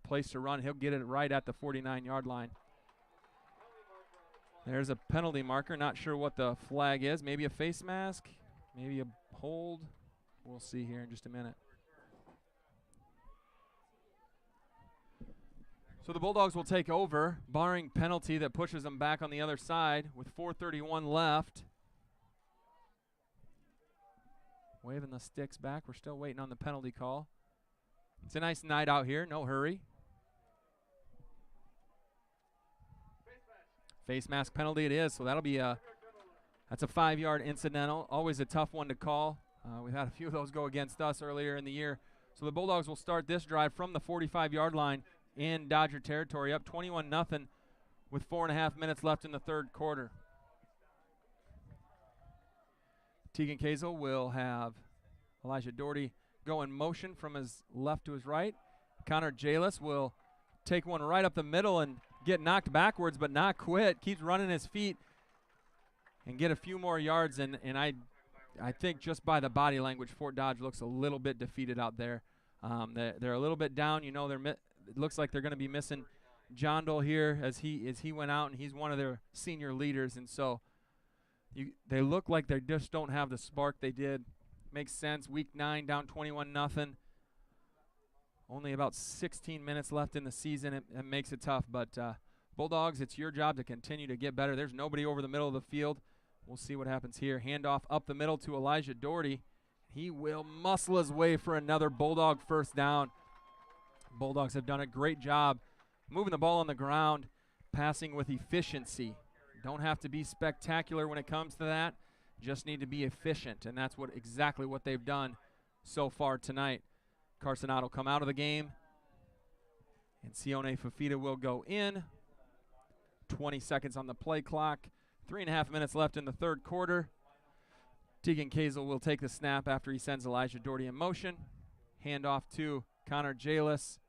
a place to run. He'll get it right at the 49-yard line. There's a penalty marker. Not sure what the flag is. Maybe a face mask, maybe a hold. We'll see here in just a minute. So the Bulldogs will take over, barring penalty that pushes them back on the other side with 4:31 left. Waving the sticks back. We're still waiting on the penalty call. It's a nice night out here. No hurry. Face mask penalty it is, so that'll be that's a 5-yard incidental. Always a tough one to call. We've had a few of those go against us earlier in the year. So the Bulldogs will start this drive from the 45-yard line in Dodger territory, up 21-0 with 4.5 minutes left in the third quarter. Tegan Kazel will have Elijah Doherty go in motion from his left to his right. Connor Jalis will take one right up the middle and get knocked backwards, but not quit. Keeps running his feet and get a few more yards. And I think just by the body language, Fort Dodge looks a little bit defeated out there. They're a little bit down. You know, it looks like they're going to be missing John Dole here as he went out, and he's one of their senior leaders. And so they look like they just don't have the spark they did. Makes sense. Week 9 down 21-0. Only about 16 minutes left in the season. It makes it tough. But Bulldogs, it's your job to continue to get better. There's nobody over the middle of the field. We'll see what happens here. Handoff up the middle to Elijah Doherty. He will muscle his way for another Bulldog first down. Bulldogs have done a great job moving the ball on the ground, passing with efficiency. Don't have to be spectacular when it comes to that. Just need to be efficient, and that's exactly what they've done so far tonight. Carson Ott will come out of the game, and Sione Fafita will go in. 20 seconds on the play clock. 3.5 minutes left in the third quarter. Tegan Kazel will take the snap after he sends Elijah Doherty in motion. Handoff to Connor Jalis.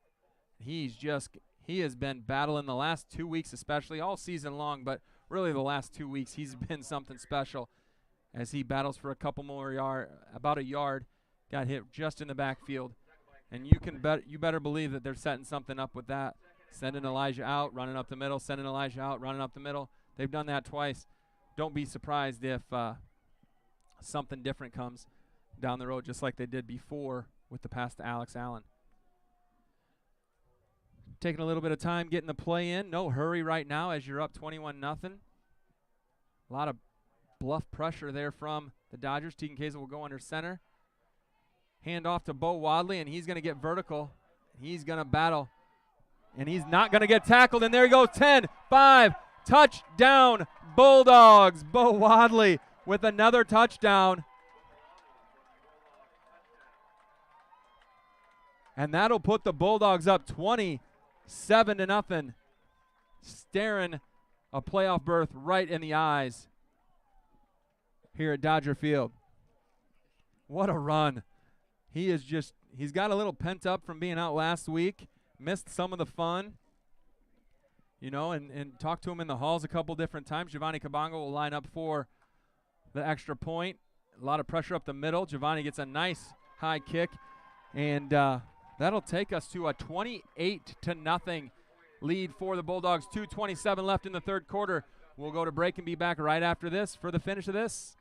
He has been battling the last 2 weeks, especially all season long, but really the last 2 weeks he's been something special as he battles for a couple more about a yard. Got hit just in the backfield, and you better believe that they're setting something up with that. Sending Elijah out, running up the middle, sending Elijah out, running up the middle. They've done that twice. Don't be surprised if something different comes down the road, just like they did before with the pass to Alex Allen. Taking a little bit of time getting the play in. No hurry right now as you're up 21-0. A lot of bluff pressure there from the Dodgers. Tegan Kazel will go under center. Hand off to Bo Wadley, and he's going to get vertical. He's going to battle, and he's not going to get tackled. And there he goes, 10-5, touchdown Bulldogs. Bo Wadley with another touchdown. And that'll put the Bulldogs up 27-0, staring a playoff berth right in the eyes here at Dodger Field. What a run. He's got a little pent up from being out last week, missed some of the fun, and talked to him in the halls a couple different times. Giovanni Cabango will line up for the extra point. A lot of pressure up the middle. Giovanni gets a nice high kick, and that'll take us to a 28-0 lead for the Bulldogs. 2:27 left in the third quarter. We'll go to break and be back right after this for the finish of this.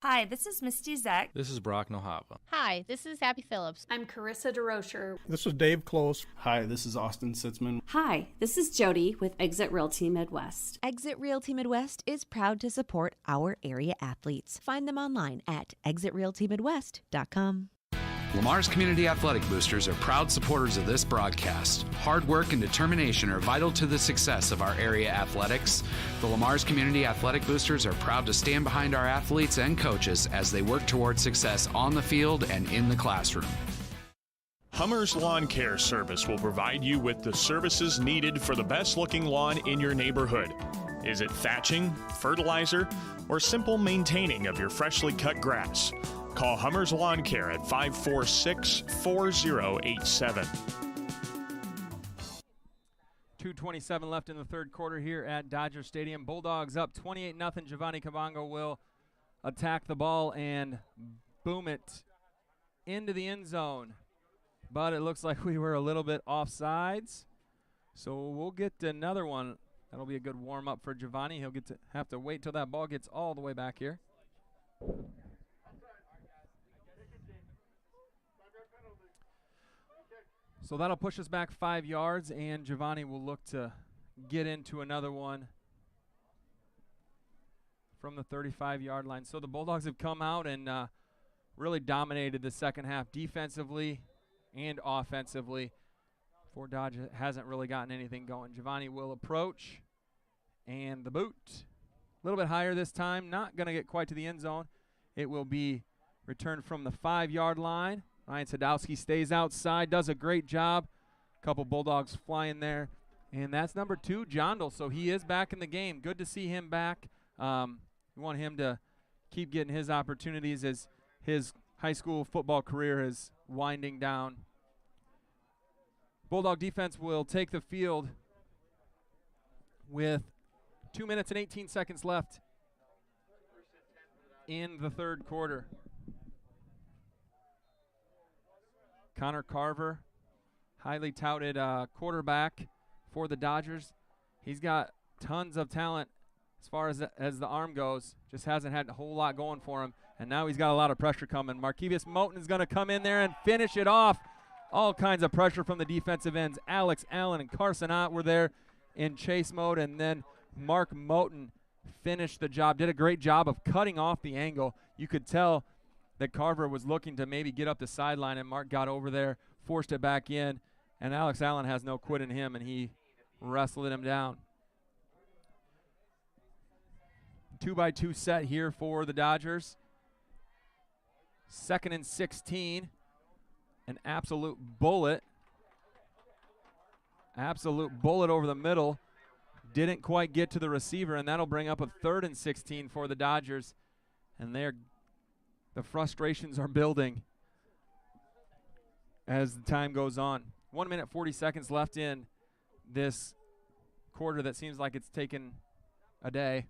Hi, this is Misty Zek. This is Brock Nohava. Hi, this is Abby Phillips. I'm Carissa DeRocher. This is Dave Close. Hi, this is Austin Sitzman. Hi, this is Jody with Exit Realty Midwest. Exit Realty Midwest is proud to support our area athletes. Find them online at exitrealtymidwest.com. Lamar's Community Athletic Boosters are proud supporters of this broadcast. Hard work and determination are vital to the success of our area athletics. The Lamar's Community Athletic Boosters are proud to stand behind our athletes and coaches as they work toward success on the field and in the classroom. Hummer's Lawn Care Service will provide you with the services needed for the best looking lawn in your neighborhood. Is it thatching, fertilizer, or simple maintaining of your freshly cut grass? Call Hummer's Lawn Care at 546-4087. 2:27 left in the third quarter here at Dodger Stadium. Bulldogs up 28-0. Giovanni Cabango will attack the ball and boom it into the end zone. But it looks like we were a little bit offsides. So we'll get another one. That'll be a good warm-up for Giovanni. He'll have to wait till that ball gets all the way back here. So that'll push us back 5 yards, and Giovanni will look to get into another one from the 35-yard line. So the Bulldogs have come out and really dominated the second half defensively and offensively. Fort Dodge hasn't really gotten anything going. Giovanni will approach, and the boot. A little bit higher this time, not going to get quite to the end zone. It will be returned from the 5-yard line. Ryan Sadowski stays outside, does a great job. A couple Bulldogs flying there. And that's number 2, Jondal. So he is back in the game. Good to see him back. We want him to keep getting his opportunities as his high school football career is winding down. Bulldog defense will take the field with 2 minutes and 18 seconds left in the third quarter. Connor Carver, highly touted quarterback for the Dodgers. He's got tons of talent as far as the arm goes. Just hasn't had a whole lot going for him, and now he's got a lot of pressure coming. Markevius Moten is going to come in there and finish it off. All kinds of pressure from the defensive ends. Alex Allen and Carson Ott were there in chase mode, and then Mark Moten finished the job, did a great job of cutting off the angle. You could tell that Carver was looking to maybe get up the sideline, and Mark got over there, forced it back in, and Alex Allen has no quit in him, and he wrestled him down. 2-by-2 set here for the Dodgers. 2nd and 16. An absolute bullet. Absolute bullet over the middle. Didn't quite get to the receiver, and that'll bring up a 3rd and 16 for the Dodgers. And the frustrations are building as the time goes on. 1 minute, 40 seconds left in this quarter that seems like it's taken a day.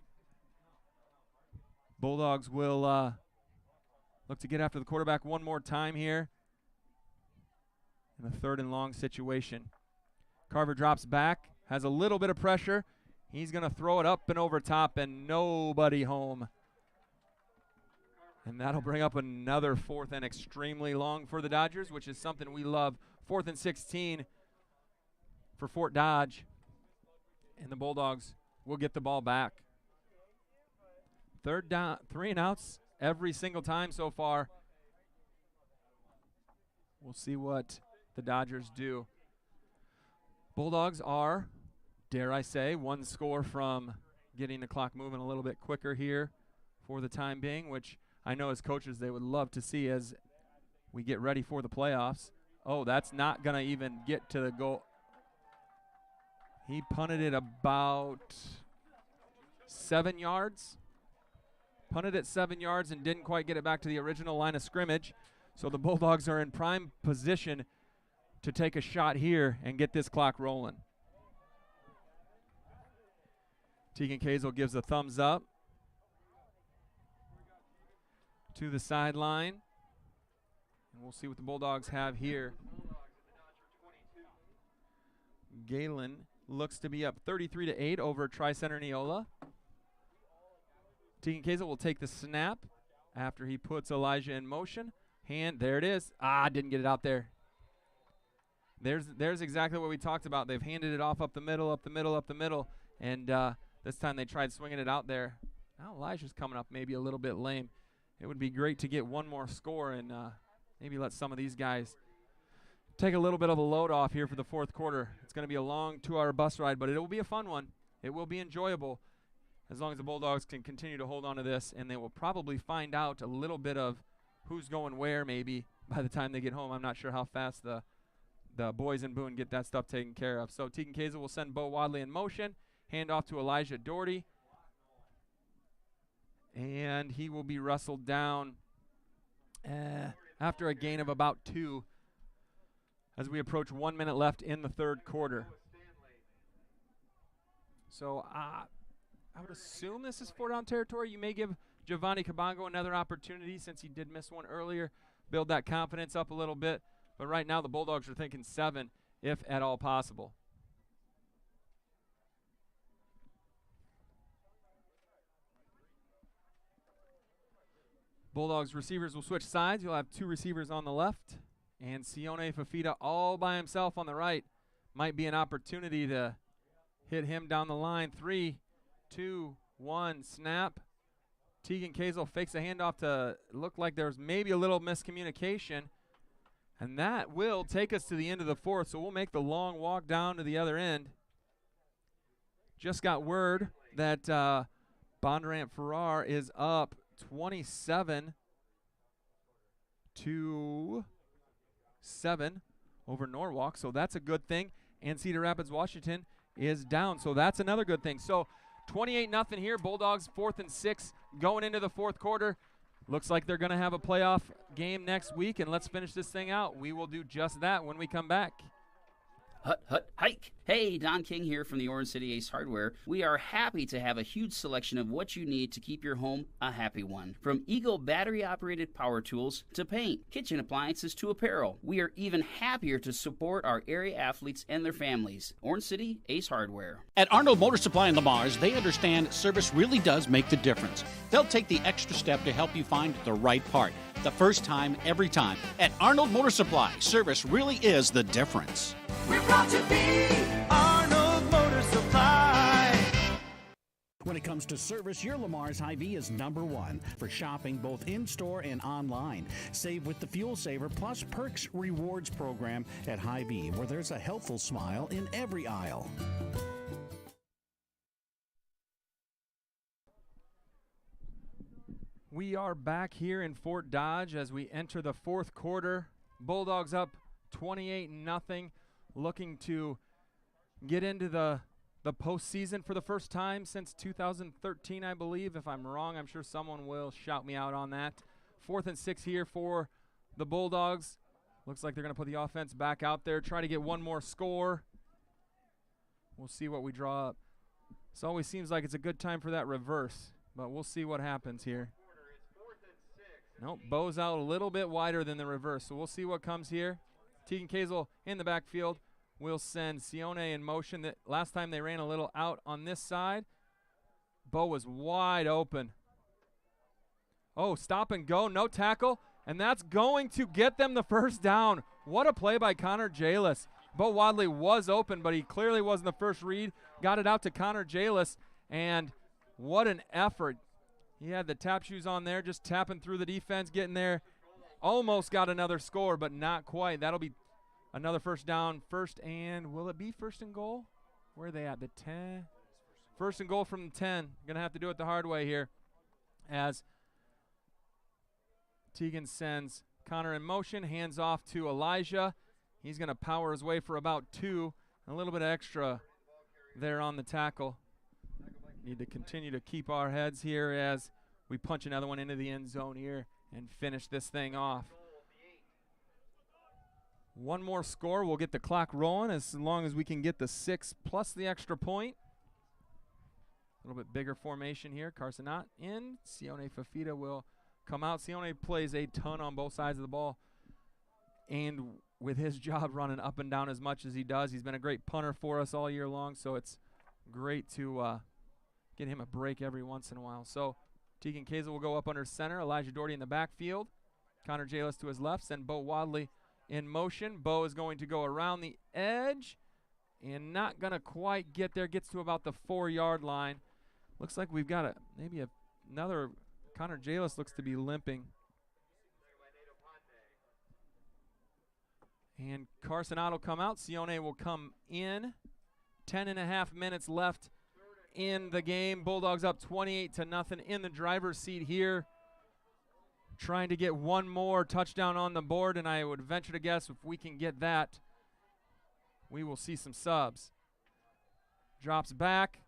Bulldogs will look to get after the quarterback one more time here in a 3rd and long situation. Carver drops back, has a little bit of pressure. He's going to throw it up and over top, and nobody home. And that'll bring up another 4th and extremely long for the Dodgers, which is something we love. 4th and 16 for Fort Dodge. And the Bulldogs will get the ball back. 3rd down, 3 and outs every single time so far. We'll see what the Dodgers do. Bulldogs are, dare I say, 1 score from getting the clock moving a little bit quicker here for the time being, which I know as coaches they would love to see as we get ready for the playoffs. Oh, that's not going to even get to the goal. He punted it about 7 yards. Punted it 7 yards and didn't quite get it back to the original line of scrimmage. So the Bulldogs are in prime position to take a shot here and get this clock rolling. Tegan Kazel gives a thumbs up to the sideline. And we'll see what the Bulldogs have here. Galen looks to be up 33-8 over Tri-Center Neola. Tegan Kazel will take the snap after he puts Elijah in motion. Hand, there it is. Didn't get it out there. There's exactly what we talked about. They've handed it off up the middle, up the middle, up the middle. And this time they tried swinging it out there. Now Elijah's coming up maybe a little bit lame. It would be great to get one more score and maybe let some of these guys take a little bit of a load off here for the 4th quarter. It's going to be a long 2-hour bus ride, but it will be a fun one. It will be enjoyable as long as the Bulldogs can continue to hold on to this, and they will probably find out a little bit of who's going where maybe by the time they get home. I'm not sure how fast the boys in Boone get that stuff taken care of. So Tegan Kazel will send Bo Wadley in motion, hand off to Elijah Doherty, and he will be wrestled down after a gain of about 2 as we approach 1 minute left in the 3rd quarter. So I would assume this is 4-down territory. You may give Giovanni Cabango another opportunity since he did miss one earlier, build that confidence up a little bit. But right now the Bulldogs are thinking 7, if at all possible. Bulldogs receivers will switch sides. You'll have 2 receivers on the left And Sione Fafita all by himself on the right. Might be an opportunity to hit him down the line. 3, 2, 1, snap. Tegan Kazel fakes a handoff to look like there's maybe a little miscommunication. And that will take us to the end of the fourth, so we'll make the long walk down to the other end. Just got word that Bondurant Farrar is up 27-7 over Norwalk, so that's a good thing. And Cedar Rapids, Washington is down, so that's another good thing. So 28-0 here. Bulldogs 4th and 6 going into the fourth quarter. Looks like they're going to have a playoff game next week, and let's finish this thing out. We will do just that when we come back. Hut, hut, hike. Hey, Don King here from the Orange City Ace Hardware. We are happy to have a huge selection of what you need to keep your home a happy one. From Eagle battery-operated power tools to paint, kitchen appliances to apparel. We are even happier to support our area athletes and their families. Orange City Ace Hardware. At Arnold Motor Supply in Lamar's, they understand service really does make the difference. They'll take the extra step to help you find the right part. The first time, every time. At Arnold Motor Supply, service really is the difference. We're proud to be Arnold Motor Supply. When it comes to service, your Lamar's Hy-Vee is #1 for shopping both in-store and online. Save with the Fuel Saver Plus Perks Rewards program at Hy-Vee, where there's a helpful smile in every aisle. We are back here in Fort Dodge as we enter the fourth quarter. Bulldogs up 28-0, looking to get into the postseason for the first time since 2013, I believe. If I'm wrong, I'm sure someone will shout me out on that. 4th and 6 here for the Bulldogs. Looks like they're going to put the offense back out there, try to get one more score. We'll see what we draw up. It always seems like it's a good time for that reverse, but we'll see what happens here. Nope, Bo's out a little bit wider than the reverse, so we'll see what comes here. Tegan Kazel in the backfield will send Sione in motion. That last time they ran a little out on this side. Bo was wide open. Oh, stop and go, no tackle, and that's going to get them the first down. What a play by Connor Jalis. Bo Wadley was open, but he clearly wasn't the first read. Got it out to Connor Jalis, and what an effort. He had the tap shoes on there, just tapping through the defense, getting there. Almost got another score, but not quite. That'll be another first down. First and, will it be first and goal? Where are they at? The 10? First and goal from the 10. Going to have to do it the hard way here as Tegan sends Connor in motion, hands off to Elijah. He's going to power his way for about 2. A little bit extra there on the tackle. Need to continue to keep our heads here as we punch another one into the end zone here and finish this thing off. One more score, we'll get the clock rolling as long as we can get the 6 plus the extra point. A little bit bigger formation here. Carsonat in. Sione Fafita will come out. Sione plays a ton on both sides of the ball. And with his job running up and down as much as he does, he's been a great punter for us all year long, so it's great to get him a break every once in a while. So Tegan Kazel will go up under center. Elijah Doherty in the backfield. Connor Jalis to his left. Send Bo Wadley in motion. Bo is going to go around the edge and not going to quite get there. Gets to about the 4-yard line. Looks like we've got maybe another. Connor Jalis looks to be limping. And Carsonat will come out. Sione will come in. 10.5 minutes left in the game. Bulldogs up 28-0 in the driver's seat here. Trying to get one more touchdown on the board, and I would venture to guess if we can get that, we will see some subs. Drops back.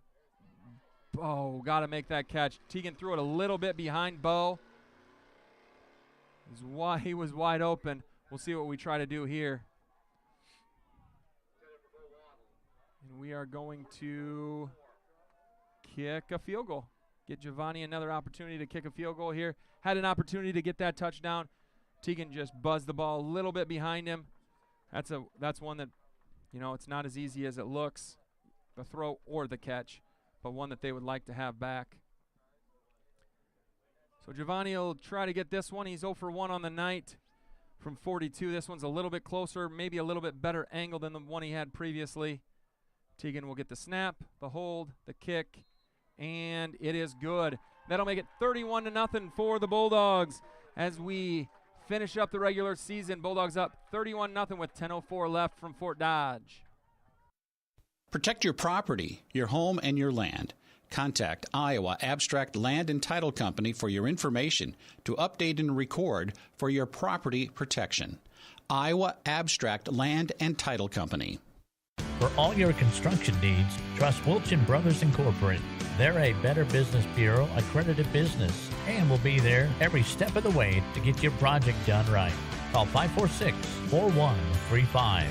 Bo, got to make that catch. Tegan threw it a little bit behind Bo. He was wide open. We'll see what we try to do here. And we are going to kick a field goal. Get Giovanni another opportunity to kick a field goal here. Had an opportunity to get that touchdown. Tegan just buzzed the ball a little bit behind him. That's one that, it's not as easy as it looks, the throw or the catch, but one that they would like to have back. So Giovanni will try to get this one. He's 0 for 1 on the night. from 42. This one's a little bit closer, maybe a little bit better angle than the one he had previously. Teagan will get the snap, the hold, the kick, and it is good. That'll make it 31-0 for the Bulldogs as we finish up the regular season. Bulldogs up 31-0 with 10:04 left from Fort Dodge. Protect your property, your home, and your land. Contact Iowa Abstract Land and Title Company for your information to update and record for your property protection. Iowa Abstract Land and Title Company. For all your construction needs, trust Wilchin Brothers Incorporated. They're a Better Business Bureau accredited business and will be there every step of the way to get your project done right. Call 546-4135.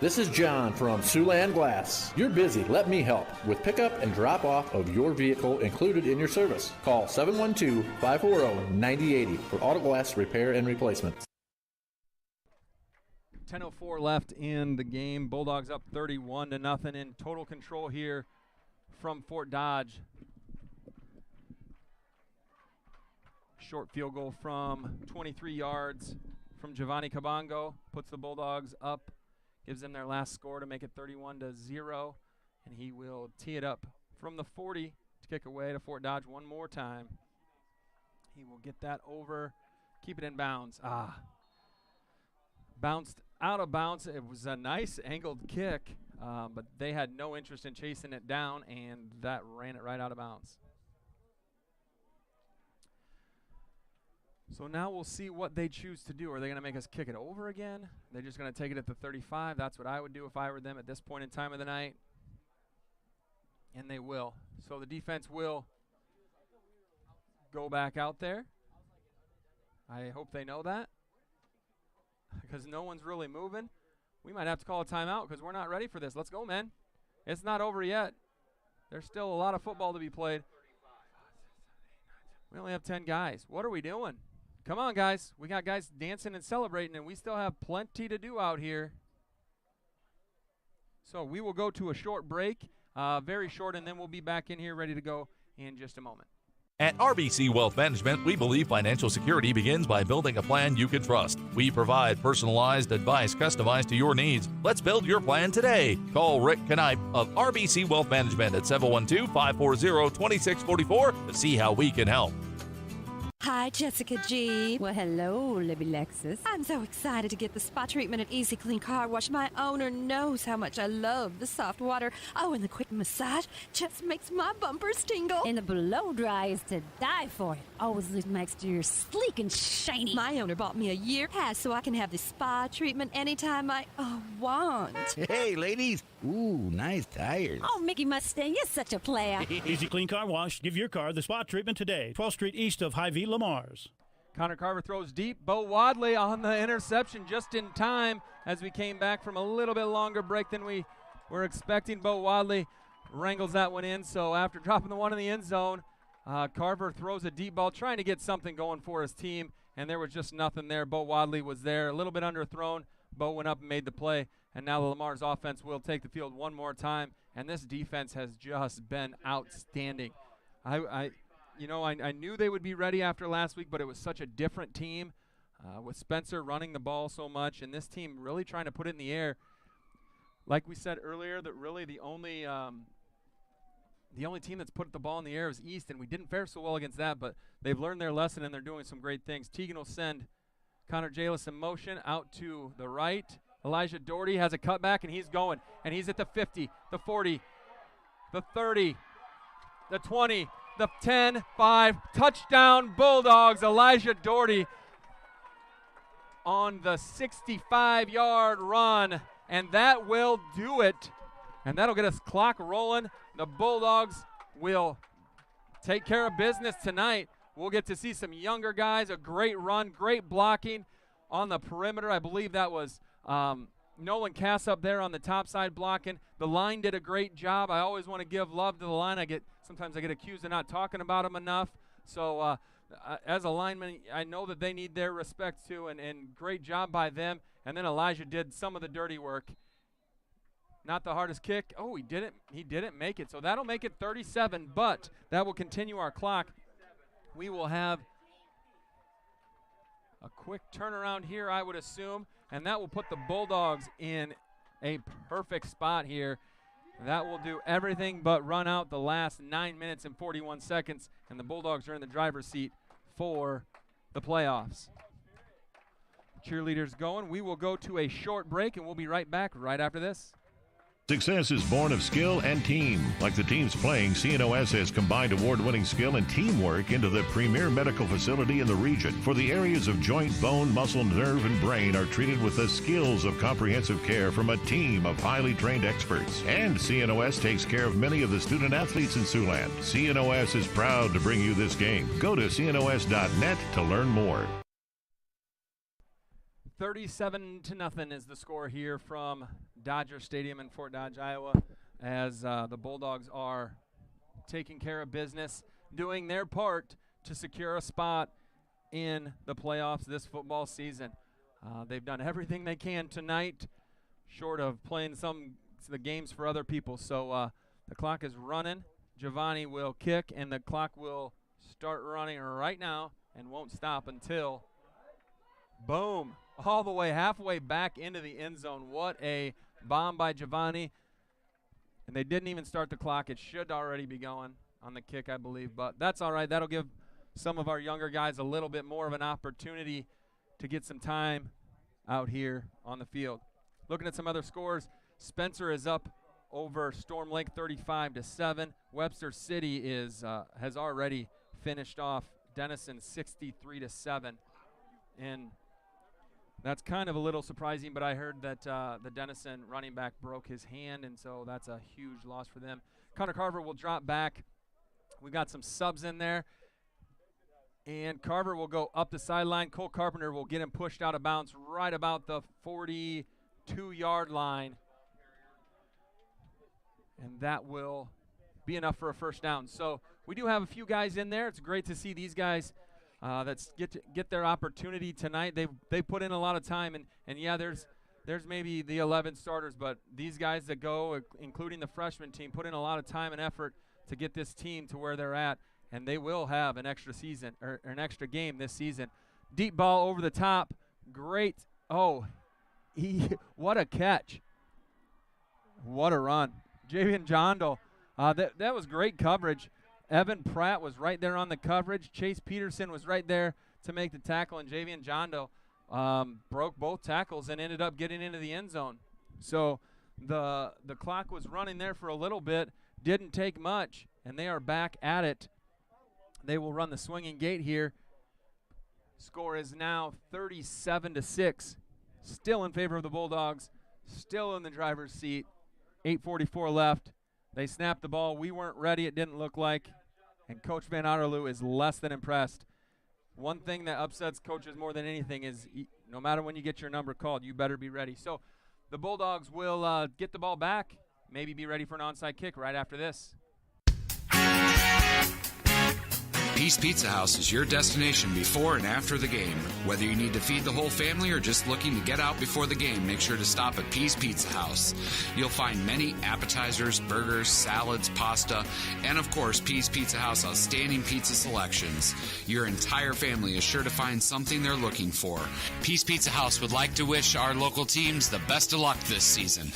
This is John from Siouxland Glass. You're busy. Let me help with pickup and drop off of your vehicle included in your service. Call 712-540-9080 for auto glass repair and replacement. 10:04 left in the game. Bulldogs up 31-0 in total control here from Fort Dodge. Short field goal from 23 yards from Giovanni Cabango puts the Bulldogs up, gives them their last score to make it 31-0, and he will tee it up from the 40 to kick away to Fort Dodge one more time. He will get that over, keep it in bounds. Bounced out of bounds. It was a nice angled kick, but they had no interest in chasing it down, and that ran it right out of bounds. So now we'll see what they choose to do. Are they going to make us kick it over again? They're just going to take it at the 35. That's what I would do if I were them at this point in time of the night. And they will. So the defense will go back out there. I hope they know that, because no one's really moving. We might have to call a timeout because we're not ready for this. Let's go, man. It's not over yet. There's still a lot of football to be played. We only have 10 guys. What are we doing? Come on, guys. We got guys dancing and celebrating, and we still have plenty to do out here. So we will go to a short break, very short, and then we'll be back in here ready to go in just a moment. At RBC Wealth Management, we believe financial security begins by building a plan you can trust. We provide personalized advice customized to your needs. Let's build your plan today. Call Rick Knipe of RBC Wealth Management at 712-540-2644 to see how we can help. Hi, Jessica G. Well, hello, Libby Lexus. I'm so excited to get the spa treatment at Easy Clean Car Wash. My owner knows how much I love the soft water. Oh, and the quick massage just makes my bumpers tingle. And the blow dry is to die for. It always leaves my exterior sleek and shiny. My owner bought me a year pass so I can have the spa treatment anytime I want. Hey, ladies. Ooh, nice tires. Oh, Mickey Mustang, you're such a player. Easy Clean Car Wash. Give your car the spa treatment today. 12th Street east of Hy-Vee, Lamar's. Connor Carver throws deep. Bo Wadley on the interception just in time as we came back from a little bit longer break than we were expecting. Bo Wadley wrangles that one in. So after dropping the one in the end zone, Carver throws a deep ball trying to get something going for his team, and there was just nothing there. Bo Wadley was there, a little bit underthrown. Bo went up and made the play, and now the Lamar's offense will take the field one more time, and this defense has just been outstanding. I knew they would be ready after last week, but it was such a different team with Spencer running the ball so much, and this team really trying to put it in the air. Like we said earlier, that really the only team that's put the ball in the air is East, and we didn't fare so well against that, but they've learned their lesson, and they're doing some great things. Teagan will send Connor Jalis in motion out to the right. Elijah Doherty has a cutback, and he's going, and he's at the 50, the 40, the 30, the 20, the 10, 5, touchdown Bulldogs. Elijah Doherty on the 65-yard run, and that will do it. And that'll get us clock rolling. The Bulldogs will take care of business tonight. We'll get to see some younger guys, a great run, great blocking on the perimeter. I believe that was Nolan Cass up there on the top side blocking. The line did a great job. I always want to give love to the line. Sometimes I get accused of not talking about them enough. So as a lineman, I know that they need their respect too, and great job by them. And then Elijah did some of the dirty work. Not the hardest kick. Oh, he didn't make it. So that'll make it 37, but that will continue our clock. We will have A quick turnaround here, I would assume, and that will put the Bulldogs in a perfect spot here. That will do everything but run out the last 9 minutes and 41 seconds, and the Bulldogs are in the driver's seat for the playoffs. Cheerleaders going. We will go to a short break, and we'll be right back right after this. Success is born of skill and team. Like the teams playing, CNOS has combined award-winning skill and teamwork into the premier medical facility in the region. For the areas of joint, bone, muscle, nerve, and brain are treated with the skills of comprehensive care from a team of highly trained experts. And CNOS takes care of many of the student athletes in Siouxland. CNOS is proud to bring you this game. Go to cnos.net to learn more. 37-0 is the score here from Dodger Stadium in Fort Dodge, Iowa, as the Bulldogs are taking care of business, doing their part to secure a spot in the playoffs this football season. They've done everything they can tonight, short of playing the games for other people. So the clock is running. Giovanni will kick, and the clock will start running right now and won't stop until, boom, all the way halfway back into the end zone. What a bomb by Giovanni. And they didn't even start the clock. It should already be going on the kick, I believe. But that's all right. That'll give some of our younger guys a little bit more of an opportunity to get some time out here on the field. Looking at some other scores, Spencer is up over Storm Lake 35-7. Webster City has already finished off Denison 63-7. And that's kind of a little surprising, but I heard that the Denison running back broke his hand, and so that's a huge loss for them. Connor Carver will drop back. We've got some subs in there. And Carver will go up the sideline. Cole Carpenter will get him pushed out of bounds right about the 42-yard line. And that will be enough for a first down. So we do have a few guys in there. It's great to see these guys that get their opportunity tonight. They put in a lot of time, and yeah, there's maybe the 11 starters, but these guys that go, including the freshman team, put in a lot of time and effort to get this team to where they're at, and they will have an extra season or an extra game this season. Deep ball over the top, great. Oh, what a catch! What a run, Javian Jondal. That was great coverage. Evan Pratt was right there on the coverage. Chase Peterson was right there to make the tackle, and Javian Jondal broke both tackles and ended up getting into the end zone. So the clock was running there for a little bit, didn't take much, and they are back at it. They will run the swinging gate here. Score is now 37-6, still in favor of the Bulldogs, still in the driver's seat. 8:44 left. They snapped the ball. We weren't ready, it didn't look like. And Coach Van Otterloo is less than impressed. One thing that upsets coaches more than anything is no matter when you get your number called, you better be ready. So the Bulldogs will get the ball back, maybe be ready for an onside kick right after this. Peace Pizza House is your destination before and after the game. Whether you need to feed the whole family or just looking to get out before the game, make sure to stop at Peace Pizza House. You'll find many appetizers, burgers, salads, pasta, and of course, Peace Pizza House outstanding pizza selections. Your entire family is sure to find something they're looking for. Peace Pizza House would like to wish our local teams the best of luck this season.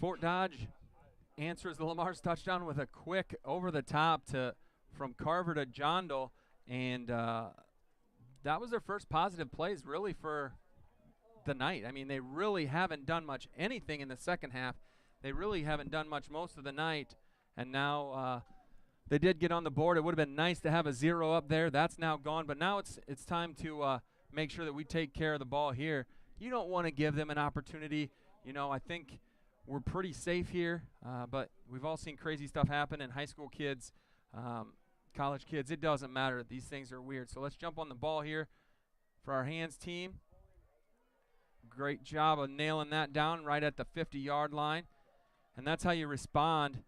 Fort Dodge answers the Lamar's touchdown with a quick over-the-top from Carver to Jondal, and that was their first positive plays really for the night. I mean, they really haven't done much anything in the second half. They really haven't done much most of the night, and now they did get on the board. It would have been nice to have a 0 up there. That's now gone, but now it's time to make sure that we take care of the ball here. You don't want to give them an opportunity. You know, I think we're pretty safe here, but we've all seen crazy stuff happen in high school kids, college kids. It doesn't matter. These things are weird. So let's jump on the ball here for our hands team. Great job of nailing that down right at the 50-yard line. And that's how you respond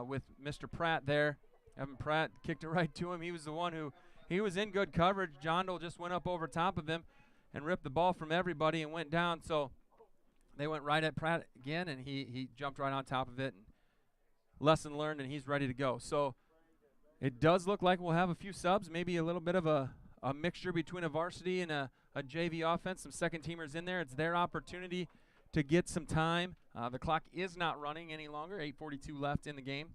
with Mr. Pratt there. Evan Pratt kicked it right to him. He was the one he was in good coverage. Jondal just went up over top of him and ripped the ball from everybody and went down. So they went right at Pratt again, and he jumped right on top of it. And lesson learned, and he's ready to go. So it does look like we'll have a few subs, maybe a little bit of a mixture between a varsity and a JV offense, some second-teamers in there. It's their opportunity to get some time. The clock is not running any longer, 8:42 left in the game.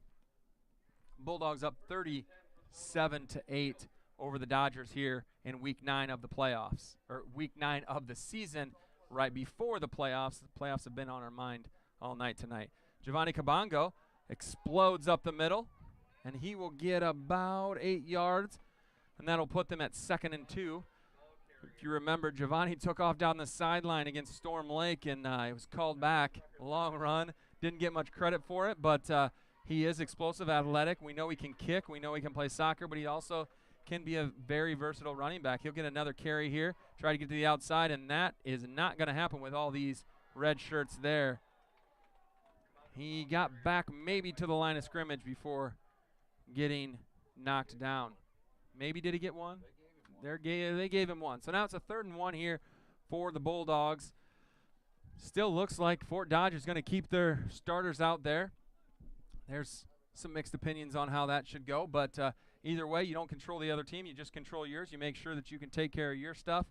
Bulldogs up 37-8 over the Dodgers here in Week 9 of the playoffs, or Week 9 of the season, right before the playoffs. The playoffs have been on our mind all night tonight. Giovanni Cabango explodes up the middle, and he will get about 8 yards, and that'll put them at 2nd and 2. If you remember, Giovanni took off down the sideline against Storm Lake, and it was called back. A long run. Didn't get much credit for it, but he is explosive, athletic. We know he can kick. We know he can play soccer, but he also can be a very versatile running back. He'll get another carry here, try to get to the outside, and that is not going to happen with all these red shirts there. He got back maybe to the line of scrimmage before getting knocked down. Maybe did he get one? They gave him one. So now it's a 3rd and 1 here for the Bulldogs. Still looks like Fort Dodge is going to keep their starters out there. There's some mixed opinions on how that should go, but either way, you don't control the other team. You just control yours. You make sure that you can take care of your stuff,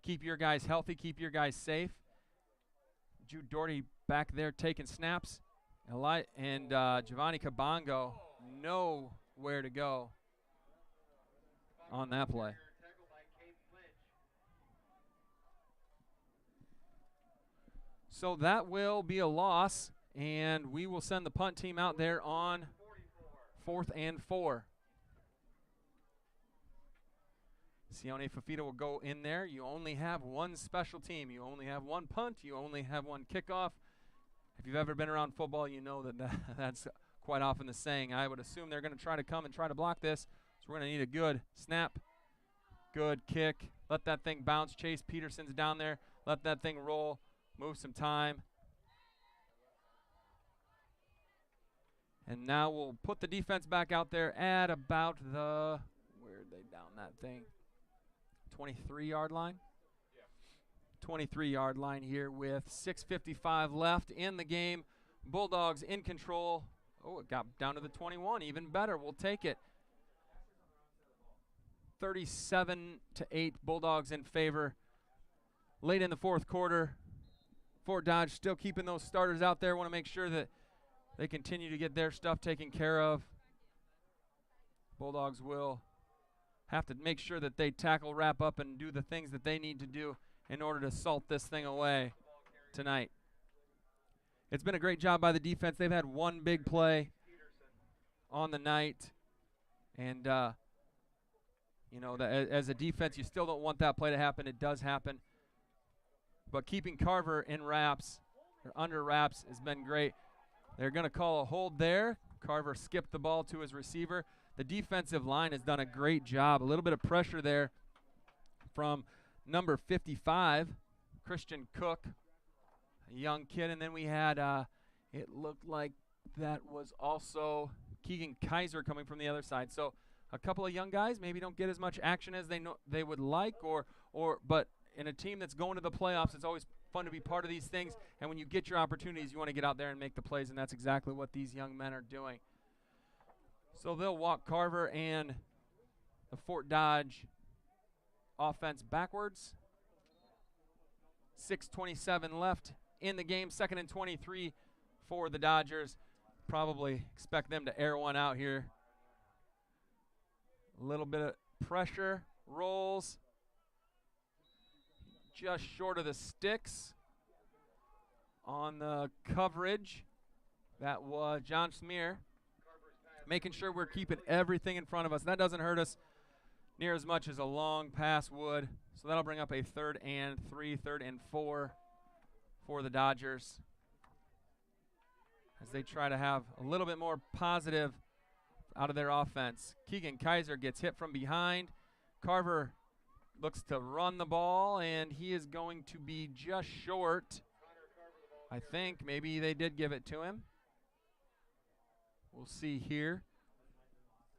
keep your guys healthy, keep your guys safe. Jude Doherty back there taking snaps. And Giovanni Cabango know where to go on that play. So that will be a loss, and we will send the punt team out there on 4th and 4. Sione Fafita will go in there. You only have one special team. You only have one punt. You only have one kickoff. If you've ever been around football, you know that's quite often the saying. I would assume they're going to try to come and try to block this. So we're going to need a good snap, good kick. Let that thing bounce. Chase Peterson's down there. Let that thing roll. Move some time. And now we'll put the defense back out there at about the, where'd they down that thing? 23-yard line? 23-yard line here with 6:55 left in the game. Bulldogs in control. Oh, it got down to the 21. Even better. We'll take it. 37-8. Bulldogs in favor. Late in the 4th quarter. Fort Dodge still keeping those starters out there. Want to make sure that they continue to get their stuff taken care of. Bulldogs will have to make sure that they tackle, wrap up, and do the things that they need to do in order to salt this thing away tonight. It's been a great job by the defense. They've had one big play on the night. And, as a defense, you still don't want that play to happen. It does happen. But keeping Carver in wraps, or under wraps, has been great. They're going to call a hold there. Carver skipped the ball to his receiver. The defensive line has done a great job. A little bit of pressure there from number 55, Christian Cook, a young kid. And then we had, it looked like that was also Keegan Kaiser coming from the other side. So a couple of young guys maybe don't get as much action as they would like, but in a team that's going to the playoffs, it's always fun to be part of these things. And when you get your opportunities, you want to get out there and make the plays, and that's exactly what these young men are doing. So they'll walk Carver and the Fort Dodge offense backwards. 6:27 left in the game. 2nd and 23 for the Dodgers. Probably expect them to air one out here. A little bit of pressure, rolls. Just short of the sticks on the coverage. That was John Smear. Making sure we're keeping everything in front of us. That doesn't hurt us near as much as a long pass would. So that'll bring up a 3rd and 3, 3rd and 4 for the Dodgers, as they try to have a little bit more positive out of their offense. Keegan Kaiser gets hit from behind. Carver looks to run the ball, and he is going to be just short. I think maybe they did give it to him. We'll see here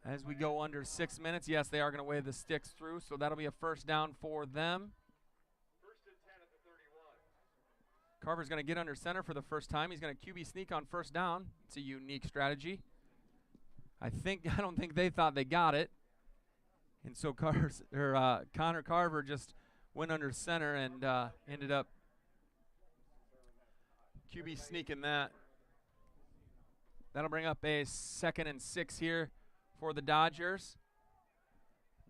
as we go under 6 minutes. Yes, they are going to wave the sticks through, so that'll be a 1st down for them. Carver's going to get under center for the first time. He's going to QB sneak on first down. It's a unique strategy. I don't think they thought they got it. And so Connor Carver just went under center and ended up QB sneaking that. That'll bring up a 2nd and 6 here for the Dodgers.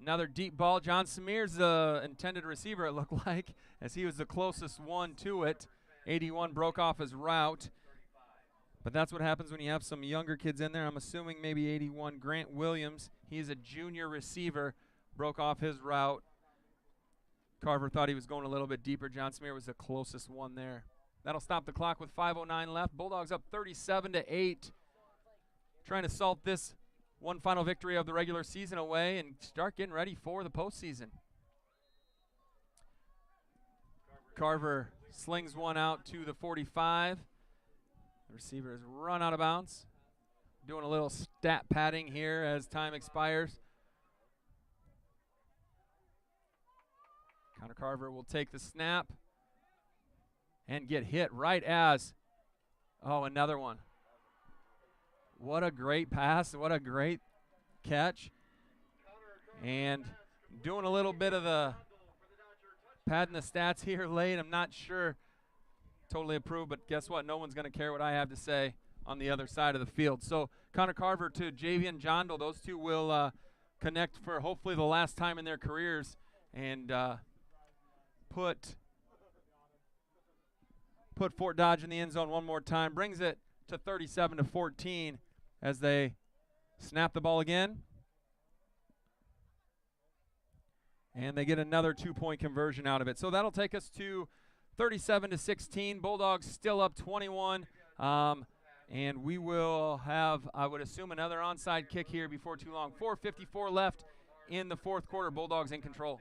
Another deep ball. John Samir's the intended receiver, it looked like, as he was the closest one to it. 81 broke off his route. But that's what happens when you have some younger kids in there. I'm assuming maybe 81 Grant Williams. He's a junior receiver. Broke off his route. Carver thought he was going a little bit deeper. John Samir was the closest one there. That'll stop the clock with 5:09 left. Bulldogs up 37-8. Trying to salt this one final victory of the regular season away and start getting ready for the postseason. Carver slings one out to the 45. The receiver has run out of bounds. Doing a little stat padding here as time expires. Connor Carver will take the snap and get hit right as, another one. What a great pass. What a great catch. And doing a little bit of the padding the stats here late. I'm not sure. Totally approve, but guess what? No one's going to care what I have to say on the other side of the field. So Connor Carver to Javian Jondal. Those two will connect for hopefully the last time in their careers and put Fort Dodge in the end zone one more time. Brings it to 37-14 as they snap the ball again. And they get another 2-point conversion out of it. So that'll take us to 37-16. Bulldogs still up 21. And we will have, I would assume, another onside kick here before too long. 4:54 left in the fourth quarter. Bulldogs in control.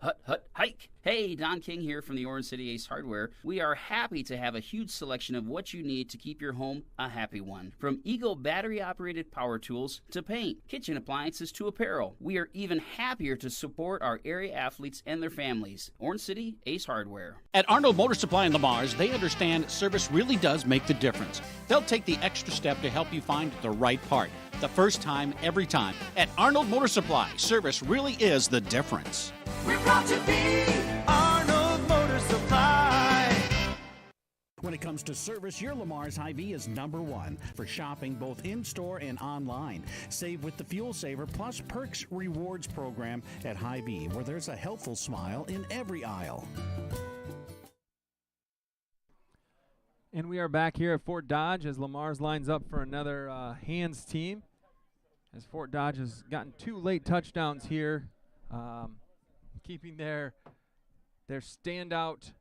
Hut, hike. Hey, Don King here from the Orange City Ace Hardware. We are happy to have a huge selection of what you need to keep your home a happy one. From Eagle battery-operated power tools to paint, kitchen appliances to apparel. We are even happier to support our area athletes and their families. Orange City Ace Hardware. At Arnold Motor Supply in Lamar's, they understand service really does make the difference. They'll take the extra step to help you find the right part. The first time, every time. At Arnold Motor Supply, service really is the difference. We're proud to be Arnold Motor Supply. When it comes to service, your Lamar's Hy-Vee is #1 for shopping both in-store and online. Save with the Fuel Saver Plus Perks Rewards program at Hy-Vee, where there's a helpful smile in every aisle. And we are back here at Fort Dodge as Lamar's lines up for another hands team. As Fort Dodge has gotten 2 late touchdowns here, keeping their standout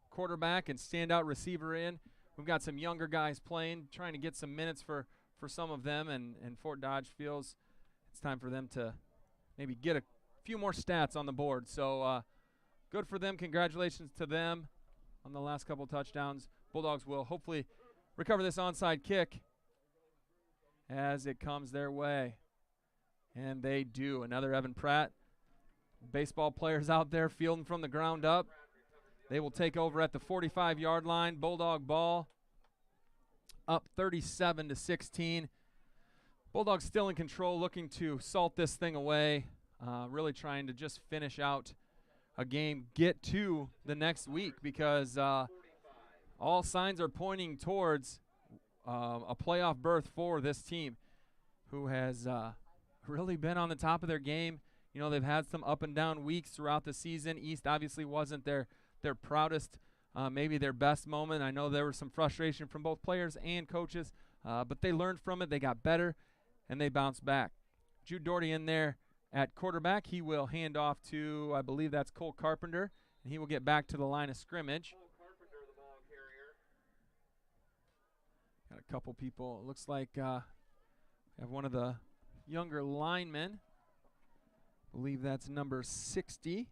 quarterback and standout receiver in. We've got some younger guys playing, trying to get some minutes for some of them, and Fort Dodge feels it's time for them to maybe get a few more stats on the board. So good for them. Congratulations to them on the last couple touchdowns. Bulldogs will hopefully recover this onside kick as it comes their way. And they do. Another Evan Pratt. Baseball players out there fielding from the ground up. They will take over at the 45-yard line. Bulldog ball up 37-16. Bulldogs still in control, looking to salt this thing away. Really trying to just finish out a game, get to the next week, because all signs are pointing towards a playoff berth for this team, who has really been on the top of their game. You know, they've had some up and down weeks throughout the season. East obviously wasn't their proudest, maybe their best moment. I know there was some frustration from both players and coaches, but they learned from it. They got better, and they bounced back. Jude Doherty in there at quarterback. He will hand off to, I believe that's Cole Carpenter, and he will get back to the line of scrimmage. Got a couple people. It looks like we have one of the younger linemen. I believe that's number 60.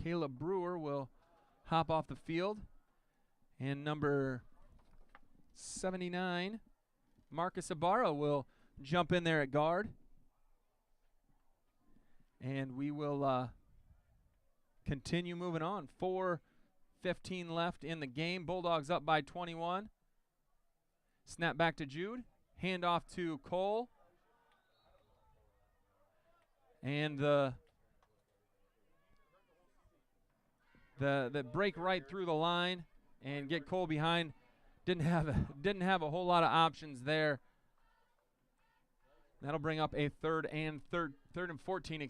Caleb Brewer will hop off the field. And number 79, Marcus Ibarra, will jump in there at guard. And we will continue moving on. 3:15 left in the game. Bulldogs up by 21. Snap back to Jude. Hand off to Cole. And the break right through the line and get Cole behind. Didn't have a whole lot of options there. That'll bring up a third and 14,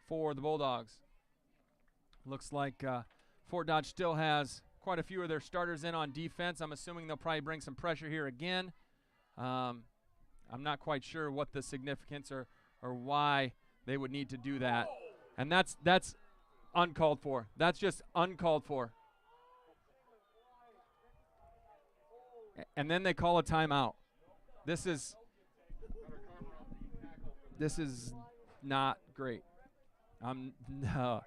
for the Bulldogs. Looks like Fort Dodge still has quite a few of their starters in on defense. I'm assuming they'll probably bring some pressure here again. I'm not quite sure what the significance or why they would need to do that. And that's uncalled for. That's just uncalled for. And then they call a timeout. This is not great. No.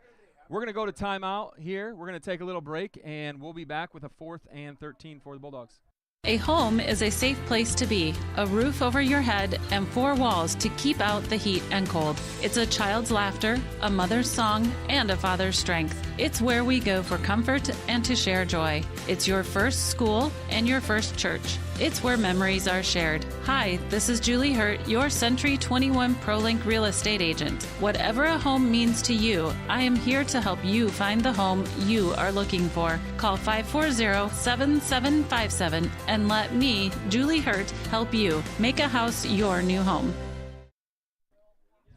We're going to go to timeout here. We're going to take a little break, and we'll be back with a 4th and 13 for the Bulldogs. A home is a safe place to be, a roof over your head, and 4 walls to keep out the heat and cold. It's a child's laughter, a mother's song, and a father's strength. It's where we go for comfort and to share joy. It's your first school and your first church. It's where memories are shared. Hi, this is Julie Hurt, your Century 21 ProLink real estate agent. Whatever a home means to you, I am here to help you find the home you are looking for. Call 540-7757 and let me, Julie Hurt, help you make a house your new home.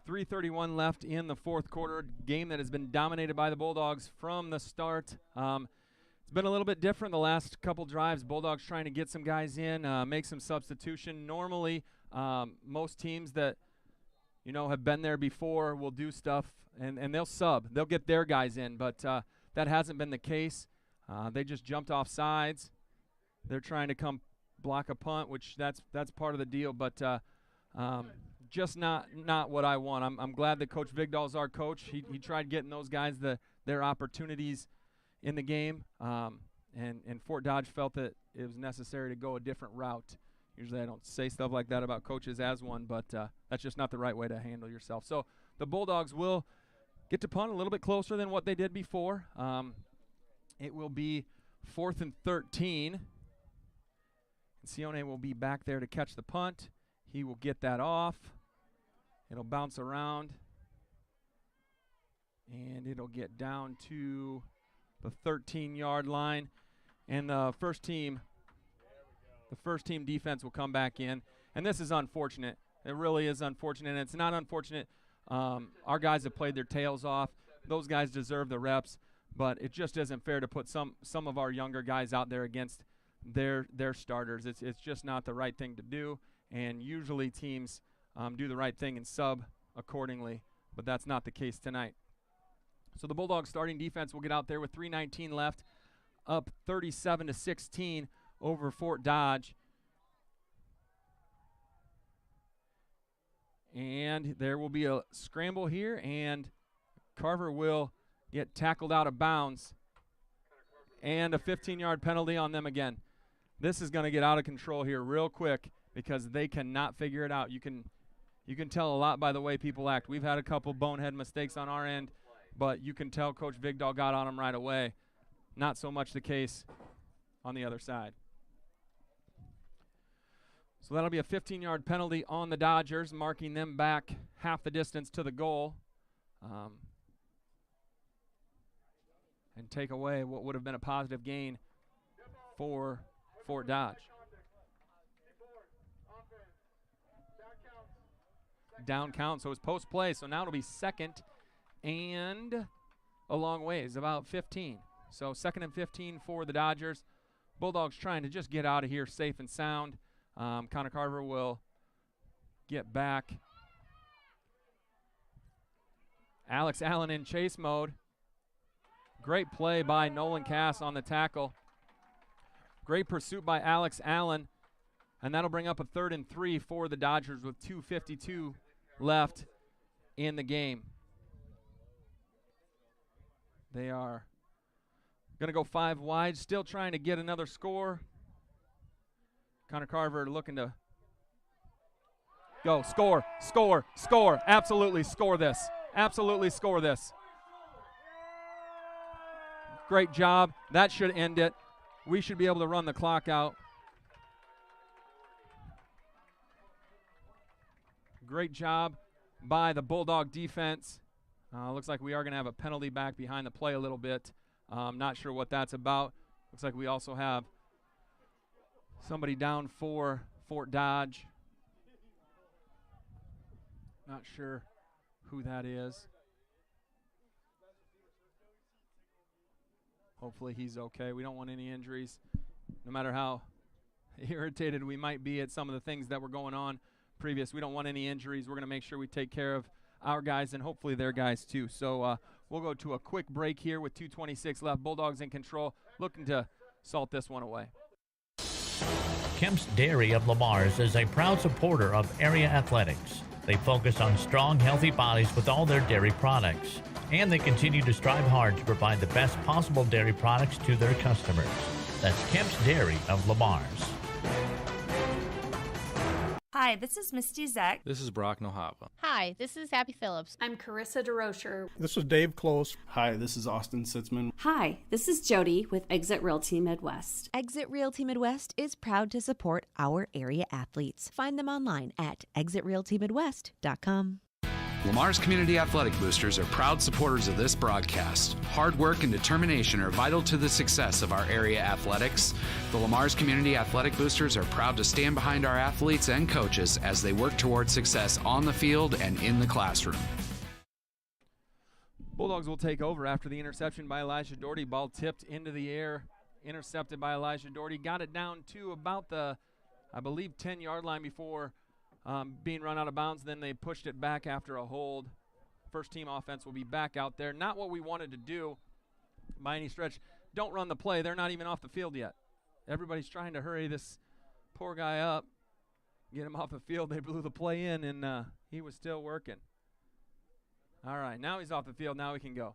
3:31 left in the 4th quarter. Game that has been dominated by the Bulldogs from the start. It's been a little bit different the last couple drives. Bulldogs trying to get some guys in, make some substitution. Normally, most teams that have been there before will do stuff and they'll sub. They'll get their guys in, but that hasn't been the case. They just jumped off sides. They're trying to come block a punt, which that's part of the deal, but just not what I want. I'm glad that Coach Vigdahl's our coach. He tried getting those guys their opportunities in the game, and Fort Dodge felt that it was necessary to go a different route. Usually I don't say stuff like that about coaches as one, but that's just not the right way to handle yourself. So the Bulldogs will get to punt a little bit closer than what they did before. It will be 4th and 13. Sione will be back there to catch the punt. He will get that off. It'll bounce around, and it'll get down to the 13-yard line. And the first team defense will come back in. And this is unfortunate. It really is unfortunate. And it's not unfortunate. Our guys have played their tails off. Those guys deserve the reps, but it just isn't fair to put some of our younger guys out there against their starters. It's just not the right thing to do, and usually teams do the right thing and sub accordingly, but that's not the case tonight. So the Bulldogs starting defense will get out there with 3:19 left, up 37-16 over Fort Dodge. And there will be a scramble here, and Carver will get tackled out of bounds, and a 15-yard penalty on them again. This is going to get out of control here real quick because they cannot figure it out. You can tell a lot by the way people act. We've had a couple bonehead mistakes on our end, but you can tell Coach Vigdahl got on them right away. Not so much the case on the other side. So that'll be a 15-yard penalty on the Dodgers, marking them back half the distance to the goal, and take away what would have been a positive gain for Fort Dodge. Down count, so it's post play, so now it'll be 2nd and a long ways, about 15. So 2nd and 15 for the Dodgers. Bulldogs trying to just get out of here safe and sound. Connor Carver will get back. Alex Allen in chase mode. Great play by Nolan Cass on the tackle. Great pursuit by Alex Allen. And that'll bring up a 3rd and 3 for the Dodgers with 2:52 left in the game. They are going to go 5 wide, still trying to get another score. Connor Carver looking to go. Score, score, score. Absolutely score this. Absolutely score this. Great job. That should end it. We should be able to run the clock out. Great job by the Bulldog defense. Looks like we are going to have a penalty back behind the play a little bit. Not sure what that's about. Looks like we also have somebody down for Fort Dodge. Not sure who that is. Hopefully he's okay. We don't want any injuries. No matter how irritated we might be at some of the things that were going on previous, we don't want any injuries. We're going to make sure we take care of our guys and hopefully their guys too. So we'll go to a quick break here with 2:26 left. Bulldogs in control, looking to salt this one away. Kemp's Dairy of Lamar's is a proud supporter of area athletics. They focus on strong, healthy bodies with all their dairy products, and they continue to strive hard to provide the best possible dairy products to their customers. That's Kemp's Dairy of Lamar's. Hi, this is Misty Zek. This is Brock Nohava. Hi, this is Abby Phillips. I'm Carissa DeRocher. This is Dave Close. Hi, this is Austin Sitzman. Hi, this is Jody with Exit Realty Midwest. Exit Realty Midwest is proud to support our area athletes. Find them online at exitrealtymidwest.com. Lamar's Community Athletic Boosters are proud supporters of this broadcast. Hard work and determination are vital to the success of our area athletics. The Lamar's Community Athletic Boosters are proud to stand behind our athletes and coaches as they work toward success on the field and in the classroom. Bulldogs will take over after the interception by Elijah Doherty. Ball tipped into the air, intercepted by Elijah Doherty. Got it down to about the, I believe, 10-yard line before being run out of bounds. Then they pushed it back after a hold. First team offense will be back out there. Not what we wanted to do by any stretch. Don't run the play. They're not even off the field yet. Everybody's trying to hurry this poor guy up, get him off the field. They blew the play in, and he was still working. All right, now he's off the field. Now we can go.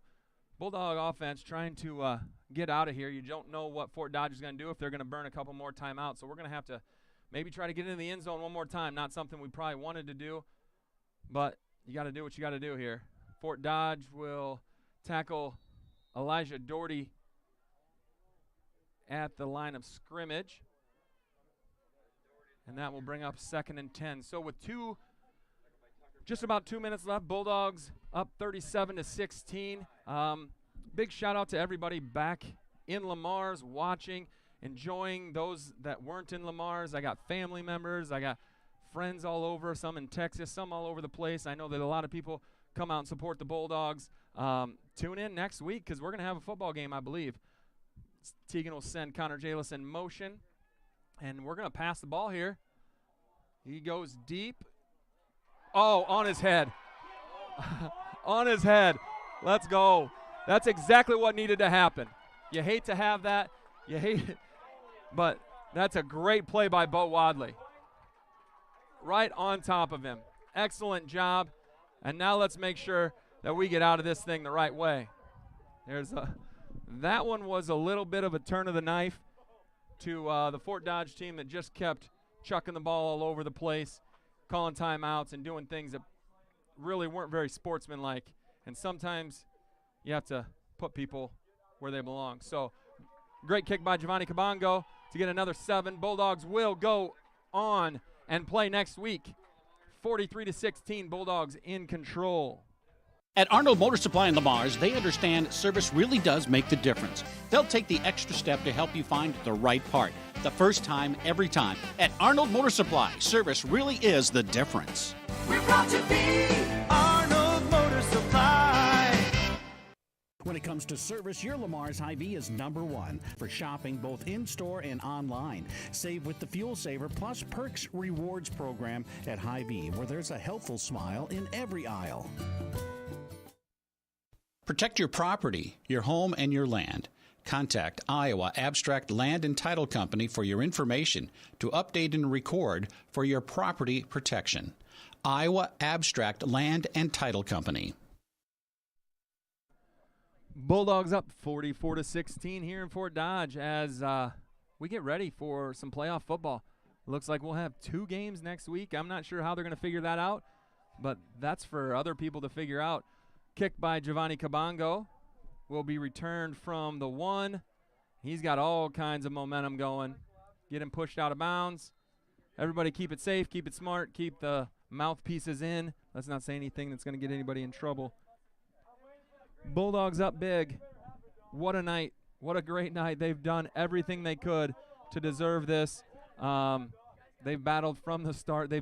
Bulldog offense trying to get out of here. You don't know what Fort Dodge is going to do, if they're going to burn a couple more timeouts. So we're going to have to maybe try to get into the end zone one more time. Not something we probably wanted to do, but you got to do what you got to do here. Fort Dodge will tackle Elijah Doherty at the line of scrimmage, and that will bring up 2nd and 10. So with just about 2 minutes left, Bulldogs up 37-16. Big shout out to everybody back in Lamar's watching, enjoying. Those that weren't in Lamar's, I got family members, I got friends all over, some in Texas, some all over the place. I know that a lot of people come out and support the Bulldogs. Tune in next week because we're going to have a football game, I believe. Tegan will send Connor Jalis in motion, and we're going to pass the ball here. He goes deep. Oh, on his head. On his head. Let's go. That's exactly what needed to happen. You hate to have that. You hate it. But that's a great play by Bo Wadley. Right on top of him. Excellent job. And now let's make sure that we get out of this thing the right way. That one was a little bit of a turn of the knife to the Fort Dodge team that just kept chucking the ball all over the place, calling timeouts and doing things that really weren't very sportsmanlike. And sometimes you have to put people where they belong. So great kick by Giovanni Cabongo to get another 7. Bulldogs will go on and play next week. 43-16, Bulldogs in control. At Arnold Motor Supply in Lamar's, they understand service really does make the difference. They'll take the extra step to help you find the right part. The first time, every time. At Arnold Motor Supply, service really is the difference. We're proud to be Arnold Motor Supply. When it comes to service, your Lamar's Hy-Vee is #1 for shopping both in-store and online. Save with the Fuel Saver Plus Perks Rewards program at Hy-Vee, where there's a helpful smile in every aisle. Protect your property, your home, and your land. Contact Iowa Abstract Land and Title Company for your information to update and record for your property protection. Iowa Abstract Land and Title Company. Bulldogs up 44-16 here in Fort Dodge as we get ready for some playoff football. Looks like we'll have 2 games next week. I'm not sure how they're going to figure that out, but that's for other people to figure out. Kick by Giovanni Cabongo. will be returned from the 1. He's got all kinds of momentum going. Get him pushed out of bounds. Everybody keep it safe, keep it smart, keep the mouthpieces in. Let's not say anything that's going to get anybody in trouble. Bulldogs up big. What a night. What a great night. They've done everything they could to deserve this. They've battled from the start.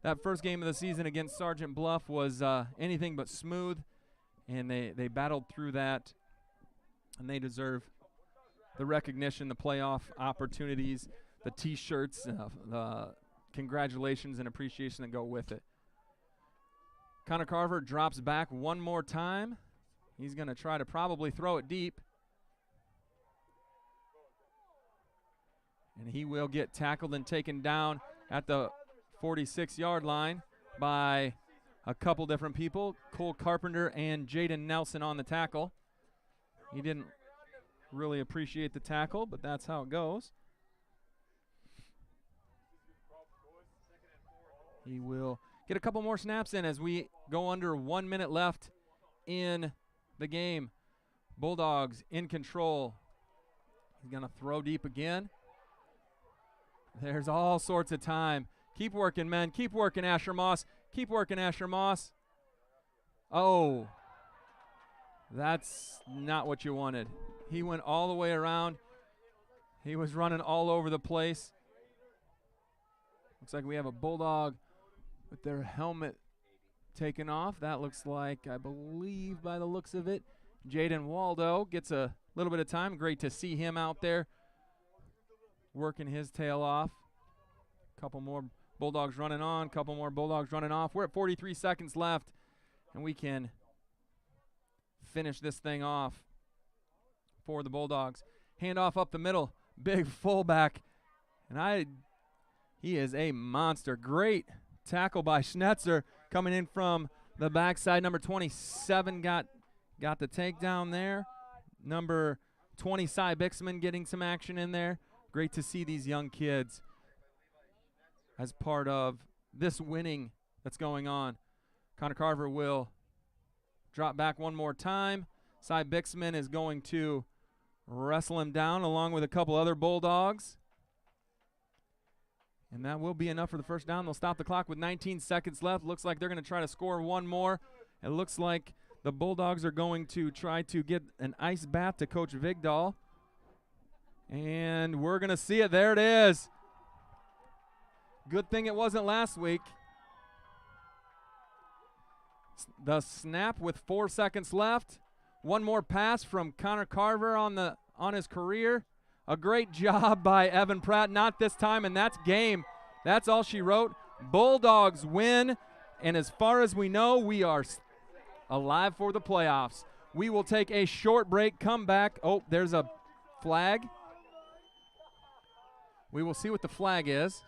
That first game of the season against Sergeant Bluff was anything but smooth, and they battled through that, and they deserve the recognition, the playoff opportunities, the T-shirts, the congratulations and appreciation that go with it. Connor Carver drops back one more time. He's going to try to probably throw it deep. And he will get tackled and taken down at the 46-yard line by a couple different people. Cole Carpenter and Jaden Nelson on the tackle. He didn't really appreciate the tackle, but that's how it goes. He will get a couple more snaps in as we go under 1 minute left in the game. Bulldogs in control. He's going to throw deep again. There's all sorts of time. Keep working, men. Keep working, Asher Moss. Keep working, Asher Moss. Oh, that's not what you wanted. He went all the way around. He was running all over the place. Looks like we have a Bulldog with their helmet taken off. That looks like, I believe by the looks of it, Jaden Waldo gets a little bit of time. Great to see him out there working his tail off. Couple more Bulldogs running on, couple more Bulldogs running off. We're at 43 seconds left, and we can finish this thing off for the Bulldogs. Handoff up the middle, big fullback, and he is a monster. Great tackle by Schnetzer coming in from the backside. Number 27 got the takedown there. Number 20, Cy Bixman, getting some action in there. Great to see these young kids as part of this winning that's going on. Connor Carver will drop back one more time. Cy Bixman is going to wrestle him down along with a couple other Bulldogs. And that will be enough for the first down. They'll stop the clock with 19 seconds left. Looks like they're going to try to score one more. It looks like the Bulldogs are going to try to get an ice bath to Coach Vigdahl. And we're going to see it. There it is. Good thing it wasn't last week. The snap with 4 seconds left. One more pass from Connor Carver on his career. A great job by Evan Pratt. Not this time, and that's game. That's all she wrote. Bulldogs win, and as far as we know, we are alive for the playoffs. We will take a short break, come back. Oh, there's a flag. We will see what the flag is.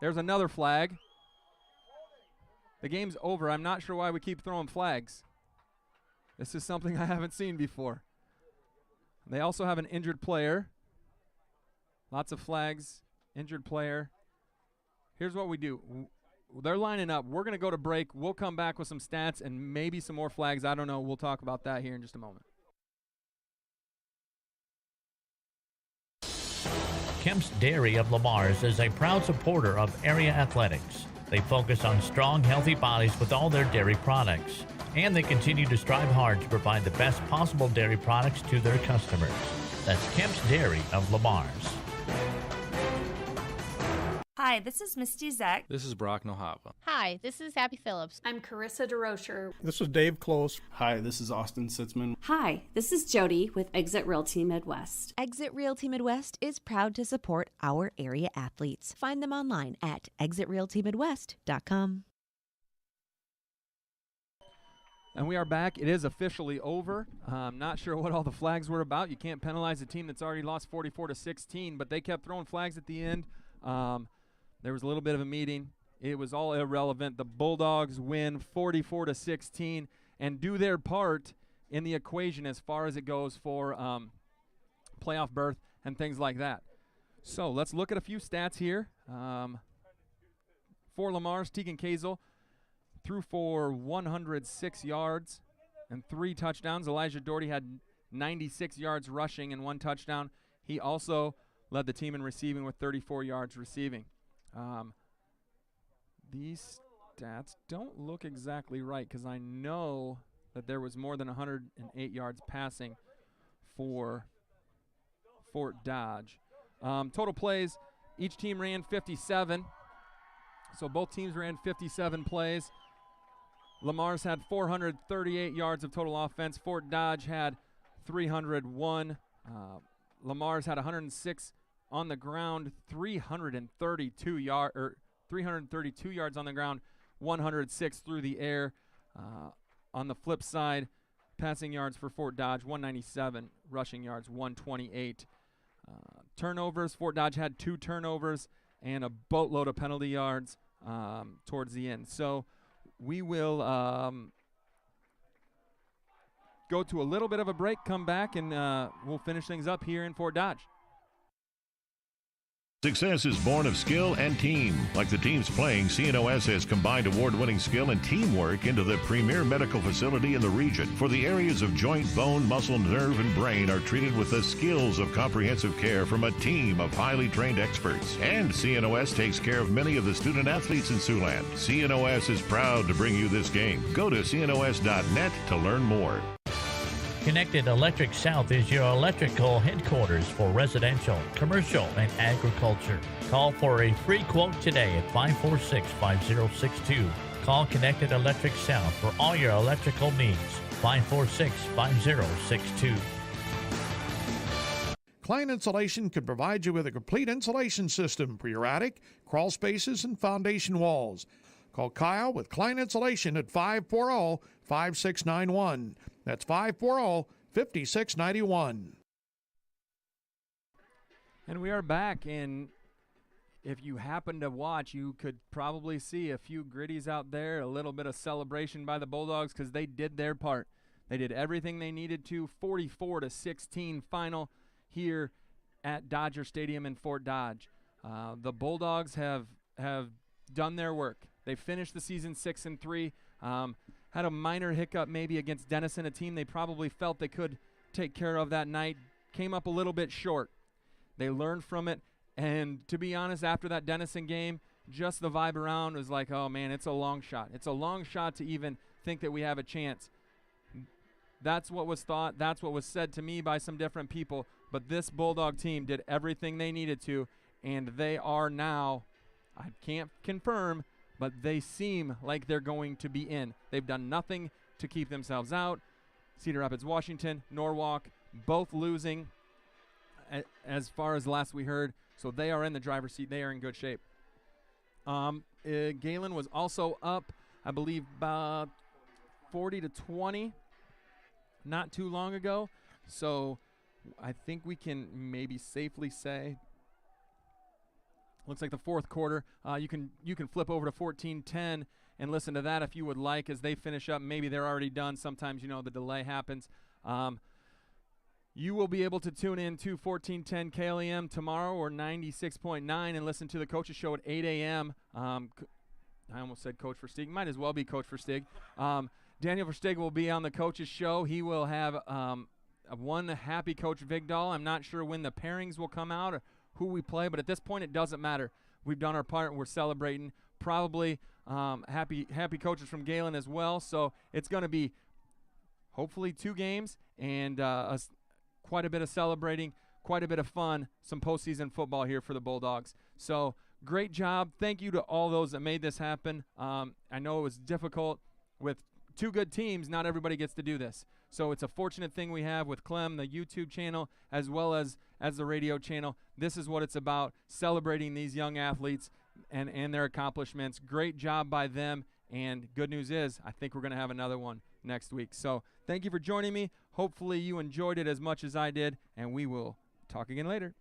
There's another flag. The game's over. I'm not sure why we keep throwing flags. This is something I haven't seen before. They also have an injured player. Lots of flags, injured player. Here's what we do. They're lining up. We're going to go to break. We'll come back with some stats and maybe some more flags. I don't know. We'll talk about that here in just a moment. Kemp's Dairy of Lamar's is a proud supporter of area athletics. They focus on strong, healthy bodies with all their dairy products. And they continue to strive hard to provide the best possible dairy products to their customers. That's Kemp's Dairy of Lamar's. Hi, this is Misty Zeck. This is Brock Nohava. Hi, this is Abby Phillips. I'm Carissa DeRocher. This is Dave Close. Hi, this is Austin Sitzman. Hi, this is Jody with Exit Realty Midwest. Exit Realty Midwest is proud to support our area athletes. Find them online at exitrealtymidwest.com. And we are back. It is officially over. I'm not sure what all the flags were about. You can't penalize a team that's already lost 44-16, but they kept throwing flags at the end. There was a little bit of a meeting. It was all irrelevant. The Bulldogs win 44-16 and do their part in the equation as far as it goes for playoff berth and things like that. So let's look at a few stats here. For Lamar's, Tegan Kazel threw for 106 yards and 3 touchdowns. Elijah Doherty had 96 yards rushing and 1 touchdown. He also led the team in receiving with 34 yards receiving. These stats don't look exactly right because I know that there was more than 108 yards passing for Fort Dodge. Total plays, each team ran 57. So both teams ran 57 plays. Lamar's had 438 yards of total offense. Fort Dodge had 301. Lamar's had 106 on the ground, 332 yards on the ground, 106 through the air. On the flip side, passing yards for Fort Dodge, 197. Rushing yards, 128. Turnovers, Fort Dodge had 2 turnovers and a boatload of penalty yards towards the end. So we will go to a little bit of a break, come back, and we'll finish things up here in Fort Dodge. Success is born of skill and team. Like the teams playing, CNOS has combined award-winning skill and teamwork into the premier medical facility in the region. For the areas of joint, bone, muscle, nerve, and brain are treated with the skills of comprehensive care from a team of highly trained experts. And CNOS takes care of many of the student athletes in Siouxland. CNOS is proud to bring you this game. Go to cnos.net to learn more. Connected Electric South is your electrical headquarters for residential, commercial, and agriculture. Call for a free quote today at 546-5062. Call Connected Electric South for all your electrical needs. 546-5062. Klein Insulation can provide you with a complete insulation system for your attic, crawl spaces, and foundation walls. Call Kyle with Klein Insulation at 540-5691. That's 540-5691. And we are back, and if you happen to watch, you could probably see a few gritties out there, a little bit of celebration by the Bulldogs because they did their part. They did everything they needed to. 44-16 final here at Dodger Stadium in Fort Dodge. The Bulldogs have done their work. They finished the season 6-3. Had a minor hiccup maybe against Denison, a team they probably felt they could take care of that night. Came up a little bit short. They learned from it, and to be honest, after that Denison game, just the vibe around was like, oh man, it's a long shot. It's a long shot to even think that we have a chance. That's what was thought. That's what was said to me by some different people. But this Bulldog team did everything they needed to, and they are now, I can't confirm, but they seem like they're going to be in. They've done nothing to keep themselves out. Cedar Rapids, Washington, Norwalk, both losing as far as last we heard. So they are in the driver's seat. They are in good shape. Galen was also up, I believe, about 40-20 not too long ago. So I think we can maybe safely say, looks like the fourth quarter. You can flip over to 14-10 and listen to that if you would like as they finish up. Maybe they're already done. Sometimes, the delay happens. You will be able to tune in to 1410 KLEM tomorrow or 96.9 and listen to the Coaches Show at 8 a.m. I almost said Coach Versteeg. Might as well be Coach Versteeg. Daniel Versteeg will be on the Coaches Show. He will have one happy Coach Vigdahl. I'm not sure when the pairings will come out or who we play, but at this point it doesn't matter. We've done our part and we're celebrating. Probably happy coaches from Galen as well. So it's going to be hopefully 2 games and quite a bit of celebrating, quite a bit of fun, some postseason football here for the Bulldogs. So great job. Thank you to all those that made this happen. I know it was difficult with 2 good teams. Not everybody gets to do this. So it's a fortunate thing we have with KLEM, the YouTube channel, as well as the radio channel. This is what it's about, celebrating these young athletes and their accomplishments. Great job by them, and good news is I think we're going to have another one next week. So thank you for joining me. Hopefully you enjoyed it as much as I did, and we will talk again later.